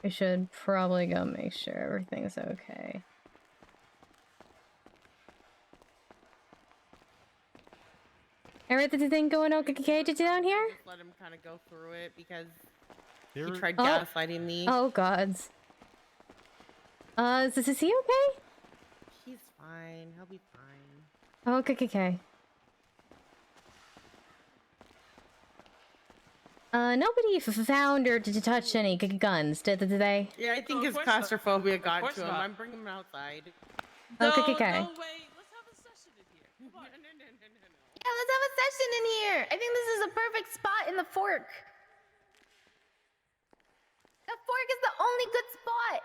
C: We should probably go make sure everything's okay. Everything going okay down here?
K: Just let him kind of go through it because
H: Here-
K: he tried gaslighting me.
C: Oh gods. Is he okay?
K: He's fine. He'll be fine.
C: Oh, okay. Nobody found or did you touch any guns, did they?
K: Yeah, I think
E: No,
K: his
E: of course not.
K: claustrophobia
E: Of
K: got
E: course
K: to him.
E: not.
K: I'm bringing him outside.
C: Oh,
E: No,
C: okay.
E: no, wait. Let's have a session in here. Come on.
J: Yeah, let's have a session in here. I think this is a perfect spot in the fork. The fork is the only good spot.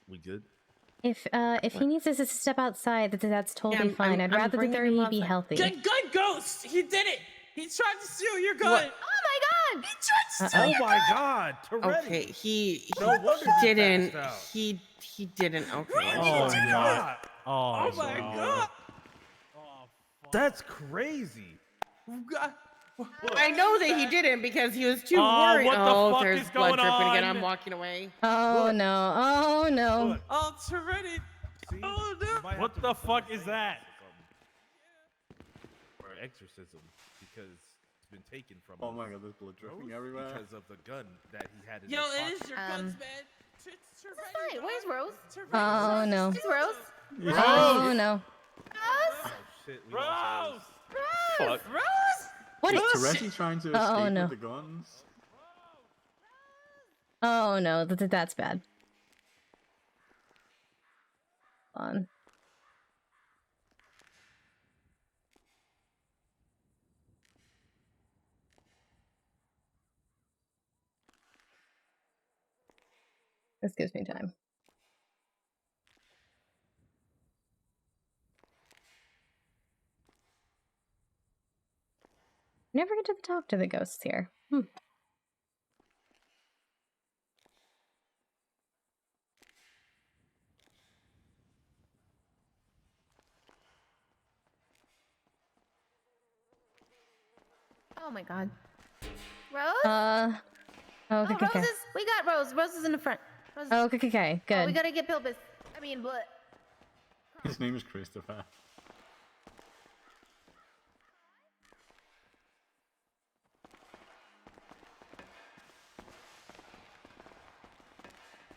I: We good?
C: If he needs us to step outside, that's totally
K: I'm-
C: fine.
K: I'm-
C: I'd
K: I'm
C: rather
K: bringing
C: that
K: him
C: he be
K: outside.
C: healthy.
E: Good ghost! He did it! He tried to steal your gun!
K: What?
J: Oh my god!
E: He tried to steal
H: Oh
E: your
H: my
E: gun!
H: God, Toretto.
K: Okay, he
H: No wonder he
K: didn't.
H: passed out.
K: He didn't. Okay.
H: Oh my God.
E: Oh my god!
H: That's crazy.
K: I know that he didn't because he was too
H: Oh,
K: worried.
H: what the
K: Oh,
H: fuck
K: there's
H: is
K: blood
H: going
K: dripping again.
H: on?
K: I'm walking away.
C: Oh
H: Look.
C: no! Oh no!
H: Look.
E: Oh, Toretto! Oh no!
H: What the fuck is that?
I: Or exorcism, because it's been taken from
M: Oh
I: us.
M: my god, there's blood dripping everywhere.
I: Because of the gun that he had in
E: Yo,
I: his
E: it
I: pocket.
E: is your guns, man.
J: This is fine. Where's Rose?
C: Oh no!
J: Where's Rose?
C: Oh no!
J: Rose?
I: Oh shit, we lost Rose.
J: Rose?
M: Fuck.
E: Rose!
C: What?
M: Is Toretto trying to
C: Oh,
M: escape
C: no.
M: with the guns?
C: Oh no! That's bad. Hold on. This gives me time. Never get to talk to the ghosts here.
J: Oh my god. Rose?
C: Oh, okay, okay.
J: Roses? We got Rose. Rose is in the front. Rose.
C: Oh, okay, good.
J: Oh, we gotta get Pilbus. I mean, but.
M: His name is Christopher.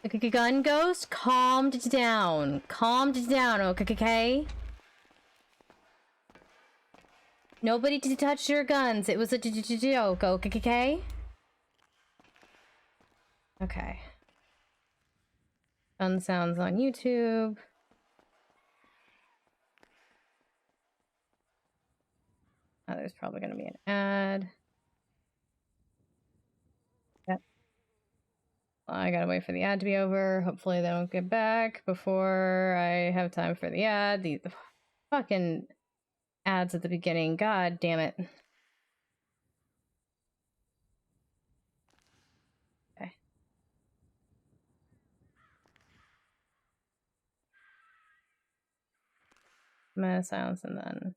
C: Okay, gun ghost, calmed down. Calmed down, okay? Nobody to touch your guns. It was a joke, okay? Okay. Gun sounds on YouTube. Oh, there's probably gonna be an ad. Yep. I gotta wait for the ad to be over. Hopefully they don't get back before I have time for the ad. The fucking ads at the beginning. God damn it. Okay. I'm gonna silence and then.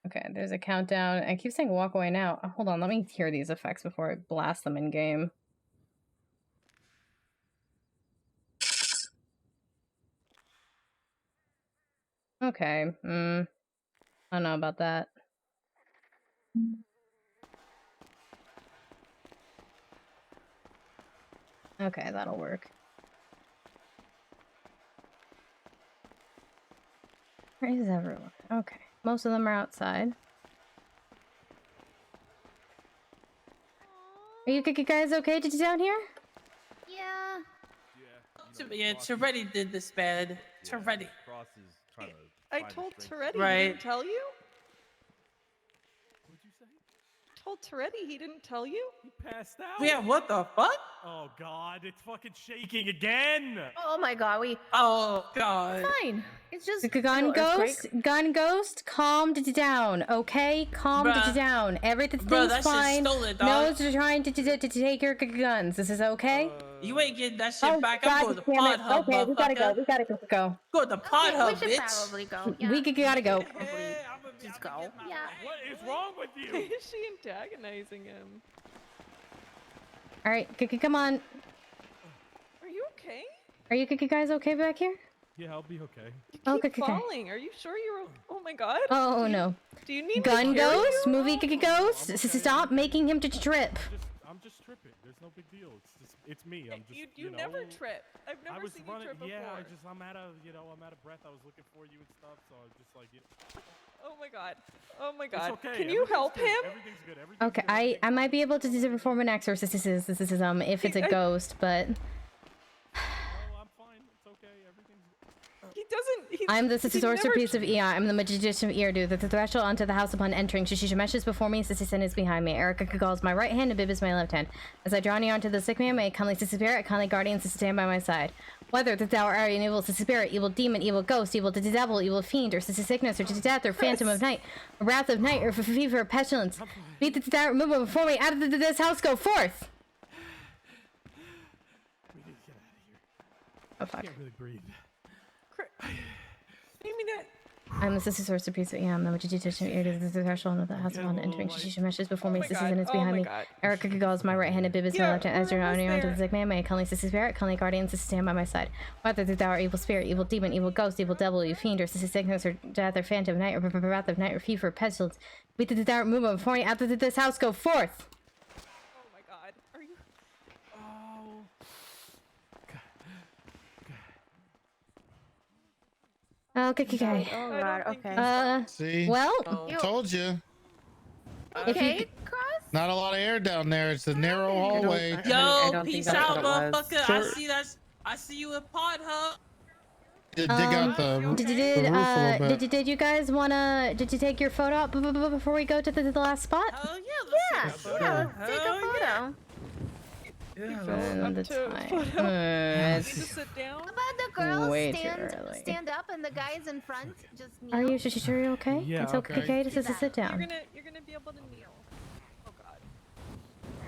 C: Okay, there's a countdown. I keep saying walk away now. Hold on, let me hear these effects before I blast them in game. Okay, I don't know about that. Okay, that'll work. Where is everyone? Okay. Most of them are outside. Are you guys okay down here?
J: Yeah.
E: Yeah, Toretti did this bad. Toretti.
G: I told Toretti he
E: Right.
G: didn't tell you? What'd you say? Told Toretti he didn't tell you?
H: He passed out.
E: Yeah, what the fuck?
H: Oh god, it's fucking shaking again.
J: Oh my god,
E: Oh god.
J: Fine. It's just
C: Gun ghost, calmed down, okay? Calmed
E: Bruh.
C: down. Everything's
E: Bruh, that shit
C: fine.
E: stolen,
C: No
E: dog.
C: one's trying to take your guns. This is okay?
E: You ain't getting that shit back.
C: God
E: I'm going to
C: damn it.
E: Pod Hub,
C: Okay, we gotta go.
E: motherfucker.
C: We gotta go.
E: Go to Pod
J: Okay,
E: Hub,
J: we should
E: bitch.
J: probably go. Yeah.
C: We gotta go.
J: Just go. Yeah.
H: What is wrong with you?
G: Why is she antagonizing him?
C: All right, come on.
G: Are you okay?
C: Are you guys okay back here?
H: Yeah, I'll be okay.
G: You keep falling. Are you sure you're? Oh my god.
C: Oh no.
G: Do you need
C: Gun
G: me to carry
C: ghost?
G: you?
C: Movie ghost? Stop making him to trip.
H: I'm just tripping. There's no big deal. It's me. I'm just
G: You
H: know,
G: never trip. I've never
H: I was
G: seen
H: running,
G: you trip before.
H: Yeah, I'm out of breath. I was looking for you and stuff, so I was just like,
G: Oh my god. Oh my god.
H: It's okay.
G: Can you help
H: good.
G: him?
H: Everything's good. Everything's
C: Okay, I might be able to perform an exorcism if it's a ghost, but
G: He doesn't.
C: I'm the
G: he
C: sorcerer
G: never
C: piece of Ea. I'm the magician of Eardu. The threshold onto the house upon entering. Shisha meshes before me. Sissy is behind me. Erica calls my right hand and Bib is my left hand. As I draw near onto the sick man, may kindly Sissy spirit, kindly guardian Sissy stand by my side. Whether that thou art an evil Sissy spirit, evil demon, evil ghost, evil devil, evil fiend, or Sissy sickness, or to death, or phantom of night, or wrath of night, or fever, or pestilence, beat the thou remove it before me. Out of this house, go forth. Oh fuck.
H: I can't really breathe.
C: I'm the Sissy sorcerer piece of Ea. I'm the magician of Eardu. The threshold of the house upon entering. Shisha meshes before me. Sissy is behind me. Erica calls my right hand and Bib is my left hand. As I draw near onto the sick man, may kindly Sissy spirit, kindly guardian Sissy stand by my side. Whether that thou art evil spirit, evil demon, evil ghost, evil devil, evil fiend, or Sissy sickness, or death, or phantom of night, or wrath of night, or fever, or pestilence, beat the thou remove it before me. Out of this house, go forth.
G: Oh my god. Are you?
H: Oh.
C: Okay.
J: Oh god. Okay.
L: See?
C: Well,
L: told you.
J: Okay, Cross.
L: Not a lot of air down there. It's a narrow hallway.
E: Yo, peace out, motherfucker. I see you in Pod Hub.
L: Dig out the roof a little bit.
C: did you guys wanna? Did you take your photo up before we go to the last spot?
E: Oh
J: Yeah, let's take a photo.
C: And the time.
G: Need to sit down.
J: How about the girls
C: Way too early.
J: stand up and the guys in front just kneel?
C: Are you sure you're okay?
H: Yeah,
C: It's okay to sit down.
G: You're gonna be able to kneel. Oh god.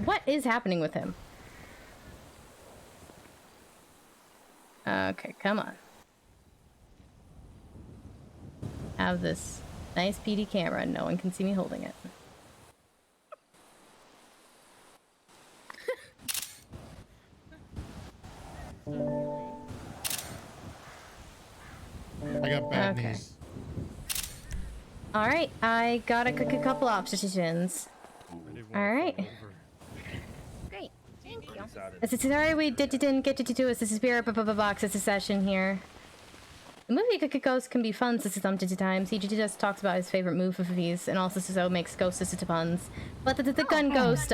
C: What is happening with him? Okay, come on. Have this nice PD camera and no one can see me holding it.
L: I got bad knees.
C: Alright, I got a couple options. Alright.
J: Great. Thank you.
C: Sorry we didn't get to do a spirit box as a session here. The movie Ghost can be fun sometimes. He just talks about his favorite movies and also so makes ghosts puns. But the gun ghost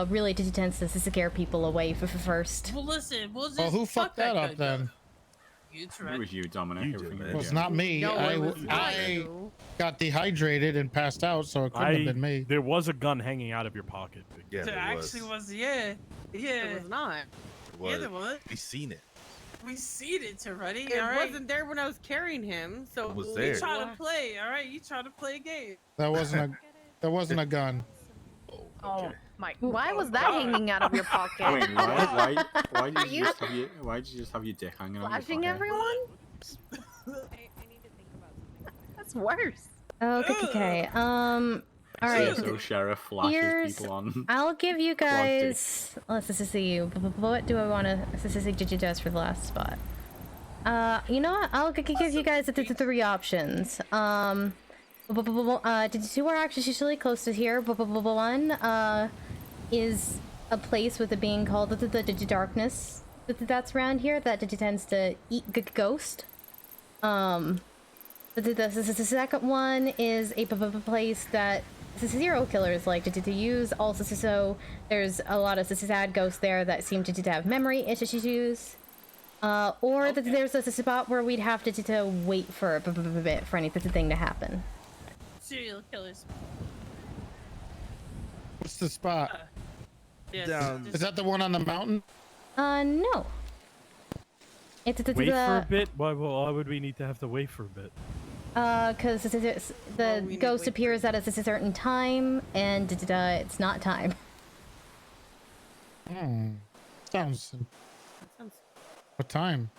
C: really tends to scare people away first.
E: Well, listen, we'll just.
L: Well, who fucked that up then?
E: You
M: It was you, Dominic.
L: It was not me.
E: No, it was
L: I got dehydrated and passed out, so it couldn't have been me.
H: There was a gun hanging out of your pocket.
I: Yeah,
E: It actually was, yeah.
K: It was not.
E: Yeah, there was.
I: We seen it.
E: We seen it already.
K: It
E: all right?
K: wasn't there when I was carrying him, so
I: It was
E: You
I: there.
E: try to play, all right? You try to play a game.
L: That wasn't a gun.
J: Oh my! Why was that hanging out of your pocket?
M: Wait, why did you just have your dick hanging out of your
J: Flashing
M: pocket?
J: everyone? That's worse.
C: Okay. Alright.
M: So Sheriff flashes people on.
C: I'll give you guys. Let's see you. What do I want to suggest for the last spot? You know what? I'll give you guys the three options. Two are actually close to here. One is a place with it being called the darkness that's around here that tends to eat ghost. The second one is a place that serial killers like to use. Also, so there's a lot of sad ghosts there that seem to have memory issues. Or that there's a spot where we'd have to wait for a bit for anything to happen.
E: Serial killers.
L: What's the spot?
E: Yes,
L: Is that the one on the mountain?
C: No. It's
H: wait for a bit? Why would we need to have to wait for a bit?
C: Because the ghost appears at a certain time, and it's not time.
L: Sounds. What time?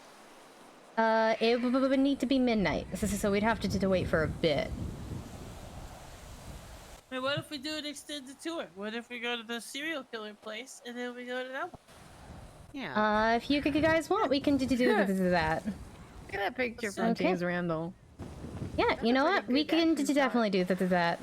C: It would need to be midnight, so we'd have to wait for a bit.
E: I mean, what if we do an extended tour? What if we go to the serial killer place and then we go to that one?
J: Yeah.
C: If you guys want, we can do that.
J: Look at that picture from James Randall.
C: Yeah, you know what? We can definitely do that.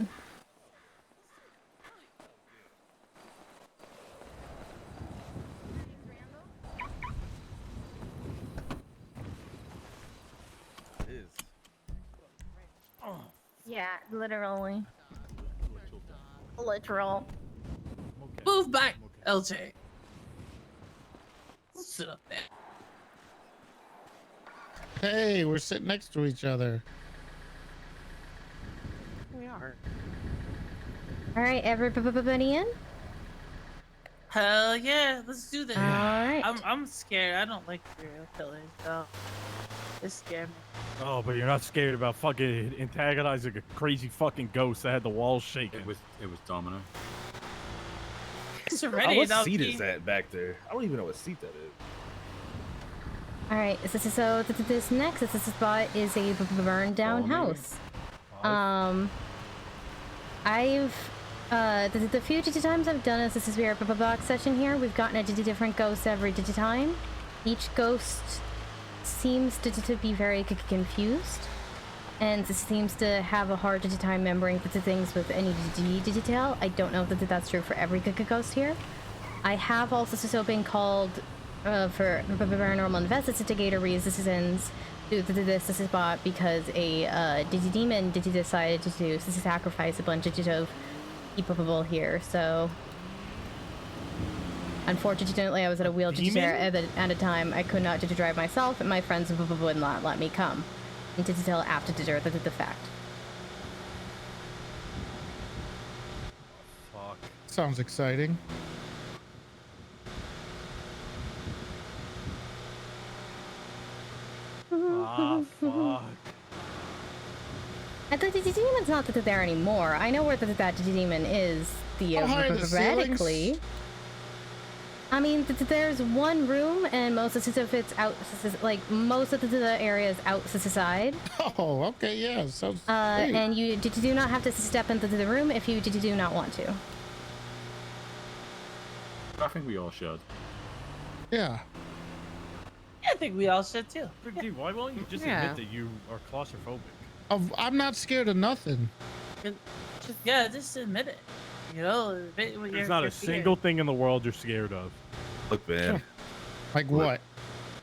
J: Yeah, literally. Literal.
E: Move back, LJ. Let's sit up there.
L: Hey, we're sitting next to each other.
K: We are.
C: All right, everybody in?
E: Hell yeah, let's do this.
C: All right.
E: I'm scared. I don't like serial killers, so it scared me.
H: Oh, but you're not scared about fucking antagonizing a crazy fucking ghost that had the walls shaking.
M: It was Domino.
E: It's already.
I: What seat is that back there? I don't even know what seat that is.
C: All right, so this next spot is a burned down house. I've the few times I've done this spirit box session here, we've gotten a different ghost every time. Each ghost seems to be very confused, and seems to have a hard time remembering the things with any detail. I don't know if that's true for every ghost here. I have also been called for Paranormal Investigator reasons to this spot because a demon decided to sacrifice a bunch of people here. So unfortunately, I was at a wheelchair at a time. I could not drive myself, and my friends would not let me come until after the fact.
L: Fuck. Sounds exciting.
H: Ah, fuck.
C: And the demon's not there anymore. I know where that demon is, theoretically. I mean, there's one room, and most of it's out, like, most of the area is outside.
L: Oh, okay, yeah, sounds great.
C: And you do not have to step into the room if you do not want to.
M: I think we all should.
L: Yeah.
E: I think we all should too.
H: Dude, why won't you just admit that you are claustrophobic?
L: I'm not scared of nothing.
E: Just admit it. You know,
H: there's not a single thing in the world you're scared of.
I: Look, man.
L: Like what?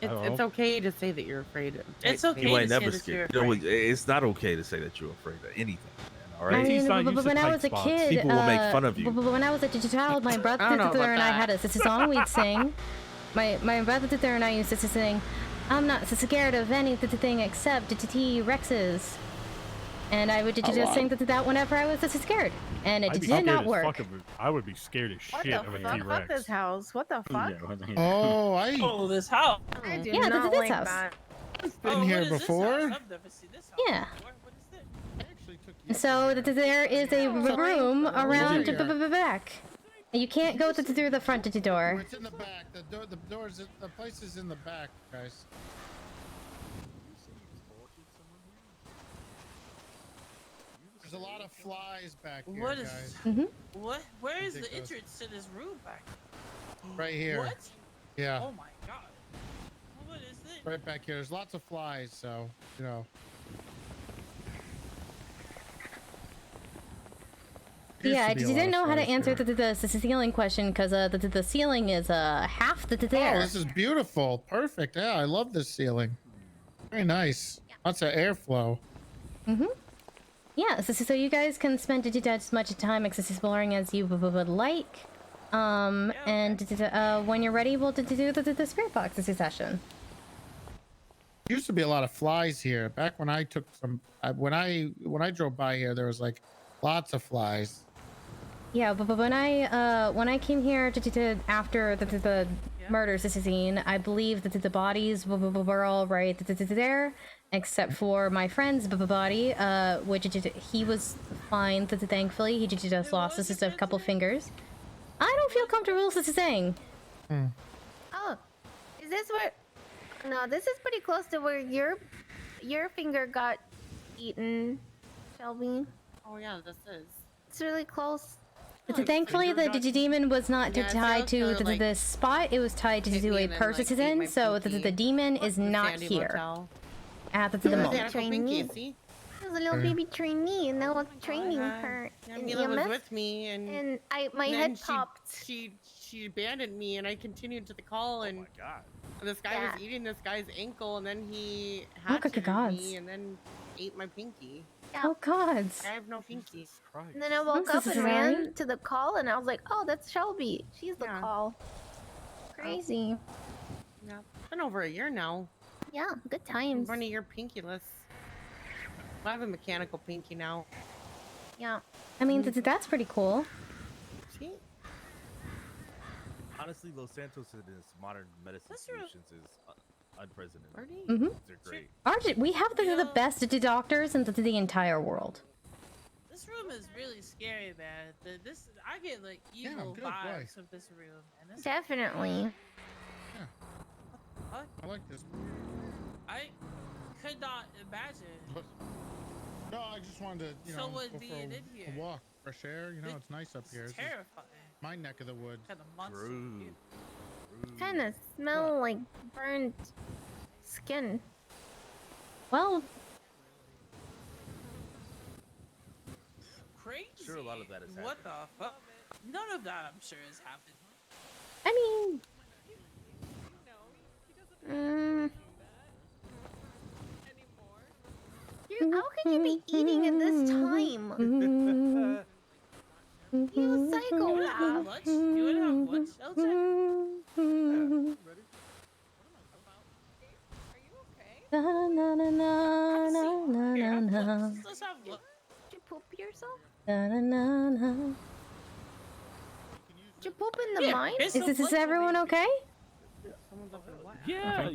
K: It's okay to say that you're afraid of.
E: It's okay.
I: You ain't never scared. You know, it's not okay to say that you're afraid of anything. All right.
C: I mean, but when I was a kid,
I: people will make fun of you.
C: But when I was a child, my brother and I had a song we'd sing. My brother and I used to sing, "I'm not so scared of anything except T-Rexes," and I would just sing that whenever I was scared, and it did not work.
H: I would be scared as shit of a T-Rex.
J: Fuck this house. What the fuck?
E: Oh, this house.
J: I do
C: yeah,
J: not
C: this
J: like
C: house.
J: that.
L: I've been here before.
E: I've never seen this house.
C: Yeah. So there is a room around the back. You can't go through the front door.
L: It's in the back. The place is in the back, guys. There's a lot of flies back here,
E: What is?
L: guys.
E: What? Where is the entrance to this room back?
L: Right here.
E: What?
L: Yeah.
E: Oh my god. What is this?
L: Right back here. There's lots of flies, so you know.
C: Yeah, I
L: to be a
C: just
L: lot
C: didn't
L: of
C: know how to
L: flies
C: answer
L: here.
C: the ceiling question because the ceiling is half the there.
L: Oh, this is beautiful. Perfect. Yeah, I love this ceiling. Very nice. Lots of airflow.
C: Mm-hmm. Yeah, so you guys can spend as much time exploring as you would like. And when you're ready, we'll do the spirit box session.
L: Used to be a lot of flies here. Back when I took some, when I drove by here, there was like lots of flies.
C: Yeah, but when I came here after the murder scene, I believe that the bodies were all right there, except for my friend's body, which he was fine. Thankfully, he just lost a couple fingers. I don't feel comfortable saying.
J: Oh, is this where? No, this is pretty close to where your finger got eaten, Shelby.
K: Oh yeah, this is.
J: It's really close.
C: Thankfully, the demon was not tied to this spot. It was tied to a person, so the demon is not here at the moment.
J: Trainee. There's a little baby trainee, and now I'm training her.
K: Yeah,
J: in
K: Mila was
J: EMS,
K: with me, and
J: my
K: then
J: head popped.
K: She abandoned me, and I continued to the call, and this guy was eating this guy's ankle, and then he hatcheted me, and then ate my pinky.
J: Yeah.
C: Oh gods!
K: I have no pinky.
J: And then I woke up and ran to the call, and I was like, "Oh, that's Shelby. She's the call." Crazy.
K: Yeah, it's been over a year now.
J: Yeah, good times.
K: One of your pinkyless. I have a mechanical pinky now.
J: Yeah.
C: I mean, that's pretty cool.
K: See?
I: Honestly, Los Santos in its modern medicine solutions is unprecedented.
C: Mm-hmm.
I: They're great.
C: We have the best doctors in the entire world.
E: This room is really scary, man. I get like evil vibes of this room. And
J: Definitely.
E: What?
L: I like this.
E: I could not imagine.
L: No, I just wanted to,
E: Someone
L: go
E: being in
L: for
E: here.
L: a walk, fresh air. It's nice up here. This is
E: Terrifying.
L: my neck of the woods.
E: Kind of monster.
J: Kind of smell like burnt skin.
C: Well,
E: Crazy.
I: Sure, a lot of that is happening.
E: What the fuck? None of that, I'm sure, has happened.
C: I mean,
J: How can you be eating at this time? You psychopath.
E: You would have lunch, LJ? Let's have lunch.
J: Did you poop yourself?
C: Did
J: Did you poop in the mine?
C: Is everyone okay?
H: Yeah,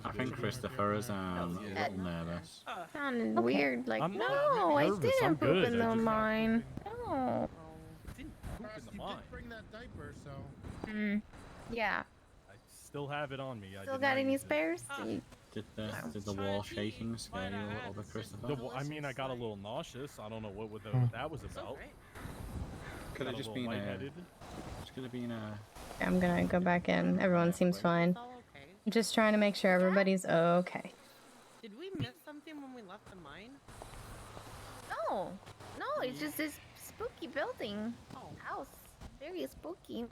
M: I think Christopher is a little nervous.
J: Sounded weird. Like,
H: I'm
J: no,
H: not
J: I
H: nervous,
J: didn't
H: I'm
J: poop
H: good,
J: in
H: I
J: the
H: just-
J: mine. No.
L: You did bring that diaper, so.
J: Yeah.
H: I still have it on me.
J: Still got any spares?
M: Did the wall shaking scare you a little bit, Christopher?
H: I mean, I got a little nauseous. I don't know what that was about.
M: Could have
H: Got a
M: just
H: little
M: been
H: lightheaded.
M: It's gonna be
C: I'm gonna go back in. Everyone seems fine. I'm just trying to make sure everybody's okay.
K: Did we miss something when we left the mine?
J: No. No, it's just this spooky building. House. Very spooky.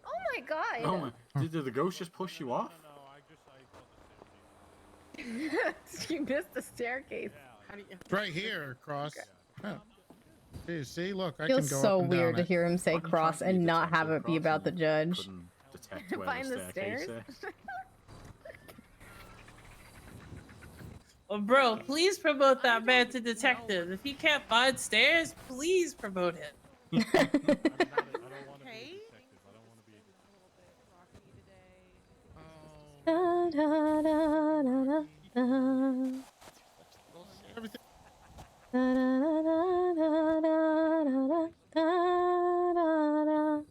J: Oh my god.
M: Oh my! Did the ghost just push you off?
J: You missed the staircase.
L: It's right here, Cross. Yeah. See, look, I
C: Feels
L: can go
C: so
L: up and
C: weird
L: down
C: to hear him say cross and not have it be about the judge.
J: Find the stairs.
E: Well, bro, please promote that man to detective. If he can't find stairs, please promote him.
C: Da, da, da, da, da, da. Da, da, da, da, da, da, da, da, da.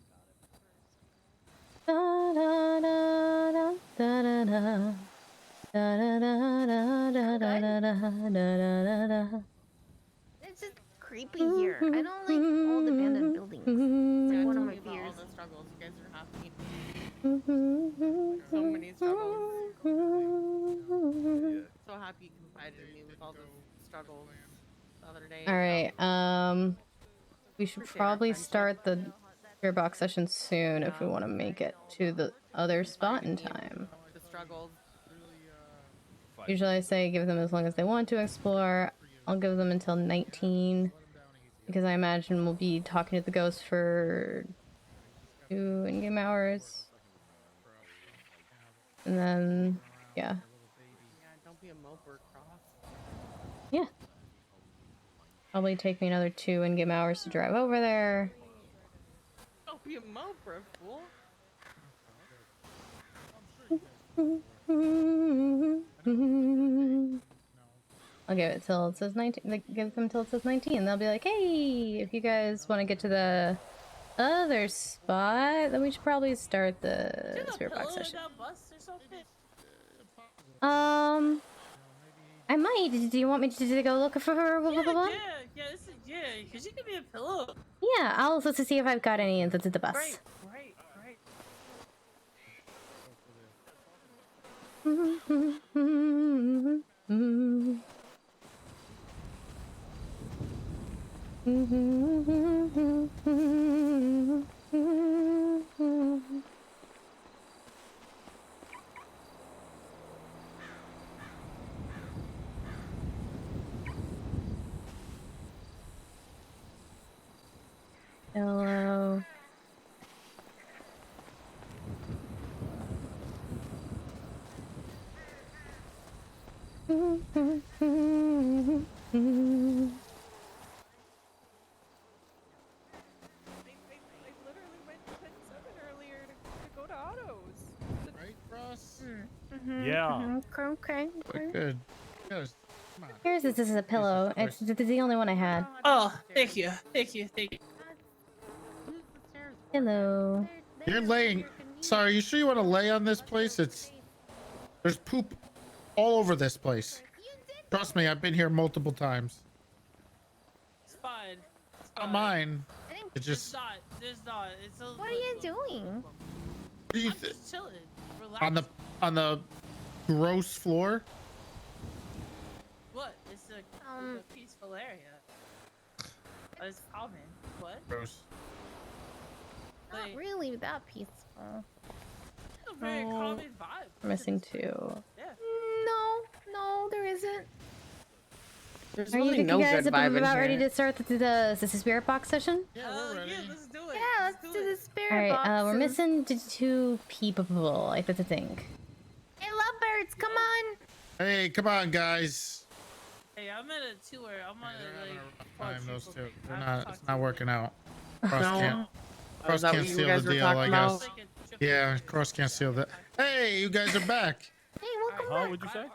C: Da, da, da, da, da, da. Da, da, da, da, da, da, da, da, da, da.
J: It's just creepy here. I don't like old abandoned buildings. It's like one of my
K: Tell me about
J: fears.
K: all the struggles you guys are having. So many struggles. So happy you confided in me with all the struggles the other day.
C: All right. we should probably start the spirit box session soon if we want to make it to the other spot in time.
K: The struggles.
C: Usually I say give them as long as they want to explore. I'll give them until 19 because I imagine we'll be talking to the ghost for 2 in-game hours. And then, yeah.
K: Don't be a moper, Cross.
C: Yeah. Probably take me another 2 in-game hours to drive over there.
K: Don't be a moper, fool.
C: I'll give it till it says 19. Like, give them till it says 19. They'll be like, hey, if you guys want to get to the other spot, then we should probably start the spirit box session. I might. Do you want me to go look for her?
E: Yeah, because you give me a pillow.
C: Yeah, I'll also see if I've got any in the bus.
E: Right.
C: Hello.
H: Yeah.
J: Okay.
L: Good. Yes.
C: Here's this is a pillow. It's the only one I had.
E: Oh, thank you.
C: Hello.
L: You're laying. Sorry, you sure you want to lay on this place? There's poop all over this place. Trust me, I've been here multiple times.
E: It's fine.
L: Not mine. It's
E: It's
L: just
E: not. It's a,
J: What are you doing?
L: what do you
E: I'm just chilling. Relax.
L: on the gross floor.
E: What? It's a peaceful area. It's common. What?
L: Gross.
J: Not really that peaceful.
E: It's a very common vibe.
C: Missing 2.
E: Yeah.
J: No, there isn't.
K: There's
C: Are you
K: really no
C: guys
K: good vibe in
C: about
K: here.
C: ready to start the spirit box session?
E: Yeah, let's do it.
J: Yeah, let's do the spirit
C: All right,
J: boxes.
C: we're missing 2 people. I think.
J: Hey, lovebirds, come on.
L: Hey, come on, guys.
E: Hey, I'm at a tour. I'm on a
L: Time those two. They're
E: I have
L: not.
E: to
L: It's
E: talk
L: not
E: to
L: working out. Cross
K: No.
L: can't.
K: Is
L: Cross
K: that what
L: can't
K: you
L: seal
K: guys
L: the
K: were
L: deal, I
K: talking
L: guess.
K: about?
L: Yeah, Cross can't seal that. Hey, you guys are back.
J: Hey, welcome
H: Huh?
J: back.
H: What'd you say?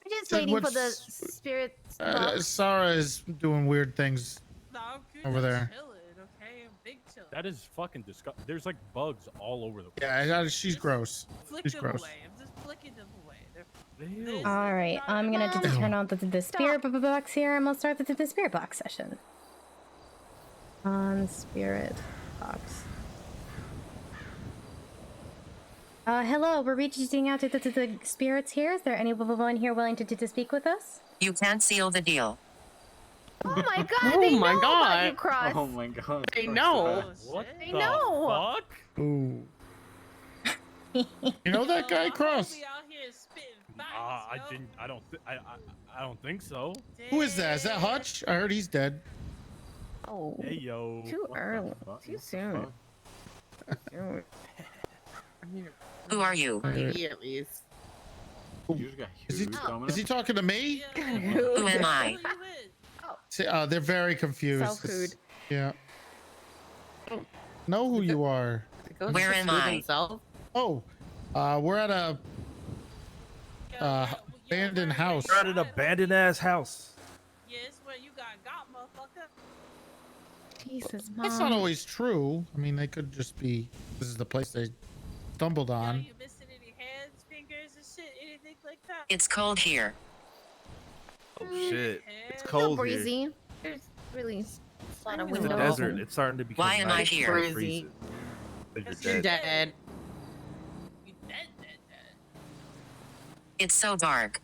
J: We're just
L: Said
J: waiting for the
L: what's-
J: spirit box.
L: Sarah is doing weird things
E: No, I'm good.
L: over there.
E: Chilling, okay? I'm big chilling.
H: That is fucking disgusting. There's like bugs all over the place.
L: Yeah, she's gross.
E: Flick
L: She's
E: them
L: gross.
E: away. I'm just flicking them away.
H: Ew.
C: All right, I'm gonna
J: Mom.
C: turn on the spirit box here, and we'll start the spirit box session. On spirit box. Hello, we're reaching out to the spirits here. Is there anyone here willing to speak with us?
N: You can't seal the deal.
J: Oh my god,
K: Oh
J: they
K: my
J: know about
K: God.
J: you, Cross.
M: Oh my god.
K: They know.
H: What
J: They
H: the
J: know.
H: fuck?
L: Ooh. You know that guy, Cross?
E: Be out here spitting facts,
H: I
E: yo.
H: didn't. I don't think so.
L: Who is that? Is that Hutch? I heard he's dead.
J: Oh,
H: Hey yo.
J: too
M: What the
J: early.
M: fuck?
J: Too
M: What the
J: soon.
M: fuck?
N: Who are you?
K: Me at least.
M: You just got
L: Is he,
M: huge coming
L: is he talking to me?
N: Who am I?
L: See, they're very confused.
K: Self-food.
L: Yeah. Know who you are.
N: Where am I?
L: Oh, we're at a abandoned house.
I: We're at an abandoned ass house.
E: Yeah, it's where you got motherfucker.
J: Jesus, Mom.
L: That's not always true. I mean, they could just be. This is the place they stumbled on.
E: You missing any hands, fingers, and shit, anything like that?
N: It's cold here.
I: Oh shit, it's
J: So
I: cold here.
J: breezy. There's really a lot of
I: It's a
J: windows.
I: desert. It's starting to become
N: Why am I
I: nice.
N: here?
I: It's freezing. But
K: You're
I: you're dead.
K: dead.
E: You dead.
N: It's so dark.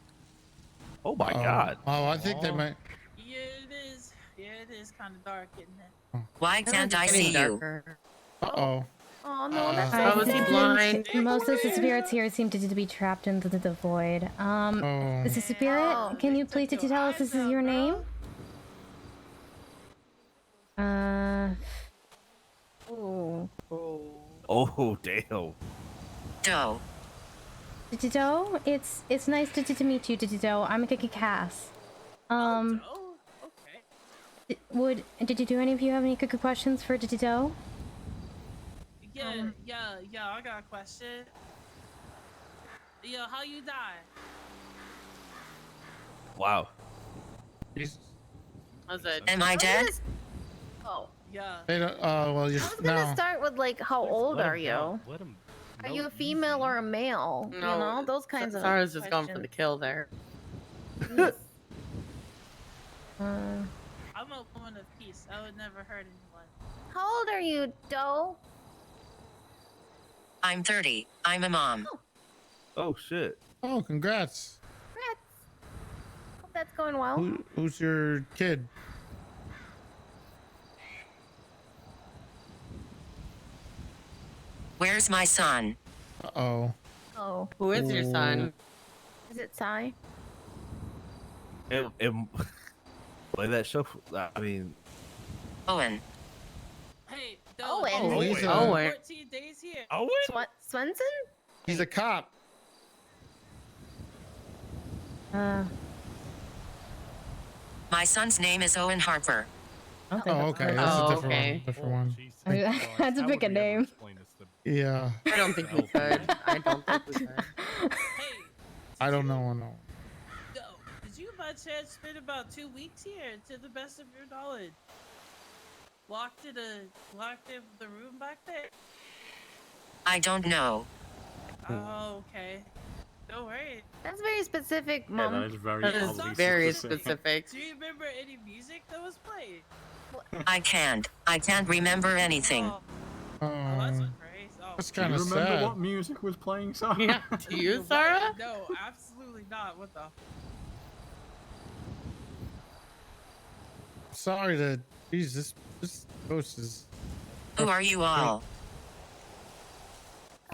I: Oh my god.
L: Oh, I think they might.
E: Yeah, it is. Yeah, it is kind of dark, isn't it?
N: Why can't I see you?
L: Uh-oh.
J: Oh no, that's
C: Hi,
J: so
K: was he
J: sad.
K: blind?
C: Most of the spirits here seem to be trapped into the void. This is Spirit.
J: Oh.
C: Can you please tell us this is your name?
J: Ooh.
I: Oh damn.
N: Doe.
C: Dido, it's nice to meet you, Dido. I'm Kiki Cass.
E: Okay.
C: Did any of you have any good questions for Dido?
E: Yeah, I got a question. Yo, how you die?
I: Wow.
N: Am I dead?
J: Oh.
E: Yeah.
L: Hey, well, you're
J: I was gonna
L: now.
J: start with like, how old
H: Let
J: are
H: him
J: you?
H: go. Let him.
J: Are
H: no,
J: you a female or a male?
K: No,
J: you know, those kinds of.
K: Sarah's just going for the kill there.
E: I'm a woman of peace. I would never hurt anyone.
J: How old are you, Doe?
N: I'm 30. I'm a mom.
I: Oh shit.
L: Oh, congrats.
J: Congrats. Hope that's going well.
L: Who's your kid?
N: Where's my son?
L: Uh-oh.
J: Oh.
K: Who is your son?
J: Is it Sai?
I: Play that show. I mean,
N: Owen.
E: Hey,
J: Owen.
L: Oh, he's a,
E: 14 days here.
H: Owen?
J: Swenson?
L: he's a cop.
N: My son's name is Owen Harper.
L: Oh, okay. That's a different one.
C: I had to pick a name.
L: Yeah.
K: I don't think we could. I don't think we could.
L: I don't know. No.
E: Yo, did you by chance spend about 2 weeks here, to the best of your knowledge? Locked in the room back there?
N: I don't know.
E: Oh, okay. Don't worry.
J: That's very specific,
M: Yeah,
J: Mom.
M: that is very,
K: That is
M: oddly
K: very
M: specific.
K: specific.
E: Do you remember any music that was played?
N: I can't remember anything.
L: That's
M: Do
L: kind
M: you
L: of
M: remember
L: sad.
M: what music was playing, Sarah?
K: Yeah. Do you, Sarah?
E: No, absolutely not. What the?
L: Sorry to. Jeez, this ghost is.
N: Who are you all?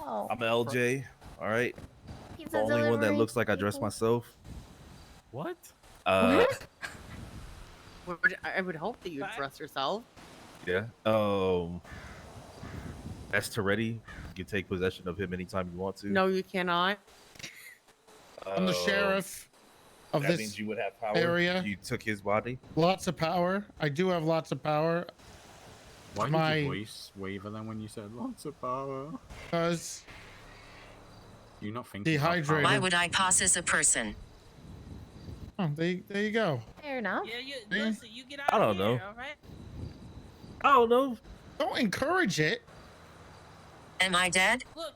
J: Oh.
I: I'm LJ. All right.
J: Pizza
I: The only one that
J: delivery
I: looks like I dress
J: people.
I: myself.
H: What?
I: Uh.
K: I would hope that you dress yourself.
I: Yeah. As Toretti, you can take possession of him anytime you want to.
K: No, you cannot.
L: I'm the sheriff of
I: that
L: this
I: means you would have power.
L: area.
I: You took his body.
L: Lots of power. I do have lots of power.
M: Why did
L: My-
M: your voice waver then when you said lots of power?
L: Because
M: You not thinking about
L: Dehydrated.
N: Why
M: power?
N: would I pass a person?
L: oh, there you go.
J: Fair enough.
E: Yeah,
L: Yeah.
E: listen, you get out
I: I don't
E: of here,
I: know.
E: all right?
I: I don't know.
L: Don't encourage it.
N: Am I dead?
E: Look.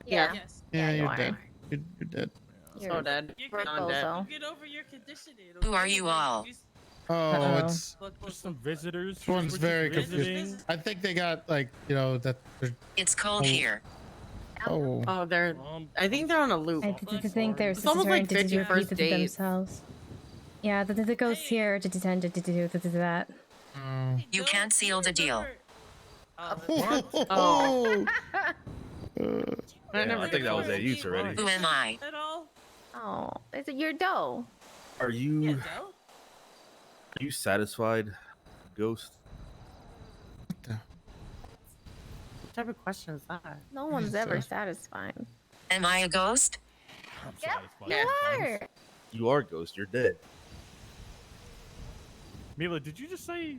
K: Yeah.
E: Yes.
L: Yeah,
J: you
L: you're
J: are.
L: dead. You're dead.
J: You're
K: So dead.
E: You're
J: bozo.
E: Get over your conditioning.
N: Who are
E: okay?
N: you all?
L: Oh,
C: Uh-oh.
L: it's
E: Look,
H: Just some visitors.
L: this one's
H: We're just
L: very
H: visiting.
L: confused. I think they got like that. They're,
N: It's cold
L: Oh.
N: here.
L: oh,
K: Oh, they're. I think they're on a loop.
C: I think they're
K: It's almost like 50 first dates.
C: themselves. Yeah, the ghosts here to tend to do that.
L: oh.
N: You can't seal the deal.
L: Oh.
K: I never
I: I think that was at you,
N: Who
I: Toretti.
N: am I?
E: At all?
J: Oh, is it your dough?
I: Are
E: Yeah,
I: you
E: no?
I: satisfied, Ghost?
K: What type of question is that?
J: No one's ever satisfied.
N: Am I a ghost?
J: Yep, you
K: Yeah.
J: are.
I: You are Ghost. You're dead.
H: Mila, did you just say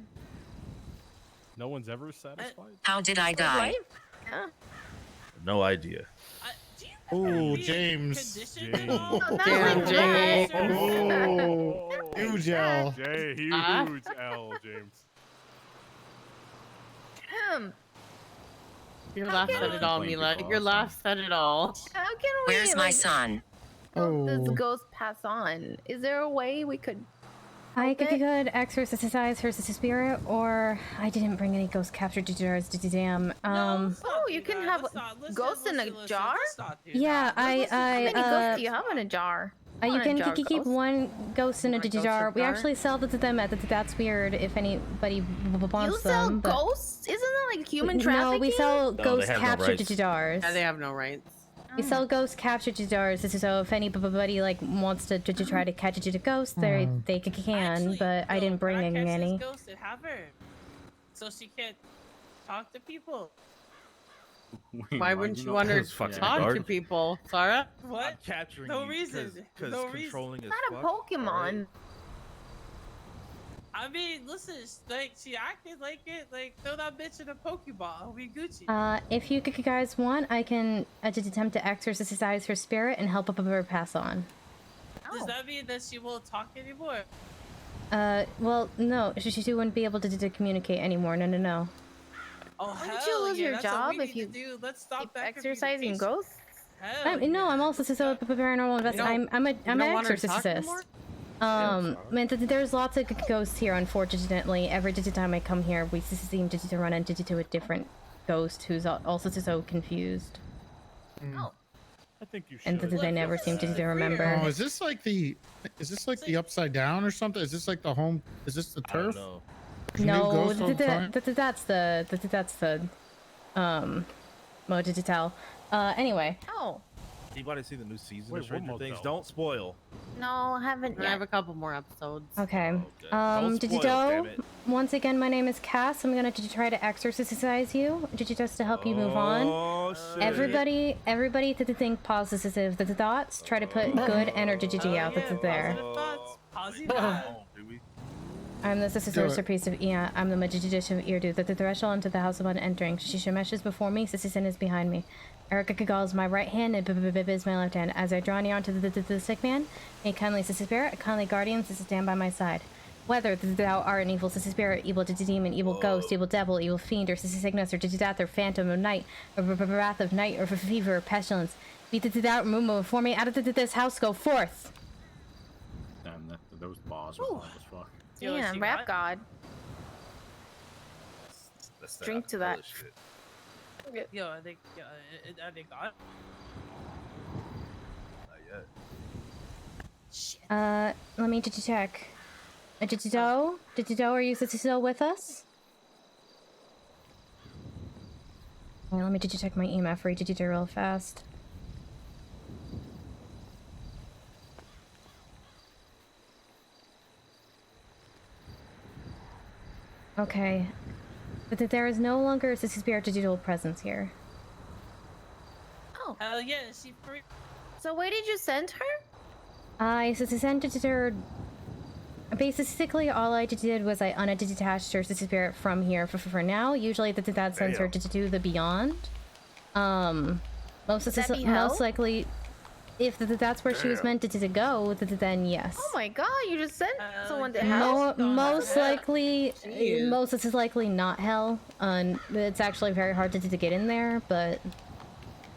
H: no one's ever satisfied?
N: How did I die?
J: Yeah.
I: No idea.
L: Oh, James.
E: Conditioned at all?
J: Oh, not
K: Damn,
J: like
K: James.
J: that.
L: Oh, huge L.
H: Jay, huge L, James.
K: Your laugh said it all, Mila. Your laugh said it all.
J: How can we?
N: Where's my son?
J: help this
L: Oh.
J: ghost pass on? Is there a way we could?
C: I
J: help it?
C: could exorcise her spirit, or I didn't bring any ghost capture jars to damn.
J: Oh, you can have ghosts in a jar.
C: Yeah,
J: How many ghosts do you have in a jar?
C: You
J: want a
C: can
J: jar
C: keep
J: ghost.
C: one ghost in a
K: Want a ghost
C: jar.
K: in
C: We
K: jar?
C: actually sell that to them at That's Weird if anybody wants
J: You sell
C: them. but-
J: ghosts? Isn't that like human
C: No,
J: trafficking?
C: we sell
I: they
C: ghost
I: have no
C: captured
I: rights.
C: jars.
K: Yeah, they have no rights.
C: We sell ghost captured jars. So if anybody like wants to try to catch a ghost, they can. But I didn't bring
E: When I catch
C: any.
E: this ghost, have her, so she can't talk to people.
K: Why wouldn't you want her to
I: fucking
K: talk to
I: guard.
K: people, Sarah?
E: What?
I: I'm capturing
E: No
I: you
E: reason.
I: because
E: No reason.
I: controlling is
J: It's not a Pokemon.
E: I mean, listen, like she acted like it. Like throw that bitch in a Pokeball. We Gucci.
C: If you guys want, I can attempt to exorcise her spirit and help her pass on.
E: Does that mean that she won't talk anymore?
C: Well, no, she wouldn't be able to communicate anymore. No.
E: Oh,
J: Wouldn't
E: hell
J: you lose
E: yeah,
J: your
E: that's what
J: job
E: we
J: if
E: need
J: you
E: to do. Let's stop
J: keep
E: that
J: exercising
E: communication.
J: ghosts?
E: Hell
C: No, I'm also a paranormal investigator. I'm an exorcist. Man, there's lots of ghosts here. Unfortunately, every time I come here, we seem to run into a different ghost who's also so confused.
J: Oh.
H: I think you should.
C: And they never seem to remember.
L: Oh, is this like the upside down or something? Is this like the home? Is this the turf?
C: No, that's the motive to tell. Anyway.
J: Oh.
I: Anybody see the new season
H: Wait,
I: of Stranger
H: what
I: Things?
H: motel?
I: Don't spoil.
J: No, I haven't
K: I
J: yet.
K: have a couple more episodes.
C: Okay.
I: Don't spoil, damn it.
C: Once again, my name is Cass. I'm gonna try to exorcise you, just to help you move on.
I: Oh, shit.
C: Everybody to think positive. The thoughts. Try to put good energy out. That's there. I'm the sister priest of Ia. I'm the magician of Irdu. The threshold into the house upon entering. Shishimesh is before me. Sissisen is behind me. Erica Kagal is my right hand and Bib is my left hand. As I draw near onto the sick man, may kindly sister spirit, a kindly guardian, sister stand by my side. Whether thou art an evil sister spirit, evil demon, evil ghost, evil devil, evil fiend, or sister sickness, or death, or phantom of night, or wrath of night, or fever, or pestilence, be thou removed before me. Out of this house, go forth.
M: Damn, those bars were hard as fuck.
J: Yeah, rap god. Drink to that.
E: Yo, I think God.
I: Not yet.
C: Let me check. Digido, are you still with us? Wait, let me check my email for Digido real fast. Okay. But there is no longer a spirit digital presence here.
J: Oh.
E: Hell yeah, she free.
J: So where did you send her?
C: I sent it to her. Basically, all I did was I unattached her spirit from here for now. Usually, that sends her to do the beyond. Most likely, if that's where she was meant to go, then yes.
J: Oh my god, you just sent someone to hell?
C: Most likely not hell. It's actually very hard to get in there, but.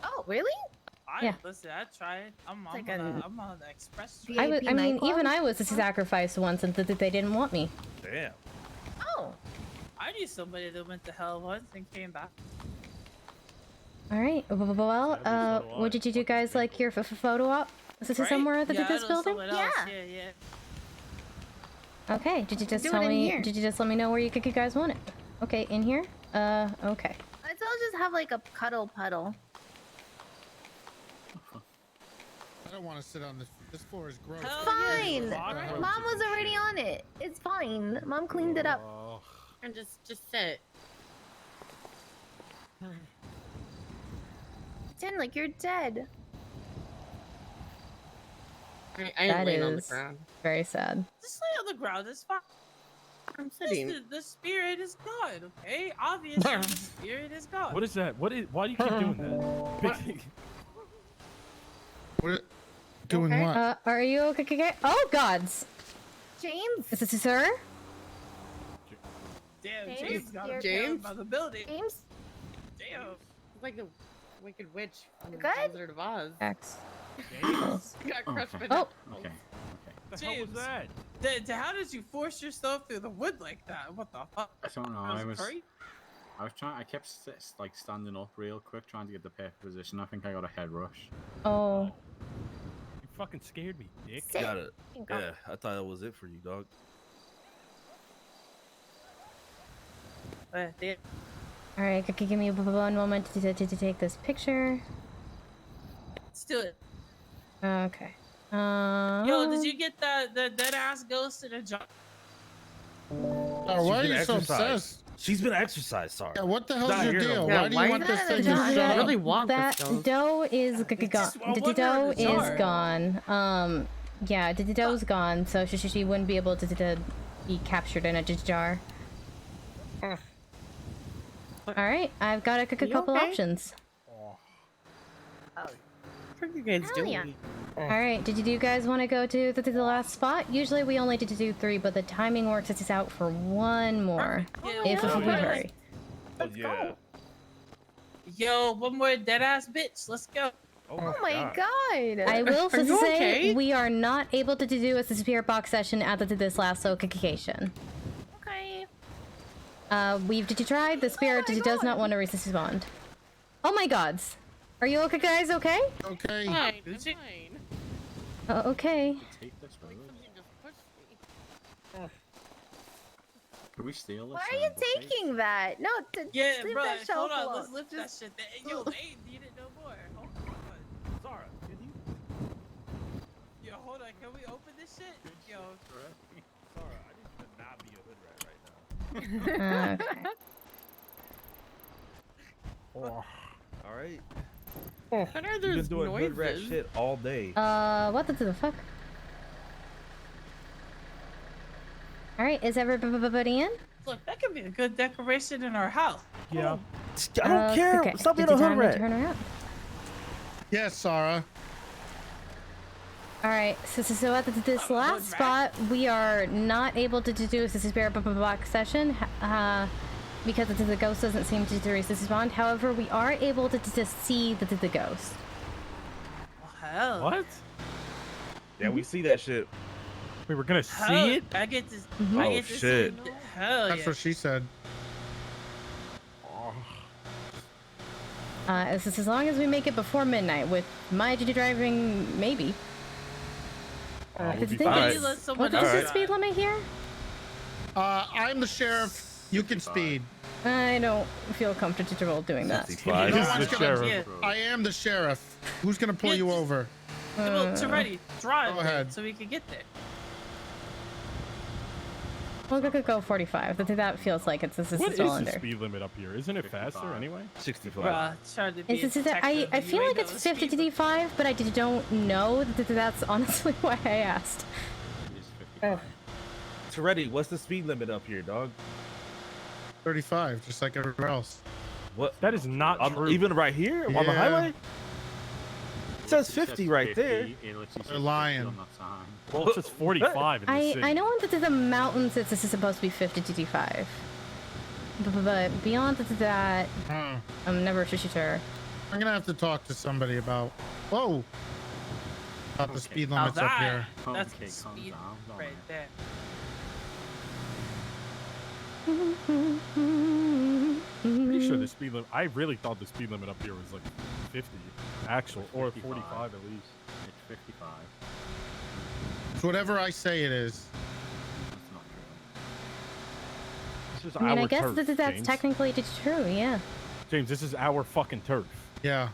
J: Oh, really?
C: Yeah.
E: Listen, I tried. I'm on the express.
C: I mean, even I was sacrificed once, and they didn't want me.
I: Damn.
J: Oh.
E: I knew somebody that went to hell once and came back.
C: All right. Well, what did you guys like your photo op? Is this somewhere at this building?
E: Yeah.
C: Okay. Did you just tell me? Did you just let me know where you guys want it? Okay, in here. Okay.
J: Let's all just have like a cuddle puddle.
L: I don't want to sit on this. This floor is gross.
J: Fine. Mom was already on it. It's fine. Mom cleaned it up.
K: And just sit.
J: Pretend like you're dead.
K: I ain't laying on the ground.
C: Very sad.
E: Just lay on the ground. It's fine.
K: I'm sitting.
E: Listen, the spirit is gone. Okay, obviously the spirit is gone.
H: What is that? Why do you keep doing that?
L: What? Doing what?
C: Are you okay? Oh gods.
J: James.
C: Is this sir?
E: Damn,
J: James,
E: James got him
K: James?
E: killed by the building.
J: James.
E: Damn.
K: Like the Wicked Witch from the
J: Good?
K: Wizard of Oz.
C: X.
K: Got crushed by
C: Oh.
M: Okay.
H: The hell was
E: James, how did you force yourself through the wood like that? What the fuck?
M: I don't know.
E: That was crazy.
M: I kept standing up real quick, trying to get the perfect position. I think I got a head rush.
C: Oh.
H: fucking scared me, dick.
I: Got it. Yeah, I thought that was it for you, dog.
C: All right, give me one moment to take this picture.
E: Let's do it.
C: Okay.
E: Yo, did you get the dead ass ghost in a jar?
L: Oh, why are you so obsessed?
I: She's been exercised, sorry.
L: Yeah, what the hell's your deal? Why do you want this thing to shut up?
K: really want
C: that
K: this ghost.
C: dough is gone. The dough is gone. Yeah, the dough's gone, so she wouldn't be able to be captured in a jar. All right, I've got a couple options.
K: What are you guys doing?
C: All right, did you guys want to go to the last spot? Usually we only do 3, but the timing works. It's out for one more if we hurry.
I: Yeah.
E: Yo, one more dead ass bitch. Let's go.
J: Oh my god!
C: I will
E: Are you
C: say
E: okay?
C: we are not able to do a spirit box session at this last location.
J: Okay.
C: We've tried. The spirit does not want to respond. Oh my gods! Are you okay, guys? Okay?
L: Okay.
K: Fine, it's fine.
C: Okay.
M: Take this with us.
K: Something just pushed me.
M: Can we steal this?
J: Why are you taking that? No,
E: Yeah,
J: leave
E: bro.
J: that shelf
E: Hold on.
J: alone.
E: Let's lift that shit. Yo, they need it no more. Hold on.
H: Zara, can you?
E: Yo, hold on. Can we open this shit? Yo.
H: Zara, I need you to not be a hood rat right now.
C: Okay.
I: All right.
K: What are
I: You've
K: those
I: been doing hood rat
K: noises?
I: shit all day.
C: What the fuck? All right, is everybody in?
E: Look, that could be a good decoration in our house.
H: Yeah.
I: I don't care.
C: Okay.
I: Stop being
C: Did
I: a
C: you
I: hood rat.
C: turn around?
L: Yes, Sarah.
C: All right, so at this last spot, we are not able to do a spirit box session because the ghost doesn't seem to respond. However, we are able to see the ghost.
E: Hell.
H: What?
I: Yeah, we see that shit.
H: We were gonna
E: Hell,
H: see it?
E: I get this.
C: Mhm.
E: I
I: Oh,
E: get this.
I: shit.
E: Hell
L: That's
E: yeah.
L: what she said.
C: As long as we make it before midnight, with my driving, maybe.
H: We'll be
C: What
H: fine.
E: Maybe let someone
C: is
E: else
C: the
E: drive.
C: speed limit here?
L: I'm the sheriff. You can speed.
C: I don't feel comfortable doing that.
I: 65.
L: No
H: This is
L: one's
H: the
L: gonna-
H: sheriff.
L: I am the sheriff. Who's gonna pull
E: Yeah,
L: you
E: just-
L: over?
E: Well, to ready, drive
L: Go ahead.
E: so we can get there.
C: We'll go 45. That feels like this
H: What
C: is
H: is
C: all
H: the
C: under.
H: speed limit up here? Isn't it faster anyway?
I: 65.
E: Bruh, trying to be
C: Is
E: a
C: this,
E: detective,
C: I
E: you
C: feel
E: ain't
C: like it's
E: know
C: 50
E: speed
C: to D5, but I don't know. That's honestly why I asked.
M: It is 55.
I: Toretti, what's the speed limit up here, dog?
L: 35, just like everywhere else.
I: What?
H: That is not true.
I: Even right here on the
L: Yeah.
I: highway? It says
M: It
I: 50 right there.
M: It literally says
L: They're lying.
M: 50 on that sign.
H: Well, it says 45 in the city.
C: I know that the mountains it's supposed to be 50 to D5. But beyond that, I'm never sure.
L: I'm gonna have to talk to somebody about. Whoa! About the speed
E: Now
L: limits up here.
E: That's
M: Okay,
E: the
M: calm
E: speed
M: down, don't
E: right
M: it?
E: there.
H: Pretty sure the speed limit. I really thought the speed limit up here was like 50, actual, or 45 at least.
M: It's 55.
L: It's whatever I say it is.
M: That's not true.
H: This is
C: I mean,
H: our
C: I guess
H: turf,
C: that's
H: James.
C: technically true, yeah.
H: James, this is our fucking turf.
L: Yeah.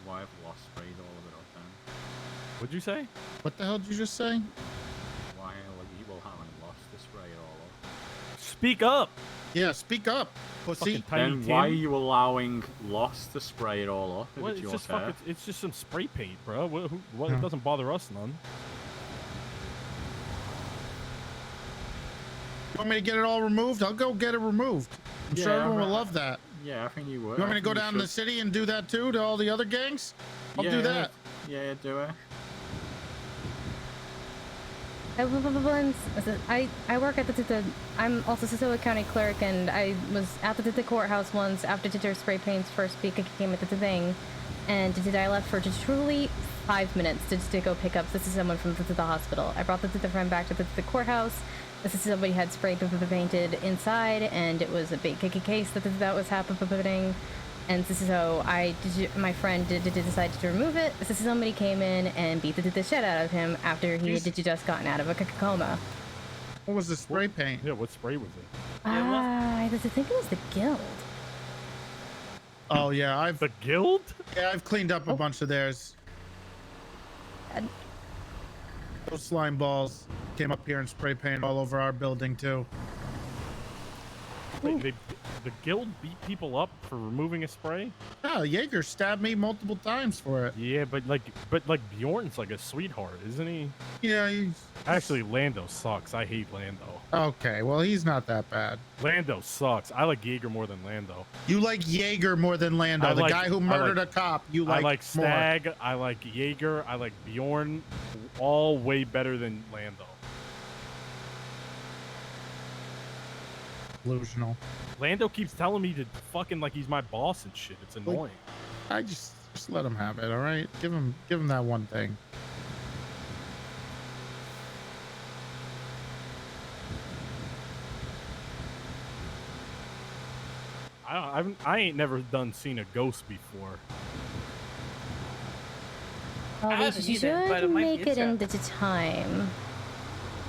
M: Why I've lost sprayed all of it up then?
H: What'd you say?
L: What the hell did you just say?
M: Why you will haven't lost the spray all up?
H: Speak up!
L: Yeah, speak up, pussy.
H: Fucking Tiny
M: Then why are
H: Tim.
M: you allowing Lost to spray it all up if
H: Well,
M: it's
H: it's
M: your
H: just
M: turf?
H: fucking, it's just some spray paint, bro. What
L: Yeah.
H: it doesn't bother us none.
L: You want me to get it all removed? I'll go get it removed. I'm sure
M: Yeah,
L: everyone will
M: right.
L: love that.
M: Yeah, I think you would.
L: You want me
M: I
L: to go
M: think you
L: down to the
M: should.
L: city and do that too to all the other gangs? I'll do that.
M: Yeah, do it.
C: I work at I'm also Sicily County clerk, and I was at the courthouse once after the spray paints first became the thing, and I left for just truly 5 minutes to go pick up someone from the hospital. I brought the friend back to the courthouse. Somebody had spray painted inside, and it was a big case that was happening. And so my friend did decide to remove it. So somebody came in and beat the shit out of him after he had just gotten out of a coma.
L: What was the spray paint?
H: Yeah, what spray was it?
C: I think it was the guild.
L: Oh yeah,
H: the guild.
L: Yeah, I've cleaned up a bunch of theirs. Those slime balls came up here and spray painted all over our building too.
H: Wait, the guild beat people up for removing a spray?
L: Yeah, Jaeger stabbed me multiple times for it.
H: Yeah, but Bjorn's like a sweetheart, isn't he?
L: Yeah,
H: Actually, Lando sucks. I hate Lando.
L: Okay, well, he's not that bad.
H: Lando sucks. I like Jaeger more than Lando.
L: You like Jaeger more than Lando, the guy who murdered a cop. You like
H: I like
L: more.
H: Stag. I like Jaeger. I like Bjorn. All way better than Lando.
L: Delusional.
H: Lando keeps telling me to fucking like he's my boss and shit. It's annoying.
L: I just let him have it. All right, give him that one thing.
H: I ain't never seen a ghost before.
C: Well, we should make it into time.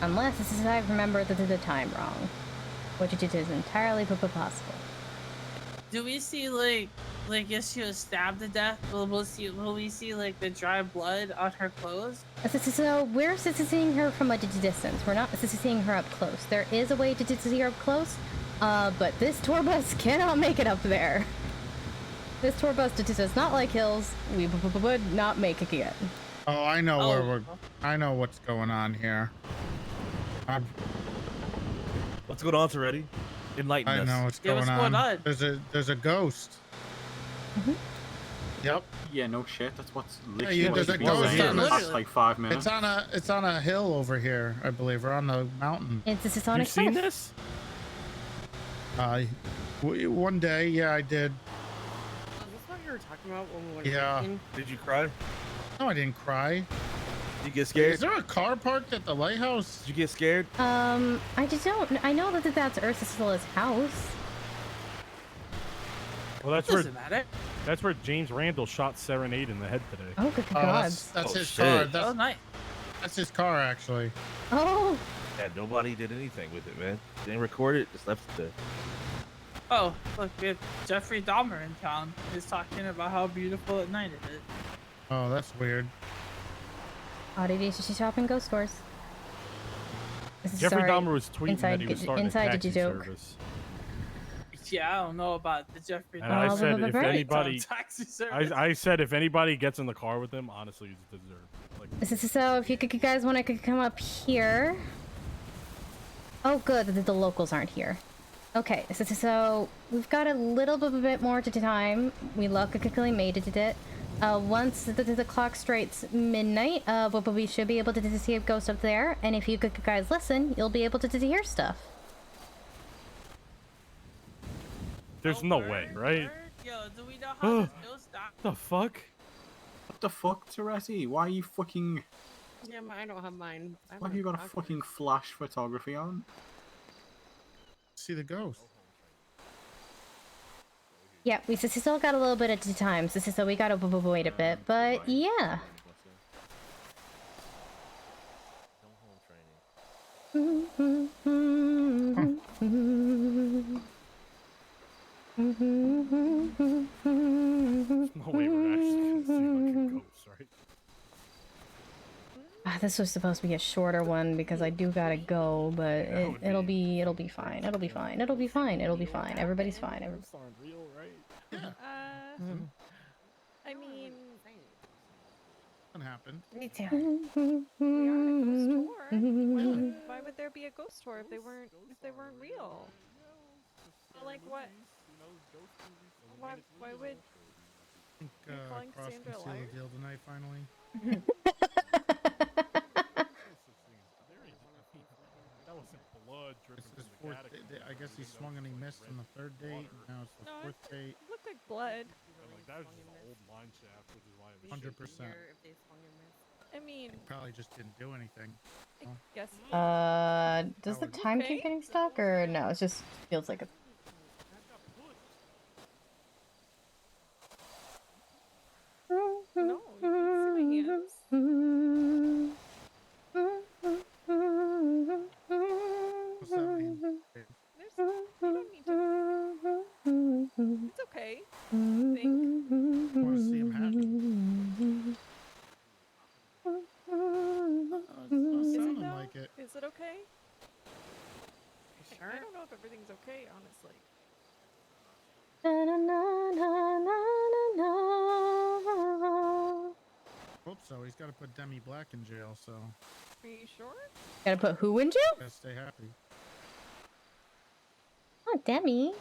C: Unless I remember the time wrong. Which it is entirely possible.
E: Do we see like if she was stabbed to death? Will we see like the dry blood on her clothes?
C: So we're seeing her from a distance. We're not seeing her up close. There is a way to see her up close, but this tour bus cannot make it up there. This tour bus does not like hills. We would not make it yet.
L: Oh, I know where I know what's going on here.
I: What's going on, Toretti? Enlighten us.
L: I know what's going on. There's a ghost. Yep.
M: Yeah, no shit. That's what's
L: literally. Yeah, there's a ghost on
M: the like 5 minutes.
L: It's on a hill over here, I believe, or on the mountain.
C: It's on a
H: cliff. You seen this?
L: One day, yeah, I did.
K: Is this what you were talking about when we went
L: hiking?
I: Did you cry?
L: No, I didn't cry.
I: Did you get scared?
L: Is there a car parked at the lighthouse?
I: Did you get scared?
C: I just don't. I know that that's Ursula's house.
H: Well, that's where James Randall shot Serenade in the head today.
C: Oh, good God.
L: That's his car.
E: Oh, nice.
L: That's his car, actually.
C: Oh.
I: Yeah, nobody did anything with it, man. Didn't record it, just left it there.
E: Oh, look, we have Jeffrey Dahmer in town. He's talking about how beautiful at night it is.
L: Oh, that's weird.
C: Oddities, she shop in ghost stores.
H: Jeffrey Dahmer was tweeting that he was starting a taxi
C: joke.
H: service.
E: Yeah, I don't know about the Jeffrey
H: And
E: Dahmer.
H: I said if anybody,
E: taxi service.
H: I said if anybody gets in the car with him, honestly, it's deserved. Like,
C: So if you guys want to come up here. Oh, good that the locals aren't here. Okay, so we've got a little bit more to time. We luckily made it. Once the clock strikes midnight, we should be able to see a ghost up there. And if you guys listen, you'll be able to hear stuff.
H: There's no way, right?
E: Yo, do we know how this ghost died?
H: The fuck?
M: What the fuck, Toretti? Why are you fucking...
K: Yeah, I don't have mine.
M: Why have you got a fucking flash photography on?
L: See the ghost.
C: Yeah, we still got a little bit of time, so we gotta wait a bit, but yeah.
H: There's no way we're actually gonna see like a ghost, right?
C: This was supposed to be a shorter one because I do gotta go, but it'll be fine. It'll be fine. It'll be fine. It'll be fine. Everybody's fine.
H: Ghosts aren't real, right?
L: Yeah.
G: I mean,
L: What happened?
C: Me too.
G: we are a ghost tour. Why would there be a ghost tour if they weren't real? So, like what? Why would?
L: I think
G: calling
L: Cross can
G: Cassandra a
L: seal
G: liar?
L: the deal tonight, finally.
H: That wasn't blood dripping
L: It's his
H: from the
L: fourth.
H: catacomb.
L: I guess he swung and he missed on the third date. And now it's the
G: No,
L: fourth date.
G: it looked like blood.
H: Like, that was just an old line shaft, which is why it was
L: 100%.
G: I mean,
L: Probably just didn't do anything.
G: I guess.
C: Does the time keep getting stuck or no? It just feels like a.
L: What's that mean?
G: It's okay.
L: I want to see him happy. It's not sounding like it.
G: Is it okay?
K: Sure.
G: I don't know if everything's okay, honestly.
L: Hope so. He's got to put Demi Black in jail, so.
G: Are you sure?
C: Gotta put who in jail?
L: Gotta stay happy.
C: Oh, Demi.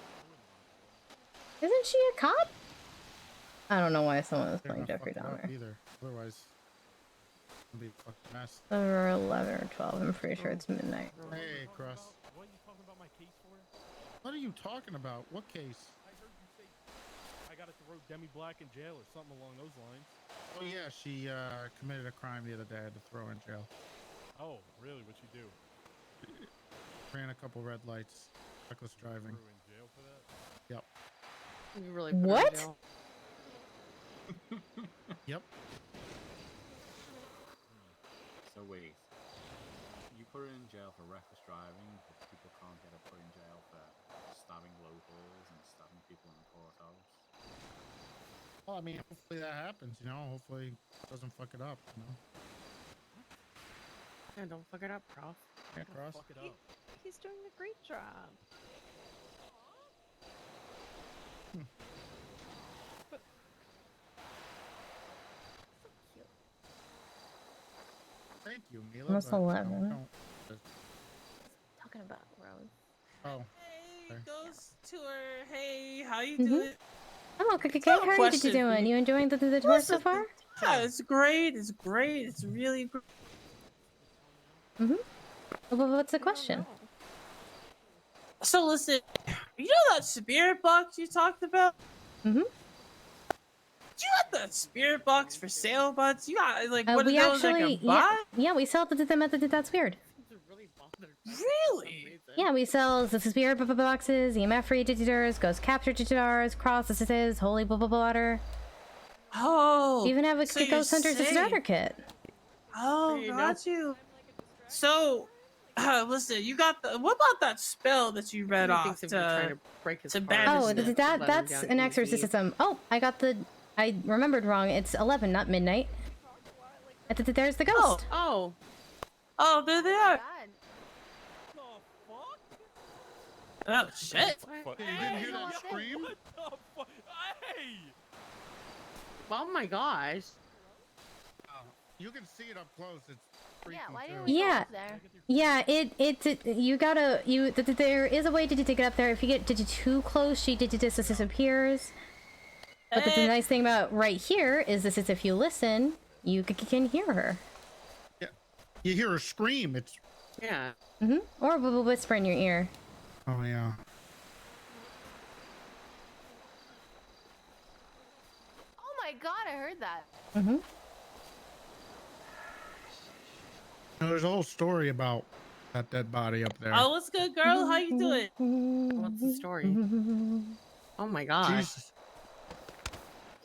C: Isn't she a cop? I don't know why someone was playing Jeffrey Dahmer.
L: Either. Otherwise, it'll be a fucking mess.
C: Or 11 or 12. I'm pretty sure it's midnight.
L: Hey, Cross.
H: What are you talking about my case for?
L: What are you talking about? What case?
H: I heard you say I gotta throw Demi Black in jail or something along those lines.
L: Oh yeah, she committed a crime the other day. I had to throw her in jail.
H: Oh, really? What'd you do?
L: Ran a couple red lights. Reckless driving.
H: Threw in jail for that?
L: Yep.
K: You really put her in
C: What?
K: jail.
L: Yep.
M: So wait, you put her in jail for reckless driving, but people can't get her put in jail for stabbing locals and stabbing people in the courthouse.
L: Well, I mean, hopefully that happens, you know? Hopefully it doesn't fuck it up, you know?
K: Yeah, don't fuck it up, Cross.
L: Yeah, Cross.
H: Fuck it up.
G: He's doing a great job. But so cute.
L: Thank you, Mila.
C: Almost
L: but
C: 11.
J: Talking about Rose.
L: Oh.
E: Hey, ghost tour. Hey, how you doing?
C: Oh, okay.
E: So
C: How are you
E: question for
C: doing?
E: you.
C: You enjoying the tour so far?
E: Yeah, it's great. It's great. It's really great.
C: Well, what's the question?
E: So listen, you know that spirit box you talked about?
C: Mm-hmm.
E: You got that spirit box for sale, buds? You got like one
C: We
E: of those
C: actually,
E: I can buy?
C: yeah, we sell them at the That's Weird.
E: Really?
C: Yeah, we sell the spirit boxes, EMF free digitors, ghost capture digitars, cross assists, holy water.
E: Oh.
C: We even have a
E: so you're
C: ghost hunter's
E: saying-
C: starter kit.
E: Oh, got you. So, listen, you got the. What about that spell that you read
K: He
E: off
K: thinks if you're trying to break his
E: banish
C: Oh,
E: it?
C: that's an exorcism. Oh, I remembered wrong. It's 11, not midnight. There's the ghost.
K: Oh.
E: Oh, there they are.
K: God.
E: Oh shit!
L: You didn't hear that scream?
H: What the fuck? Hey!
K: Oh my gosh.
L: You can see it up close. It's freaky.
J: Yeah, why
L: too.
J: didn't we go up there?
C: Yeah, there is a way to get up there. If you get too close, she disappears. But the nice thing about right here is this is if you listen, you can hear her.
L: Yeah. You hear her scream. It's
K: Yeah.
C: Or whisper in your ear.
L: Oh yeah.
J: Oh my god, I heard that.
L: There's a whole story about that dead body up there.
E: Oh, what's good, girl? How you doing?
K: What's the story? Oh my gosh.
L: Jesus.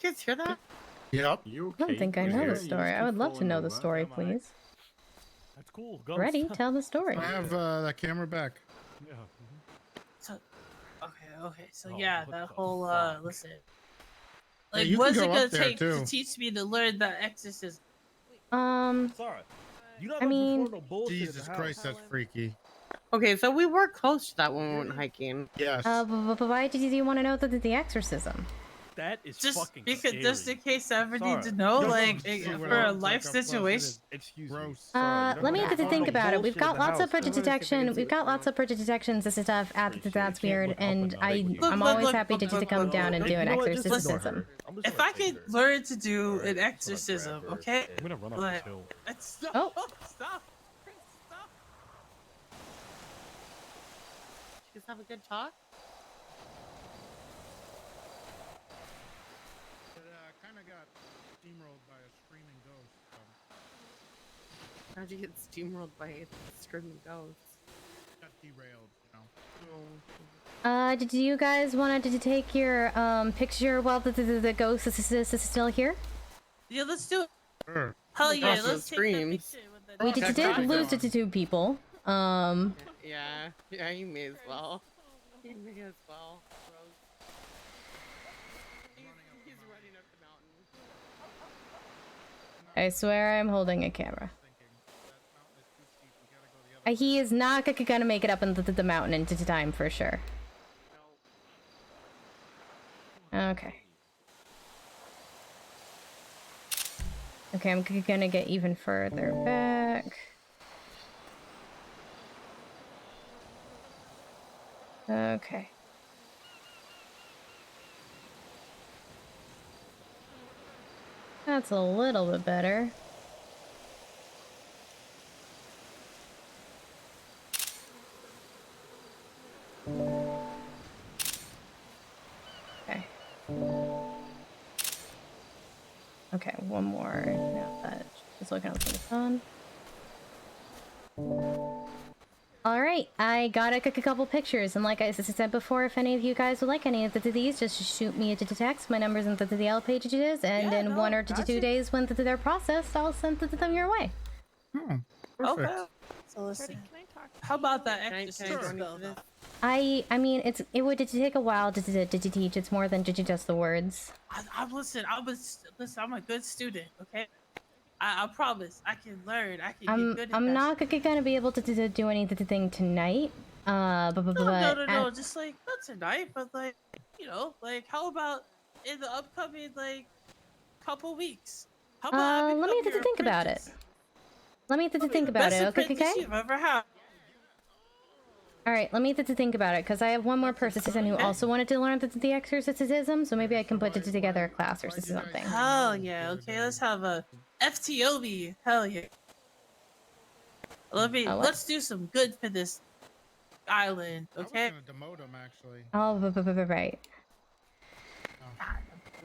K: You guys hear that?
L: Yep.
C: I don't think I know the story. I would love to know the story, please.
H: That's cool.
C: Ready? Tell the story.
L: I have that camera back.
H: Yeah.
E: So, okay. So
H: Oh,
E: yeah,
H: what
E: that
H: the
E: whole
H: fuck?
E: listen.
L: Yeah,
E: Like,
L: you
E: what's
L: can
E: it
L: go
E: gonna
L: up there,
E: take to
L: too.
E: teach me to learn the exorcism?
H: Sorry. You
C: I mean,
H: no bullshit
L: Jesus Christ, that's freaky.
K: Okay, so we were close to that when we went hiking.
L: Yes.
C: but why did you want to know the exorcism?
H: That is
E: Just
H: fucking
E: because,
H: scary.
E: just in case I ever need to
H: Sorry.
E: know,
H: Yo,
E: like
L: see what
E: for
L: it
E: a
L: looks
E: life
L: like up close. It
E: situation.
L: is
H: Excuse me.
L: gross.
H: Sorry,
C: Let me
H: you
C: have to
H: don't
C: think
H: know
C: about it. We've
H: bullshit
C: got
H: in the
C: lots of
H: house,
C: project
H: though.
C: detection. We've got lots of project detections. This is stuff at the That's Weird, and I'm always happy to come down and do an exorcism.
E: If I could learn to do an exorcism, okay?
H: I'm gonna run up
E: Like,
H: this hill.
E: stop!
C: Oh.
E: Stop!
K: You guys have a good talk?
L: It kind of got steamrolled by a screaming ghost.
K: How'd you get steamrolled by a screaming ghost?
L: Got derailed, you know.
C: Did you guys want to take your picture while the ghost is still here?
E: Yeah, let's do it.
L: Sure.
E: Hell yeah,
K: Across
E: let's
K: the
E: take that
K: screams.
E: picture with the
C: We
K: Check
C: did
K: that
C: lose
K: down.
C: to 2 people.
K: Yeah, you may as well. You may as well. Gross. He's running up the mountain.
C: I swear I'm holding a camera. He is not gonna make it up into the mountain in time for sure. Okay. Okay, I'm gonna get even further back. Okay. That's a little bit better. Okay. Okay, one more. Now that just looking out for the sun. Alright, I got a couple pictures, and like I said before, if any of you guys would like any of these, just shoot me a text. My number's in the L pages, and in 1 or 2 days when they're processed, I'll send them your way.
L: Perfect.
E: Okay. So listen, how about that extra spell?
C: I mean, it would take a while to teach. It's more than just the words.
E: Listen, I'm a good student, okay? I promise, I can learn. I can get good at
C: I'm
E: that
C: not gonna be able to do anything tonight.
E: No, just like not tonight, but like like how about in the upcoming like couple weeks? How about I
C: let me
E: become your
C: think about it.
E: apprentice?
C: Let me think about
E: Best
C: it. Okay,
E: apprentice
C: okay.
E: you've ever had.
C: All right, let me think about it, because I have one more person who also wanted to learn the exorcism, so maybe I can put it together a class or something.
E: Hell yeah! Okay, let's have a FTOB. Hell yeah! Let's do some good for this island. Okay.
L: I was gonna demote him actually.
C: Oh, right.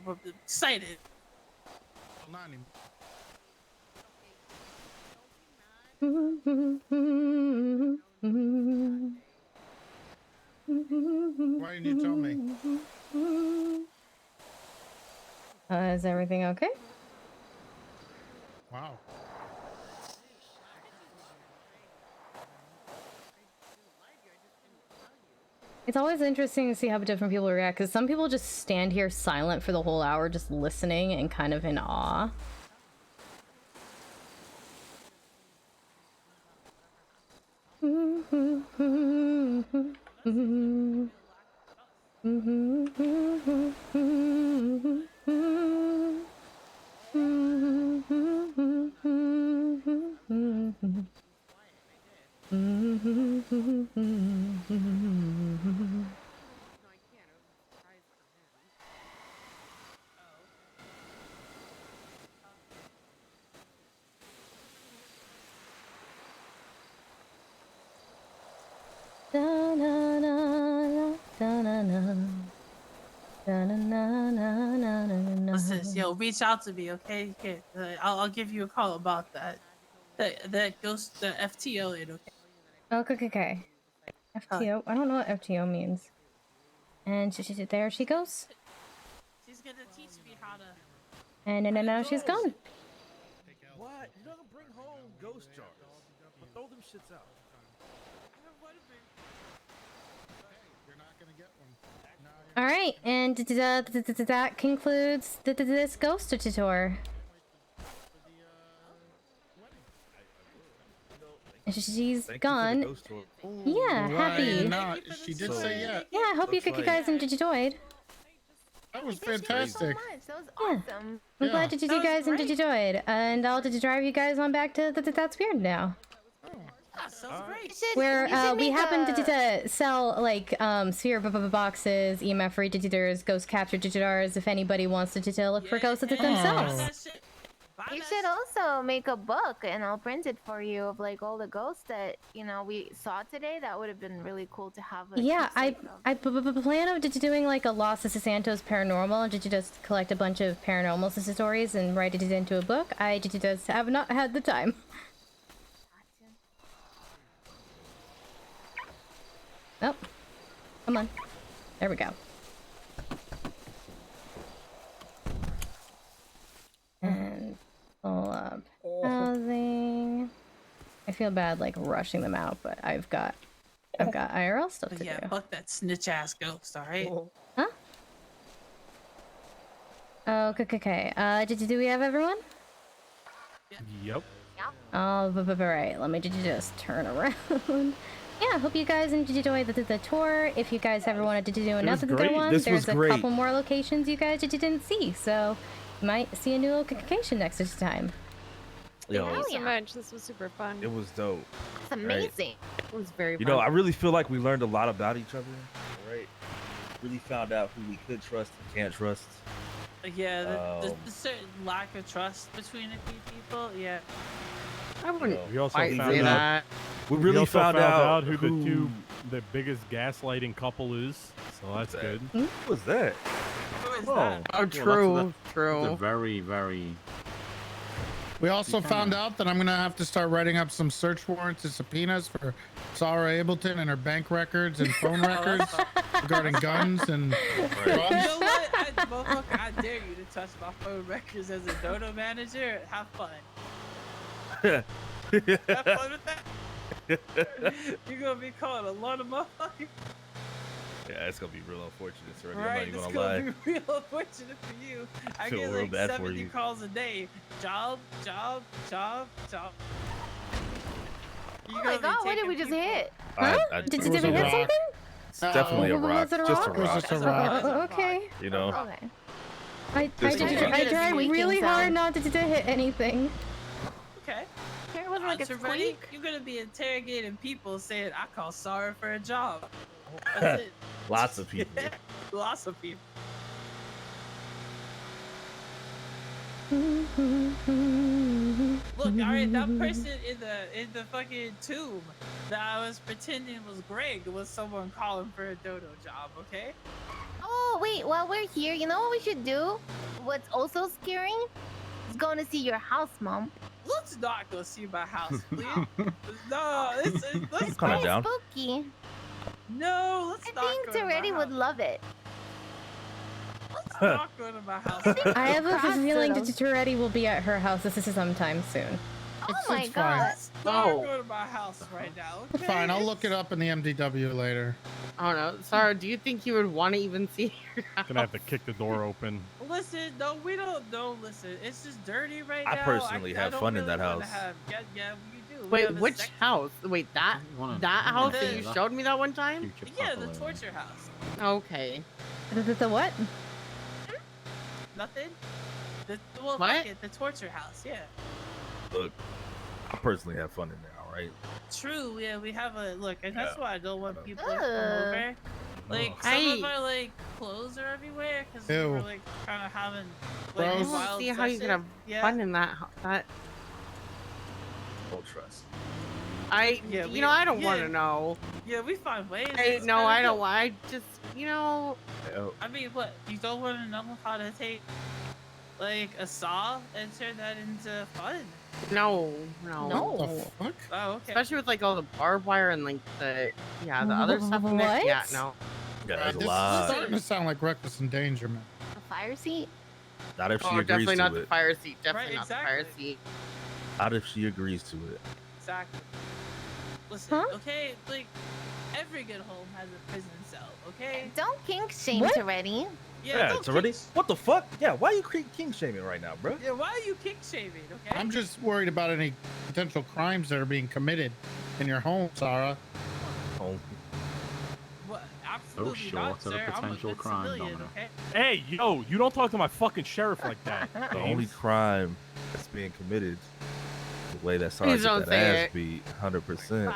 E: I'm excited.
L: Not anymore. Why didn't you tell me?
C: Is everything okay?
L: Wow.
C: It's always interesting to see how different people react, because some people just stand here silent for the whole hour, just listening and kind of in awe.
E: Listen, yo, reach out to me, okay? Okay, I'll give you a call about that. That goes the FTO in, okay?
C: Okay. FTO? I don't know what FTO means. And there she goes.
E: She's gonna teach me how to.
C: And now she's gone.
I: What? You don't bring home ghost jars. But throw them shits out.
L: You're not gonna get one.
C: All right, and that concludes this ghost tour. She's gone. Yeah, happy.
L: She did say yeah.
C: Yeah, I hope you guys enjoyed.
L: That was fantastic.
J: That was awesome.
C: I'm glad you guys enjoyed, and I'll drive you guys on back to that's weird now.
E: Sounds great.
C: Where we happen to sell like sphere boxes, EMF digitors, ghost capture digitars. If anybody wants to look for ghosts themselves.
J: You should also make a book, and I'll print it for you of like all the ghosts that we saw today. That would have been really cool to have.
C: Yeah, I plan on doing like a Los Santos Paranormal, and just collect a bunch of paranormal stories and write it into a book. I just have not had the time. Oh, come on. There we go. And pull up feel bad like rushing them out, but I've got IRL stuff
E: But
C: to
E: yeah,
C: do.
E: fuck that snitch ass ghost, alright?
C: Huh? Oh, okay. Do we have everyone?
H: Yep.
C: Oh, right. Let me just turn around. Yeah, hope you guys enjoyed the tour. If you guys ever wanted to do another one, there's a couple more locations you guys didn't see, so you might see a new location next time.
I: Yo,
G: Thank you so much. This was super fun.
I: it was dope.
J: It's amazing.
K: It was very fun.
I: You know, I really feel like we learned a lot about each other. Right? Really found out who we could trust and can't trust.
E: Yeah, the certain lack of trust between a few people. Yeah.
K: I wouldn't
H: We also
K: quite
H: found
K: say
H: out.
K: that.
I: We really
H: also
I: found out
H: who the biggest gaslighting couple is. So that's good.
I: Who was that?
E: Who is
M: Oh,
E: that?
K: Oh, true, true.
M: It's a very, very.
L: We also found out that I'm gonna have to start writing up some search warrants and subpoenas for Sarah Ableton and her bank records and phone records regarding guns and
E: You
L: drugs.
E: know what? Motherfucker, I dare you to touch my phone records as a dodo manager. Have fun. Have fun with that. You're gonna be calling a lot of motherfuckers.
I: Yeah, it's gonna be real unfortunate, sir. I'm
E: Right,
I: not
E: it's
I: even
E: gonna
I: gonna lie.
E: be real unfortunate for you. I
I: Feel
E: get
I: real
E: like
I: bad for
E: 70
I: you.
E: calls a day. Job. You
J: Oh my
E: gonna be
J: god, what did
E: taking
J: we just
E: people-
J: hit?
C: Did
L: It
C: you
L: was
C: hit
L: a rock.
C: something?
I: It's definitely a
C: Was
I: rock.
C: it a
I: Just a
C: rock?
L: It was
I: rock.
L: just a rock.
C: Oh, okay.
I: You know.
J: Okay.
C: I
I: Just a rock.
C: tried
J: Squeaking
C: really
J: sound.
C: hard not to hit anything.
E: Okay.
J: Here it wasn't like a
E: Answer ready?
J: squeak.
E: You're gonna be interrogating people saying, I call Sarah for a job. That's it.
I: Lots of people.
E: Lots of people. Look, alright, that person in the fucking tomb that I was pretending was Greg was someone calling for a dodo job, okay?
J: Oh, wait, while we're here, you know what we should do? What's also scary? Is going to see your house, Mom.
E: Let's not go see my house, please. No, let's
I: Calm
E: go.
I: down.
J: Spooky.
E: No, let's
J: I
E: not
J: think
E: go to my
J: Toretti would
E: house.
J: love it.
E: Let's not go to my house.
C: I have a
J: Cross
C: feeling
J: them.
C: that Toretti will be at her house. This is sometime soon.
J: Oh my
L: it's fine.
J: god.
E: Let's not go to my house right now. Okay?
L: Fine, I'll look it up in the MDW later.
K: I don't know. Sarah, do you think you would want to even see your house?
H: Gonna have to kick the door open.
E: Listen, no, we don't. No, listen, it's just dirty right
I: I
E: now.
I: personally have
E: don't
I: fun in
E: really
I: that
E: wanna
I: house.
E: Yeah, we do. We
K: Wait,
E: have a
K: which
E: section-
K: house? Wait, that house that you
E: The-
K: showed me that one time?
E: Yeah, the torture house.
K: Okay.
C: The what?
E: Nothing. Well,
K: What?
E: fuck it, the torture house. Yeah.
I: Look, I personally have fun in there. All right.
E: True. Yeah, we have a look, and that's
I: Yeah.
E: why I don't want people to come
J: Ugh.
E: over. Like
I: Ugh.
E: some of our like clothes are everywhere because we're
L: Ew.
E: like kind of having
K: I
E: like
L: Gross.
K: don't
E: wild
K: see how you could have
E: sessions. Yeah.
K: fun in that. That
I: Don't trust.
E: Yeah,
K: you know, I don't want
E: yeah.
K: to know.
E: Yeah, we find ways.
K: I,
E: It's
K: no,
E: kinda
K: I don't
E: cool.
K: want. I just, you know,
E: I mean, what? You don't want to know how to take like a saw and turn that into fun?
K: no.
L: What the fuck?
E: Oh, okay.
K: Especially with like all the barbed wire and like the other stuff in there. Yeah,
C: What?
K: no.
I: Yeah, there's
L: This
I: a
L: is
I: lot.
L: starting to sound like reckless endangerment.
J: A fire seat?
I: Not if she
K: Oh,
I: agrees
K: definitely
I: to
K: not
I: it.
K: the fire seat. Definitely
E: Right,
K: not the fire
E: exactly.
K: seat.
I: Not if she agrees to it.
E: Exactly. Listen,
C: Huh?
E: okay, like every good home has a prison cell, okay?
J: Don't kink shame
C: What?
J: Toretti.
I: Yeah,
E: don't
I: it's already.
E: kink-
I: What the fuck? Yeah, why are you king shaming right now, bro?
E: Yeah, why are you kink shaming? Okay.
L: I'm just worried about any potential crimes that are being committed in your home, Sarah.
I: Oh,
E: What? Absolutely
M: short
E: not,
M: of a
E: sir. I'm a
M: potential
E: good
M: crime,
E: civilian,
M: Domino.
E: okay?
H: Hey, yo, you don't talk to my fucking sheriff like that.
I: the only
H: James.
I: crime that's being committed, the way that
K: Please
I: Sarah
K: don't
I: get that
K: say
I: ass
K: it.
I: beat, 100%.
E: Fine.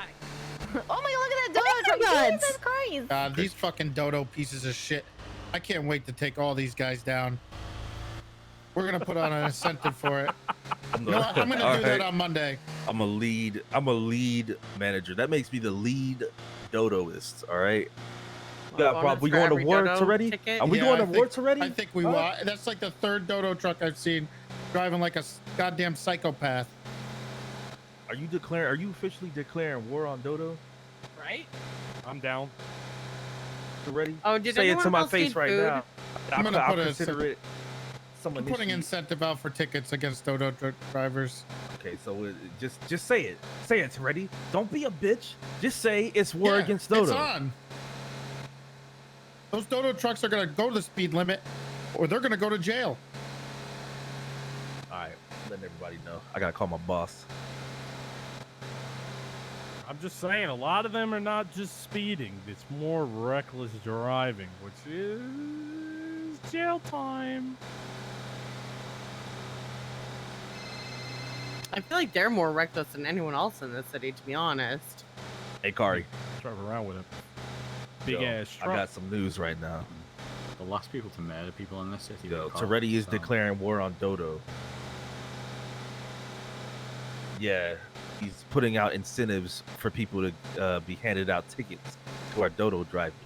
J: Oh my god, look at that dodo truck.
C: gods.
J: Jesus Christ.
L: God, these fucking dodo pieces of shit. I can't wait to take all these guys down. We're gonna put on an incentive for it.
I: I'm
L: You know what? I'm gonna
I: All
L: do that
I: right.
L: on Monday.
I: I'm a lead manager. That makes me the lead dodoist. All right. Yeah,
K: Bonus
I: we
K: for
I: going to
K: every
I: war
K: dodo
I: already?
K: ticket?
I: Are we
L: Yeah,
I: going
L: I
I: to
L: think-
I: war already?
L: I think we
I: Huh?
L: will. That's like the third dodo truck I've seen driving like a goddamn psychopath.
I: Are you officially declaring war on dodo?
E: Right?
H: I'm down.
I: Already?
K: Oh, did
I: Say it to
K: anyone
I: my
K: else
I: face
K: need
I: right
K: food?
I: now.
L: I'm gonna
I: I'll
L: put a
I: consider it.
L: I'm putting incentive out for tickets against dodo drivers.
I: Okay, so just say it. Say it's ready. Don't be a bitch. Just say it's war against Dodo.
L: It's on. Those Dodo trucks are gonna go to the speed limit, or they're gonna go to jail.
I: All right, letting everybody know. I gotta call my boss.
H: I'm just saying, a lot of them are not just speeding. It's more reckless driving, which is jail time.
K: I feel like they're more reckless than anyone else in this city, to be honest.
I: Hey, Kari.
H: Drive around with it. Big
I: Yo,
H: ass truck.
I: I got some news right now.
M: The last people to murder people in this city.
I: Yo,
M: were cops,
I: Toretti is
M: so-
I: declaring war on Dodo. Yeah, he's putting out incentives for people to be handed out tickets to our Dodo driving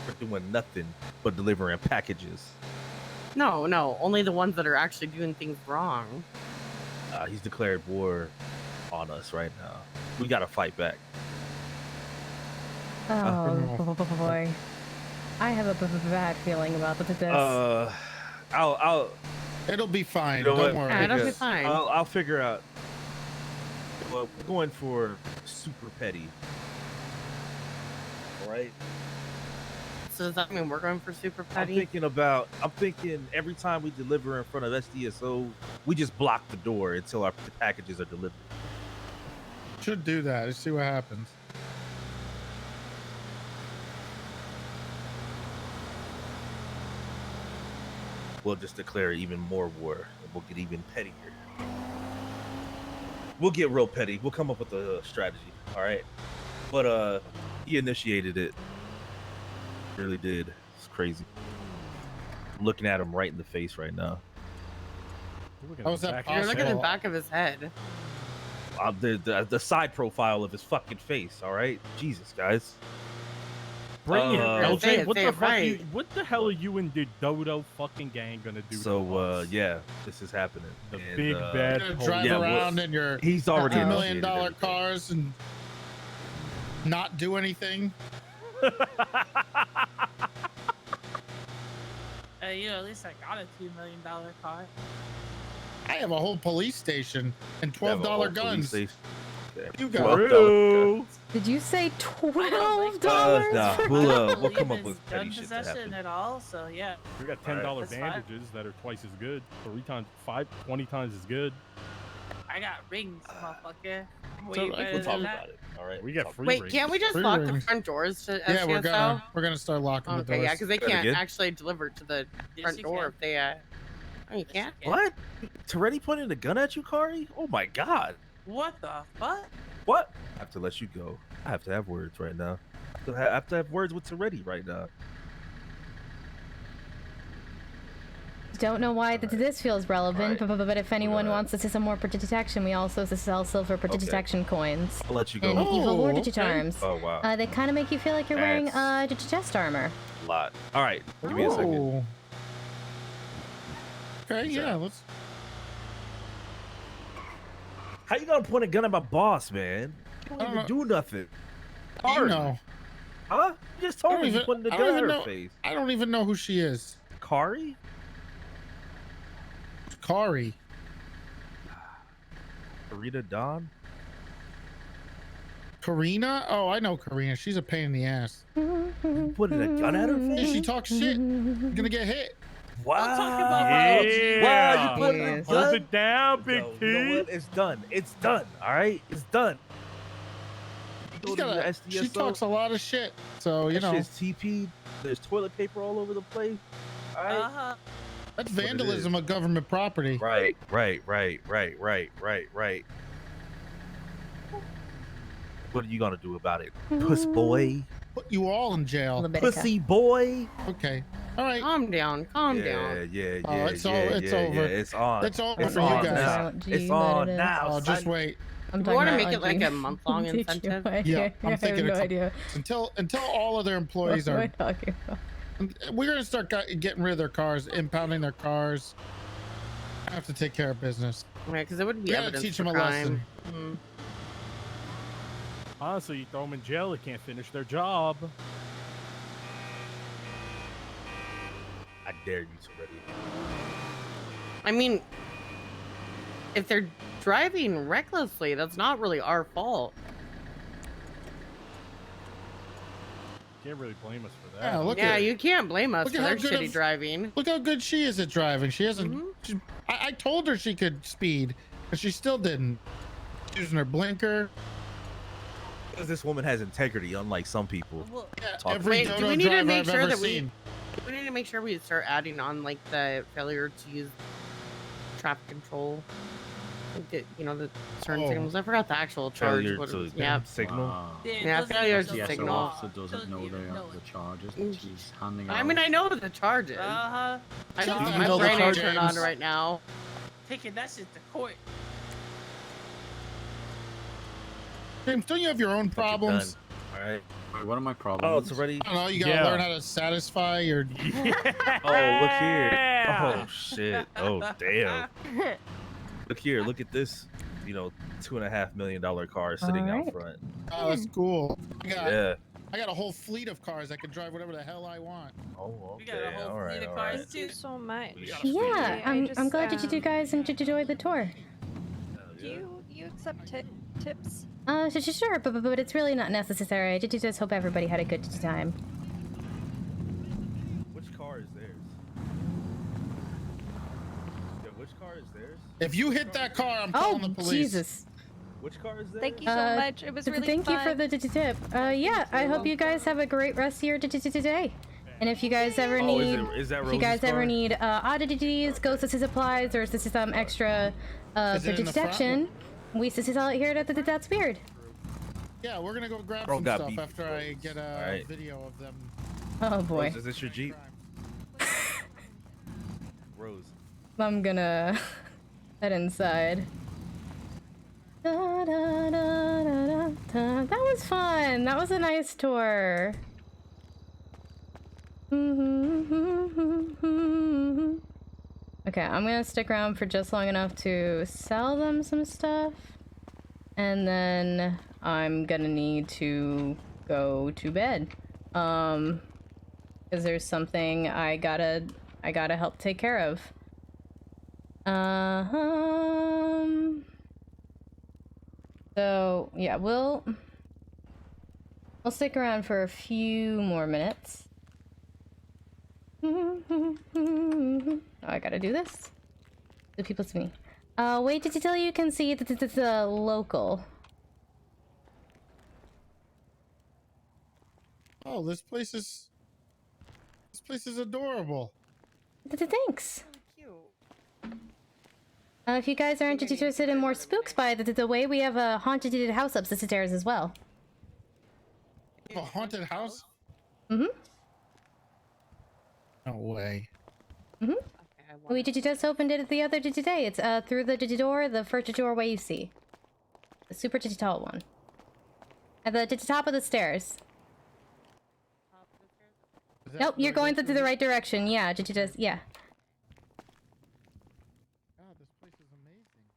I: for doing nothing but delivering packages.
K: No, only the ones that are actually doing things wrong.
I: He's declared war on us right now. We gotta fight back.
C: Oh boy, I have a bad feeling about this.
I: I'll.
L: It'll be fine.
I: You know
L: Don't
I: what?
L: worry.
K: It'll be fine.
I: I'll figure out. Well, we're going for super petty. All right.
K: So does that mean we're going for super
I: I'm
K: petty?
I: thinking every time we deliver in front of SDSO, we just block the door until our packages are delivered.
L: Should do that. Let's see what happens.
I: We'll just declare even more war, and we'll get even pettier. We'll get real petty. We'll come up with a strategy. All right. But he initiated it. Really did. It's crazy. I'm looking at him right in the face right now.
L: How was that
K: You're looking at the
L: possible?
K: back of his head.
I: The side profile of his fucking face. All right. Jesus, guys.
H: Bring it,
K: say
H: LJ.
K: it,
H: What
K: say
H: the
K: it
H: fuck?
K: right.
H: What the hell are you and the Dodo fucking gang gonna do?
I: So
H: to us?
I: yeah, this is happening.
H: The
I: And,
H: big bad.
L: You're gonna
H: police.
L: drive
I: Yeah,
L: around in your
I: he's already
L: $2
I: initiated
L: million
I: everything.
L: cars and not do anything.
E: At least I got a $2 million car.
L: I have a whole police station and
I: You have a whole
L: $12
I: police
L: guns.
I: station. Okay.
L: You got
H: True.
C: Did you say $12?
I: Nah,
E: I
I: we'll
E: don't
I: come
E: believe
I: up with
E: in
I: petty
E: gun
I: shit to
E: possession
I: happen.
E: at all. So yeah,
H: We got $10
E: That's fine.
H: bandages that are twice as good. 20 times as good.
E: I got rings, motherfucker.
L: So,
E: Way
L: like,
E: better
I: We'll talk
E: than
I: about
E: that.
I: it. All right.
H: We got free.
K: Wait,
H: rings.
K: can't we just
L: Free
K: lock the
L: rings.
K: front doors to
L: Yeah, we're
K: SDSO?
L: gonna start locking the
K: Okay,
L: doors.
K: yeah, because they
I: Say that
K: can't
I: again?
K: actually deliver to the
E: Yes,
K: front
E: you
K: door
E: can.
K: if they. Oh, you can't.
I: What? Toretti pointed a gun at you, Kari? Oh my god.
E: What the fuck?
I: What? I have to let you go. I have to have words right now. I have to have words with Toretti right now.
C: Don't know why this feels relevant,
I: Alright.
C: but if anyone
I: gonna-
C: wants to see some more protection, we also sell silver protection coins
I: I'll let you
C: and
I: go.
C: evil war
L: okay.
C: charms.
I: Oh wow.
C: They kind of make you feel like you're wearing
I: That's-
C: chest armor.
I: A lot. All right. Give me a second.
L: Oh. Okay, yeah, let's.
I: How you gonna point a gun at my boss, man? You don't
L: I don't
I: even do nothing.
L: You
I: Kari.
L: know.
I: Huh? You just told me you pointed a
L: I
I: gun
L: don't
I: at
L: even
I: her
L: know.
I: face.
L: I don't even know who she is.
I: Kari?
L: Kari.
I: Karina Dawn?
L: Karina? Oh, I know Karina. She's a pain in the ass.
I: You putting a gun at her
L: If
I: face?
L: she talks shit, you're gonna get hit.
I: Wow.
E: talk about
H: Yeah.
I: Wow, you putting a
C: Yes.
H: Hold
I: gun?
H: it down, Big
I: Yo,
H: T.
I: you know what? It's done. It's done. All right? It's done. You go
L: She's
I: to
L: got
I: your
L: a,
I: SDSO,
L: she talks a lot of shit. So, you
I: that
L: know,
I: shit's TP'd. There's toilet paper all over the place. All right?
E: Uh-huh.
L: that's
I: what it
L: vandalism of government property.
I: Right. What are you gonna do about it, puss boy?
L: Put you all in jail.
C: Levitica.
I: Pussy boy.
L: Okay. All right.
K: Calm down. Calm down.
I: Yeah.
L: Oh, it's all- it's
I: yeah,
L: over.
I: Yeah, it's on.
L: It's over
I: It's
L: for you
I: on
L: guys.
I: now.
C: Silent G,
I: It's
C: but
I: on
C: it is.
I: now.
L: Oh, just
I: son.
L: wait.
C: I'm
K: We
C: talking
K: want to
C: about
K: make it like
C: G.
K: a month-long
C: Did you
K: incentive.
L: Yeah,
C: I
L: I'm
C: have
L: thinking
C: no
L: it's
C: idea
L: until all of their employees
C: what
L: are.
C: we're talking about.
L: We're gonna start getting rid of their cars, impounding their cars. I have to take care of business.
K: Yeah, because it would be
L: We gotta
K: evidence
L: teach
K: for
L: them a
K: crime.
L: lesson.
K: Mm.
H: Honestly, you throw them in jail, they can't finish their job.
I: I dare you to ready.
K: I mean, if they're driving recklessly, that's not really our fault.
H: Can't really blame us for that.
L: Yeah, look
K: Yeah,
L: at
K: you can't blame us
L: look
K: for
L: at how
K: their
L: good
K: shitty driving.
L: Look how good she is at driving. She hasn't.
K: Mm-hmm.
L: I told her she could speed, but she still didn't. Using her blinker.
I: Because this woman has integrity, unlike some people.
L: Every
K: Wait, do
L: dodo
K: we need to
L: driver
K: make
L: I've
K: sure
L: ever
K: that
L: seen.
K: we need to make sure we start adding on like the failure to use traffic control? You know, the turn signals. I forgot the actual charge.
I: Failure
K: What it
I: to
K: was. Yeah,
I: signal.
K: Yeah, failure to
M: The
K: signal.
M: officer doesn't know the charges that she's handing out.
K: I mean, I know the charges.
E: Uh-huh.
K: I know
I: You
K: my
I: know the
K: brain ain't
I: charges?
K: turned on right now.
E: Taking that shit to court.
L: James, don't you have your own problems?
I: All right.
M: Wait, what are my problems?
I: Oh, it's already.
L: I don't know. You gotta learn how to satisfy your.
I: Oh, look here. Oh shit. Oh damn. Look here. Look at this. You know, $2.5 million car sitting out front.
L: Oh, that's cool.
I: Yeah.
L: I got a whole fleet of cars. I can drive whatever the hell I want.
I: Oh,
E: got a
I: okay.
E: whole
I: All right.
E: fleet of
I: All
E: cars,
I: right.
G: Thank you so much.
C: Yeah, I'm glad that you guys enjoyed the tour.
G: Do you accept tips?
C: Sure, but it's really not necessary. I just hope everybody had a good time.
I: Which car is theirs? Yeah, which car is theirs?
L: If you hit that car, I'm calling the police.
C: Jesus.
I: Which car is theirs?
G: Thank you so much. It was really
C: Thank
G: fun.
C: you for the tip. Yeah, I hope you guys have a great rest of your day. And if you guys ever need,
I: is that
C: if you guys
I: Rose's
C: ever
I: car?
C: need oddities, ghost assist supplies, or some extra
L: Is
C: for
L: it in the front?
C: detection, we sell it here at That's Weird.
L: Yeah, we're gonna go grab
I: Bro
L: some
I: got
L: stuff
I: beef
L: after I get a
I: Alright.
L: video of them.
C: Oh boy.
I: Rose, is this your Jeep? Rose.
C: I'm gonna head inside. Da, da, da, da, da, da. That was fun. That was a nice tour. Okay, I'm gonna stick around for just long enough to sell them some stuff, and then I'm gonna need to go to bed. Because there's something I gotta help take care of. So yeah, we'll stick around for a few more minutes. Oh, I gotta do this. The people to me. Wait till you can see that it's a local.
L: Oh, this place is adorable.
C: Thanks. If you guys aren't interested in more spooks by the way, we have a haunted house upstairs as well.
L: A haunted house?
C: Mm-hmm.
L: No way.
C: Mm-hmm. We just opened it the other day. It's through the door, the first doorway you see. The super tall one. At the top of the stairs. Nope, you're going to the right direction. Yeah, yeah.
L: God, this place is amazing.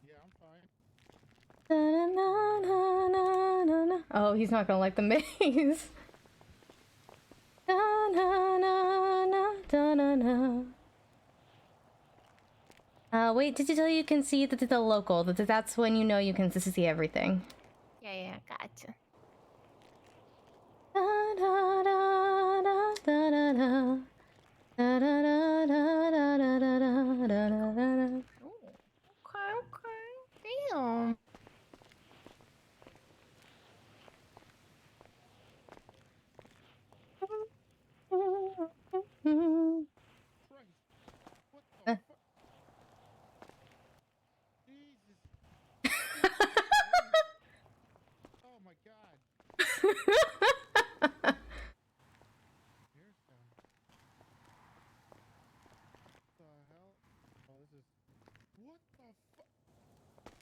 L: Yeah, I'm fine.
C: Oh, he's not gonna like the maze. Wait, till you can see the local. That's when you know you can see everything.
J: Yeah, gotcha. Okay. Damn.
L: Oh my god.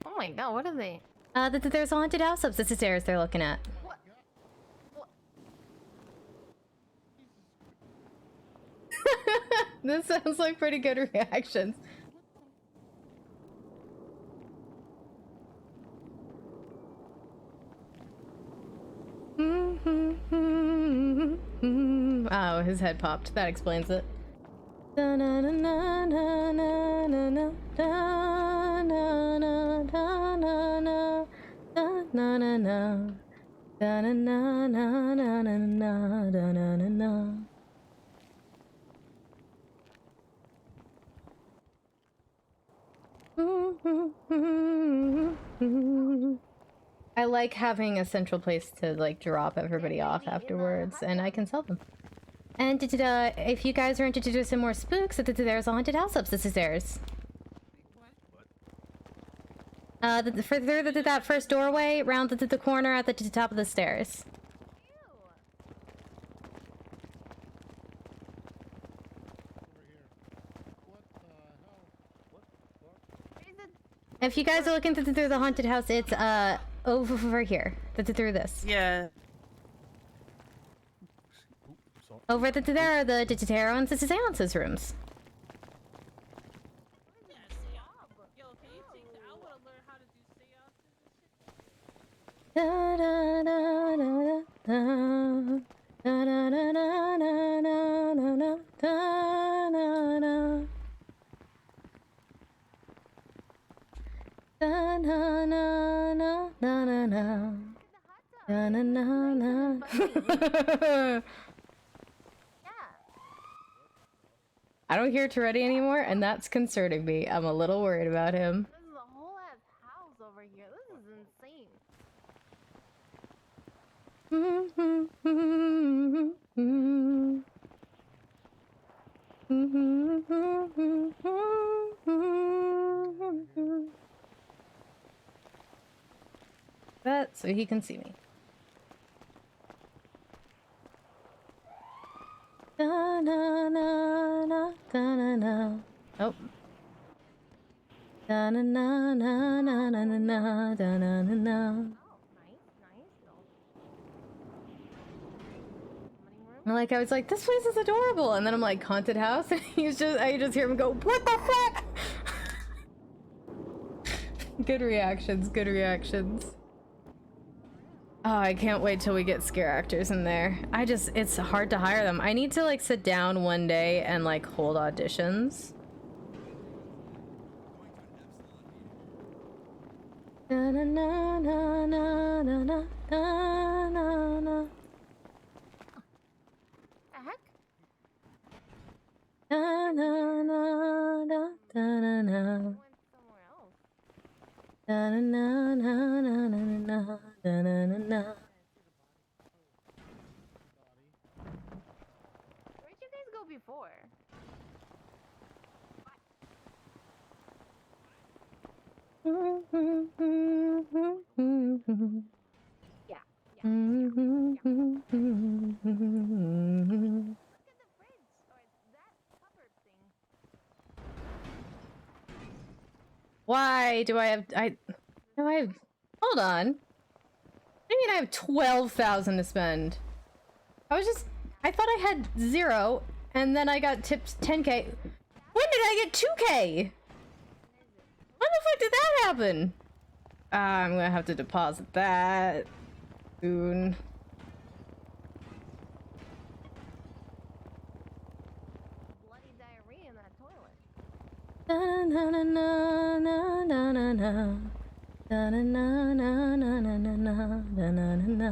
J: Oh my god, what are they?
C: There's a haunted house up the stairs they're looking at.
J: What?
C: This sounds like pretty good reactions. Oh, his head popped. That explains it. I like having a central place to like drop everybody off afterwards, and I can sell them. And if you guys are interested in some more spooks, there's a haunted house up the stairs. Through that first doorway, round the corner at the top of the stairs. If you guys are looking through the haunted house, it's over here. Through this.
E: Yeah.
C: Over there are the Digitero and the Seances rooms. Da da da da da da da da da da da da. Na na na na na na na na na na. I don't hear Toretti anymore, and that's concerning me. I'm a little worried about him.
J: This is a whole ass house over here. This is insane.
C: That so he can see me. Da na na na da na na. Oh. Da na na na na na na na da na na na. Like I was like, this place is adorable, and then I'm like, haunted house, and I just hear him go, what the fuck? Good reactions, good reactions. Oh, I can't wait till we get scare actors in there. It's hard to hire them. I need to like sit down one day and like hold auditions. Na na na na na na na na na.
J: The heck?
C: Na na na na na na. Na na na na na na na na na na.
J: Where'd you guys go before? Yeah.
C: Why do I have hold on. What do you mean I have 12,000 to spend? I thought I had 0 and then I got tipped 10k. When did I get 2k? When the fuck did that happen? I'm gonna have to deposit that soon.
J: Bloody diarrhea in that toilet.
C: Na na na na na na na na. Na na na na na na na na na na na.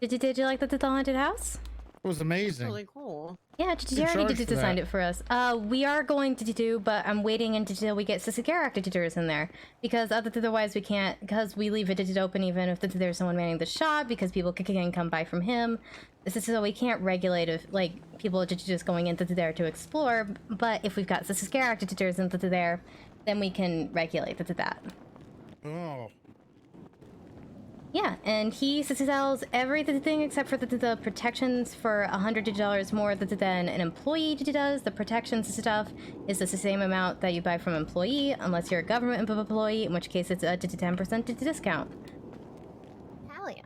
C: Did you like the haunted house?
L: It was amazing.
K: Really cool.
C: Yeah,
L: Good
C: Jerry
L: charge for
C: designed
L: that.
C: it for us. We are going to do, but I'm waiting until we get character tutors in there because otherwise we can't. Because we leave it open even if there's someone manning the shop because people can come by from him. This is so we can't regulate if like people are just going into there to explore. But if we've got character tutors into there, then we can regulate that.
L: Oh.
C: Yeah, and he sells everything except for the protections for $100 more than an employee does. The protections stuff is just the same amount that you buy from an employee, unless you're a government employee, in which case it's a 10% discount.
J: Hell yeah.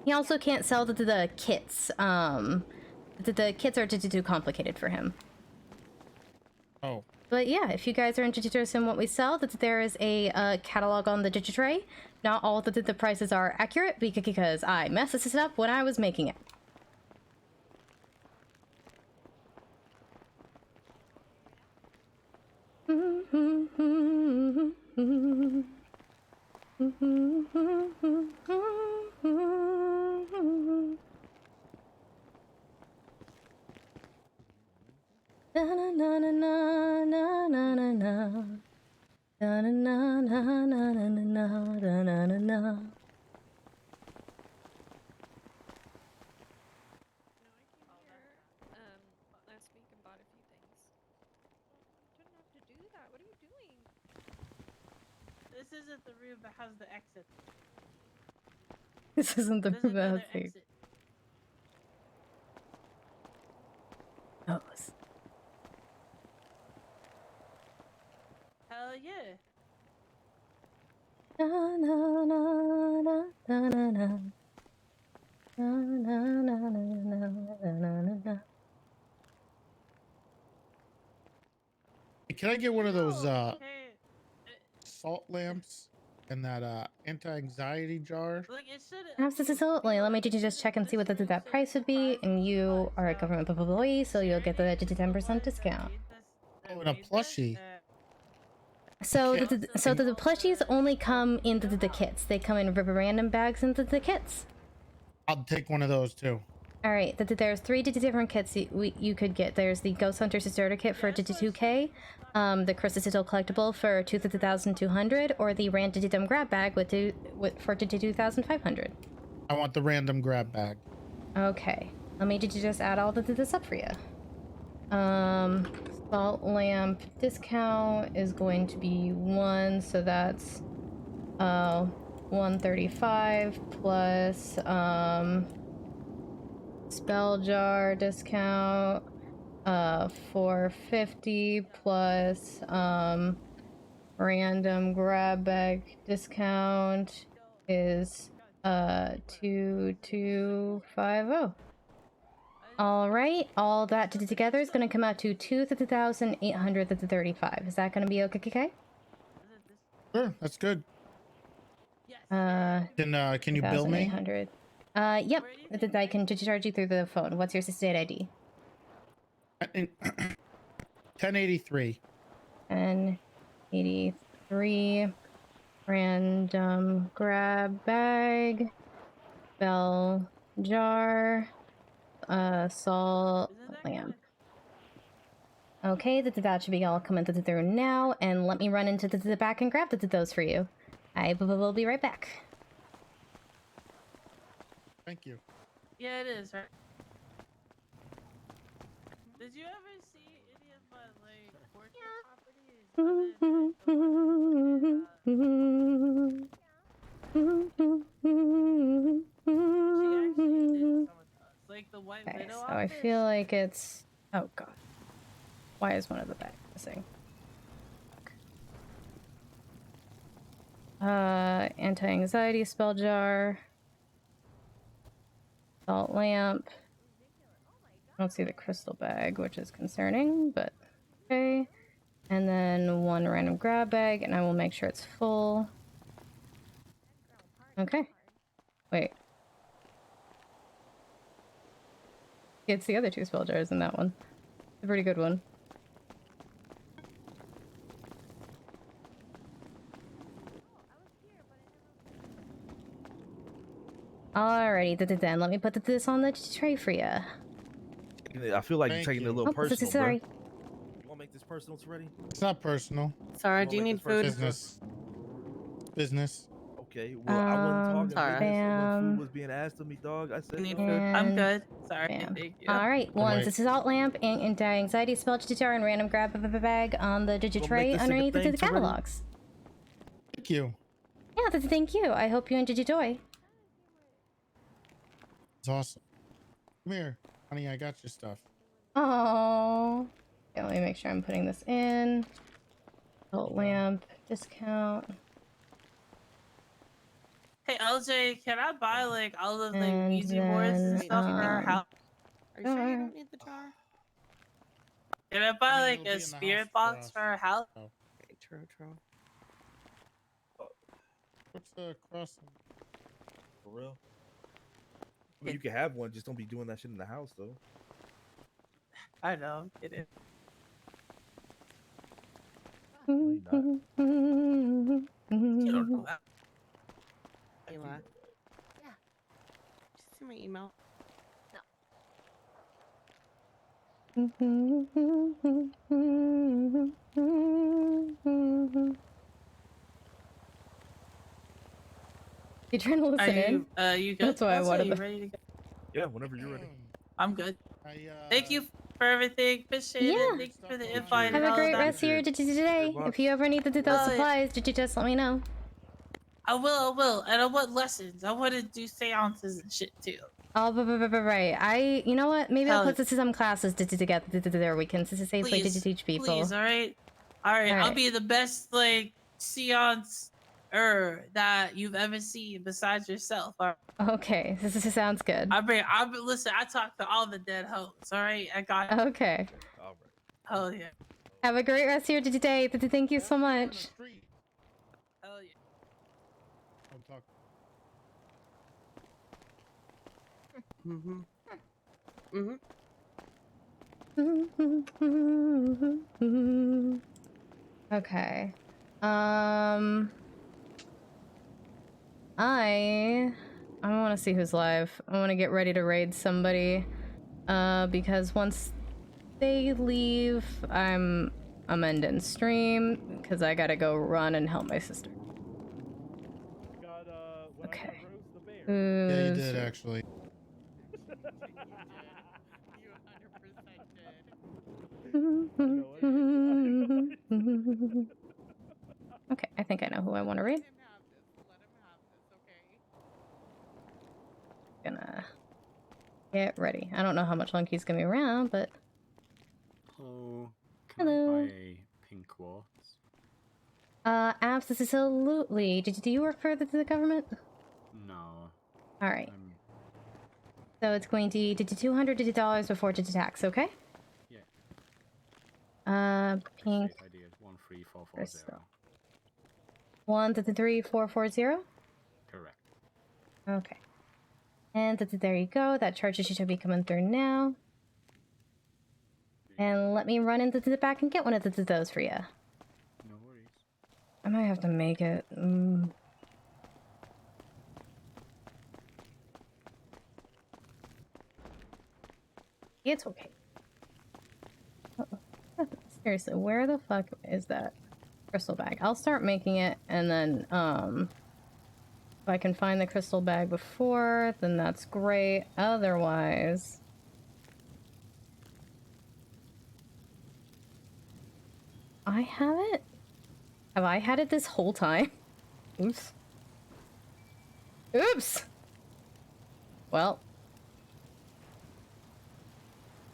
C: He also can't sell the kits. The kits are too complicated for him.
L: Oh.
C: But yeah, if you guys are interested in what we sell, there is a catalog on the Digitray. Not all the prices are accurate because I messed this up when I was making it. Na na na na na na na na na. Na na na na na na na na na na.
G: Last week and bought a few things. You shouldn't have to do that. What are you doing?
E: This isn't the room that has the exit.
C: This isn't the
E: There's another
C: bad thing.
E: exit.
C: Oh.
E: Hell yeah.
C: Na na na na na na na. Na na na na na na na na.
L: Can I get one of those salt lamps and that anti-anxiety jar?
C: Absolutely. Let me just check and see what that price would be. And you are a government employee, so you'll get the 10% discount.
L: Oh, and a plushie.
C: So the plushies only come in the kits. They come in random bags into the kits.
L: I'll take one of those too.
C: All right, there's 3 different kits you could get. There's the Ghost Hunter Starter Kit for 2K, the Crystal Sigil Collectible for 2,200, or the Random Grab Bag for 2,500.
L: I want the random grab bag.
C: Okay, let me just add all this up for you. Salt lamp discount is going to be 1, so that's 135 plus spell jar discount 450 plus random grab bag discount is 2250. All right, all that together is going to come out to 2,835. Is that going to be okay?
L: Sure, that's good. Can you bill me?
C: 2,800. Yep. I can charge you through the phone. What's your state ID?
L: 1083.
C: 1083. Random grab bag. Bell jar. Salt lamp. Okay, that should be all coming through now, and let me run into the back and grab those for you. I will be right back.
L: Thank you.
E: Yeah, it is, right? Did you ever see any of my, like, portrait properties? Like the White
C: Okay,
E: Widow
C: so I
E: outfit?
C: feel like it's... Oh, God. Why is one of the bags missing? Anti-anxiety spell jar. Salt lamp. I don't see the crystal bag, which is concerning, but okay. And then 1 random grab bag, and I will make sure it's full. Okay. Wait. It's the other 2 spell jars in that one. It's a pretty good one. Alrighty, then let me put this on the tray for you.
I: I feel like you're taking it a little personal,
C: sorry.
I: bro. You want to make this personal, Treddy?
L: It's not personal.
K: Sarah, do you need food?
L: Business. Business.
I: Okay, well, I wasn't talking
E: Sorry.
I: business when food was being asked of me, dog. I said,
E: You need
I: no.
E: food? I'm good. Sorry. Thank you.
C: Alright, one, this is salt lamp, anti-anxiety spell jar, and random grab of a bag on the tray underneath the catalogs.
L: Thank you.
C: Yeah, thank you. I hope you enjoyed your toy.
L: It's awesome. Come here, honey. I got your stuff.
C: Oh. Okay, let me make sure I'm putting this in. Adult lamp discount.
E: Hey LJ, can I buy like all of the
C: And
E: Ouija boards and
C: then,
E: stuff for our house?
K: Are you sure you don't need the jar?
E: Can I buy like
L: it'll be
E: a
L: in the
E: spirit
L: house for
E: box
L: us.
E: for our house?
L: Oh.
K: Okay, true.
L: What's the crossing?
I: For real? I mean, you can have one, just don't be doing that shit in the house, though.
E: I know, get it.
I: Really not.
E: You don't know that.
K: Ayla. Yeah. Just see my email.
C: You trying to listen in?
E: You good?
C: That's why I wanted
E: you
C: to.
E: ready to go?
I: Yeah, whenever you're ready.
E: I'm good. Thank you for everything. Appreciate it. Thank you for the invite.
C: Have
E: and
C: a
E: all
C: great
E: that.
C: rest of your today. If you ever need to do those supplies, did you just let me know?
E: I will. And I want lessons. I want to do seances and shit too.
C: Oh, right. You know what? Maybe I'll
E: Hell,
C: put some classes together there. We can safely
E: please,
C: teach people.
E: please, all right. I'll be the best like seance that you've ever seen besides yourself. All right?
C: Okay, this sounds good.
E: Listen. I talk to all the dead hoes. All right, I got.
C: Okay.
I: All right.
E: Hell yeah.
C: Have a great rest of your day. Thank you so much.
E: Hell yeah.
C: Okay. I want to see who's live. I want to get ready to raid somebody. Because once they leave, I'm ending stream because I gotta go run and help my sister. Okay.
L: Yeah, you did actually.
C: Okay, I think I know who I want to raid. Gonna get ready. I don't know how much longer he's gonna be around, but
M: Hello. Can
C: hello.
M: I buy a pink quartz?
C: Absolutely. Do you work for the government?
M: No.
C: All right. So it's going to be $200 before tax, okay?
M: Yeah.
C: Pink.
M: Safe idea. 13440.
C: Crystal. 133440.
M: Correct.
C: Okay. And there you go. That charge should be coming through now. And let me run into the back and get one of those for you.
M: No worries.
C: I might have to make it. It's okay. Seriously, where the fuck is that crystal bag? I'll start making it, and then, if I can find the crystal bag before, then that's great. Otherwise... I have it? Have I had it this whole time? Oops. Oops! Well.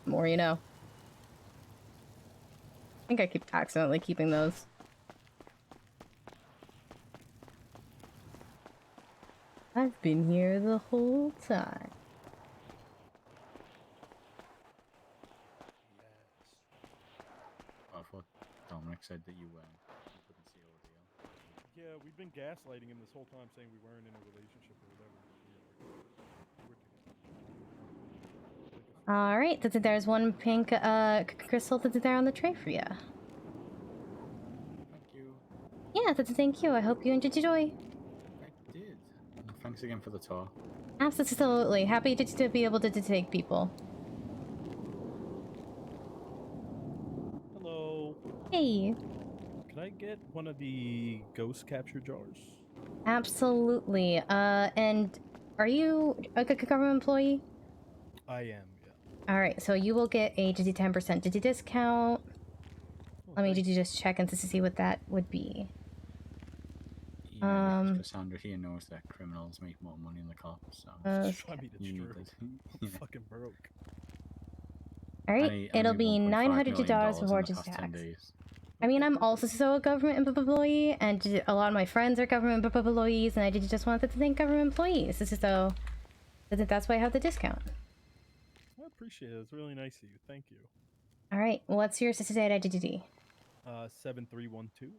C: More you know. I think I keep accidentally keeping those. I've been here the whole time.
M: I thought Dominic said that you couldn't see audio.
H: Yeah, we've been gaslighting him this whole time, saying we weren't in a relationship or whatever.
C: All right, there's one pink crystal there on the tray for you.
M: Thank you.
C: Yeah, thank you. I hope you enjoyed your toy.
M: I did. Thanks again for the tour.
C: Absolutely. Happy to be able to take people.
H: Hello.
C: Hey.
H: Can I get one of the ghost capture jars?
C: Absolutely. And are you a government employee?
H: I am, yeah.
C: All right, so you will get a 10% discount. Let me just check and to see what that would be.
M: Yeah, because Cassandra here knows that criminals make more money than the cops, so
H: I mean, it's
M: you need
H: true.
M: this.
H: I'm fucking broke.
C: Alright, it'll be $900 before just tax. I mean, I'm also still a government employee, and a lot of my friends are government employees, and I just wanted to thank government employees. So that's why I have the discount.
H: I appreciate it. It's really nice of you. Thank you.
C: Alright, what's your assisted identity?
H: 7312.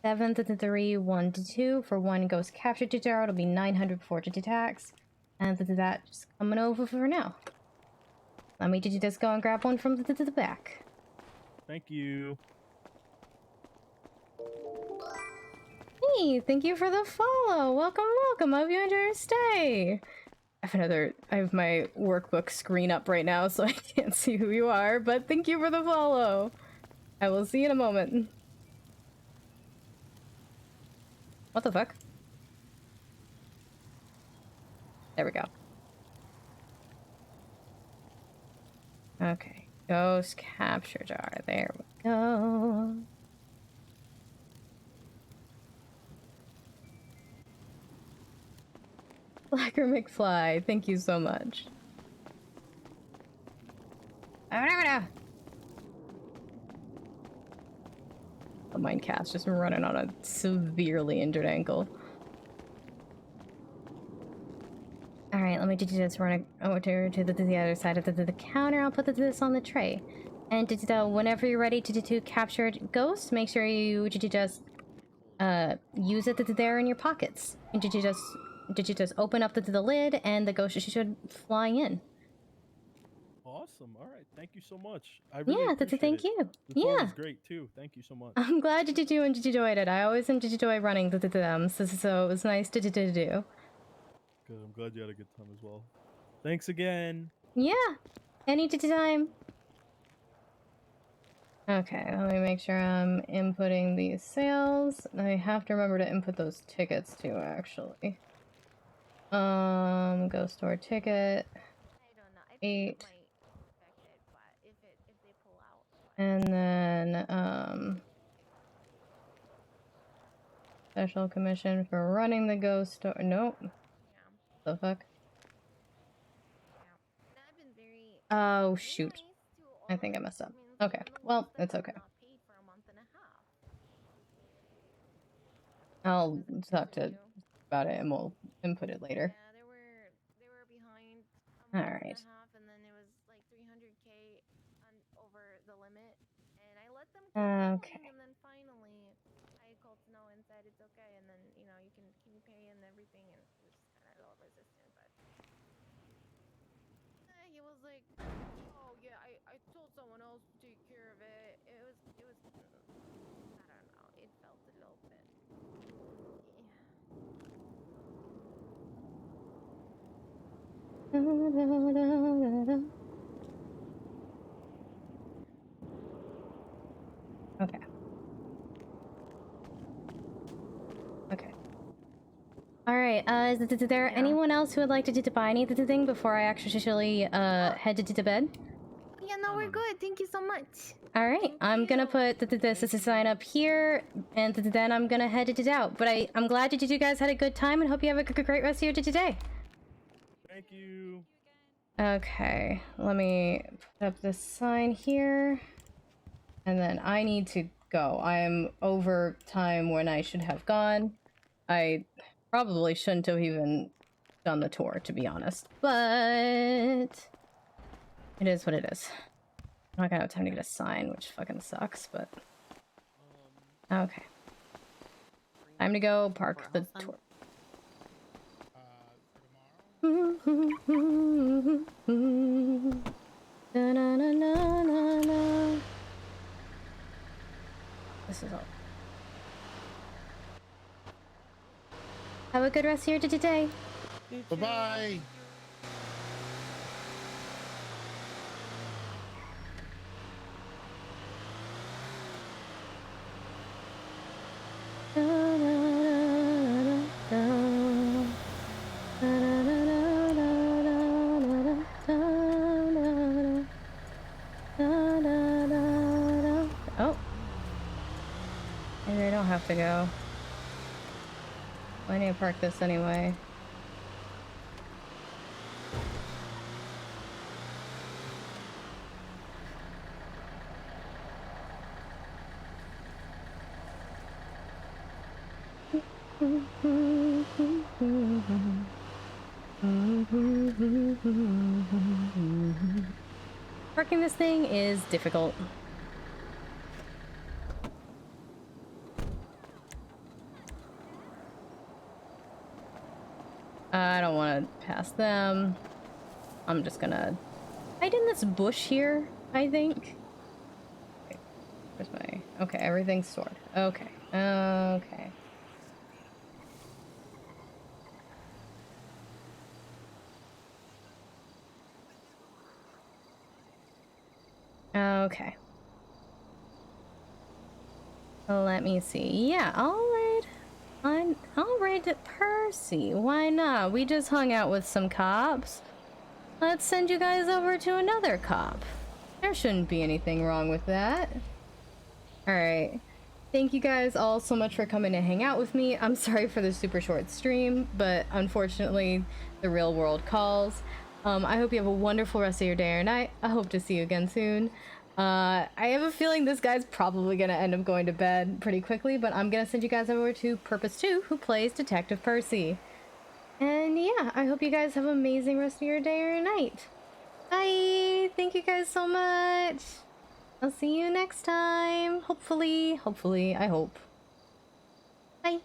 C: 73312 for one ghost capture digital. It'll be 900 before tax. And that just coming over for now. Let me just go and grab one from the back.
H: Thank you.
C: Hey, thank you for the follow. Welcome, welcome. I hope you enjoy your stay. I have my workbook screen up right now, so I can't see who you are, but thank you for the follow. I will see you in a moment. What the fuck? There we go. Okay. Ghost capture jar. There we go. Blacker McFly, thank you so much. The Mindcast just running on a severely injured ankle. Alright, let me just run over to the other side of the counter. I'll put this on the tray. And whenever you're ready to capture Ghost, make sure you just use it there in your pockets. And did you just open up the lid and the Ghost should fly in.
H: Awesome. All right. Thank you so much. I really appreciate
C: thank
H: it.
C: you.
H: The tour
C: Yeah.
H: was great too. Thank you so much.
C: I'm glad you enjoyed it. I always enjoy running them, so it was nice to do.
H: Good. I'm glad you had a good time as well. Thanks again.
C: Yeah. Anytime. Okay, let me make sure I'm inputting these sales. I have to remember to input those tickets too, actually. Go store ticket. 8. And then, special commission for running the ghost store. Nope. The fuck? Oh, shoot. I think I messed up. Okay, well, it's okay. I'll talk to about it and we'll input it later. Alright. Okay.
J: He was like, oh yeah, I told someone else to take care of it. It was, I don't know, it felt a little bit.
C: Okay. Okay. Alright, is there anyone else who would like to buy anything before I actually head to bed?
J: Yeah, no, we're good. Thank you so much.
C: Alright, I'm gonna put this sign up here, and then I'm gonna head it out. But I'm glad that you guys had a good time and hope you have a great rest of your day.
H: Thank you.
C: Okay, let me put up this sign here. And then I need to go. I am over time when I should have gone. I probably shouldn't have even done the tour, to be honest. But it is what it is. I'm not gonna have time to get a sign, which fucking sucks, but... Okay. Time to go park the tour. This is all. Have a good rest of your day.
L: Bye-bye.
C: Oh. Maybe I don't have to go. I need to park this anyway. Parking this thing is difficult. I don't want to pass them. I'm just gonna hide in this bush here, I think. Okay, where's my... Okay, everything's stored. Okay. Okay. Okay. Let me see. Yeah, I'll raid Percy. Why not? We just hung out with some cops. Let's send you guys over to another cop. There shouldn't be anything wrong with that. Alright. Thank you guys all so much for coming to hang out with me. I'm sorry for the super short stream, but unfortunately, the real world calls. I hope you have a wonderful rest of your day or night. I hope to see you again soon. I have a feeling this guy's probably gonna end up going to bed pretty quickly, but I'm gonna send you guys over to Purpose 2, who plays Detective Percy. And yeah, I hope you guys have an amazing rest of your day or night. Bye! Thank you guys so much! I'll see you next time. Hopefully, I hope. Bye!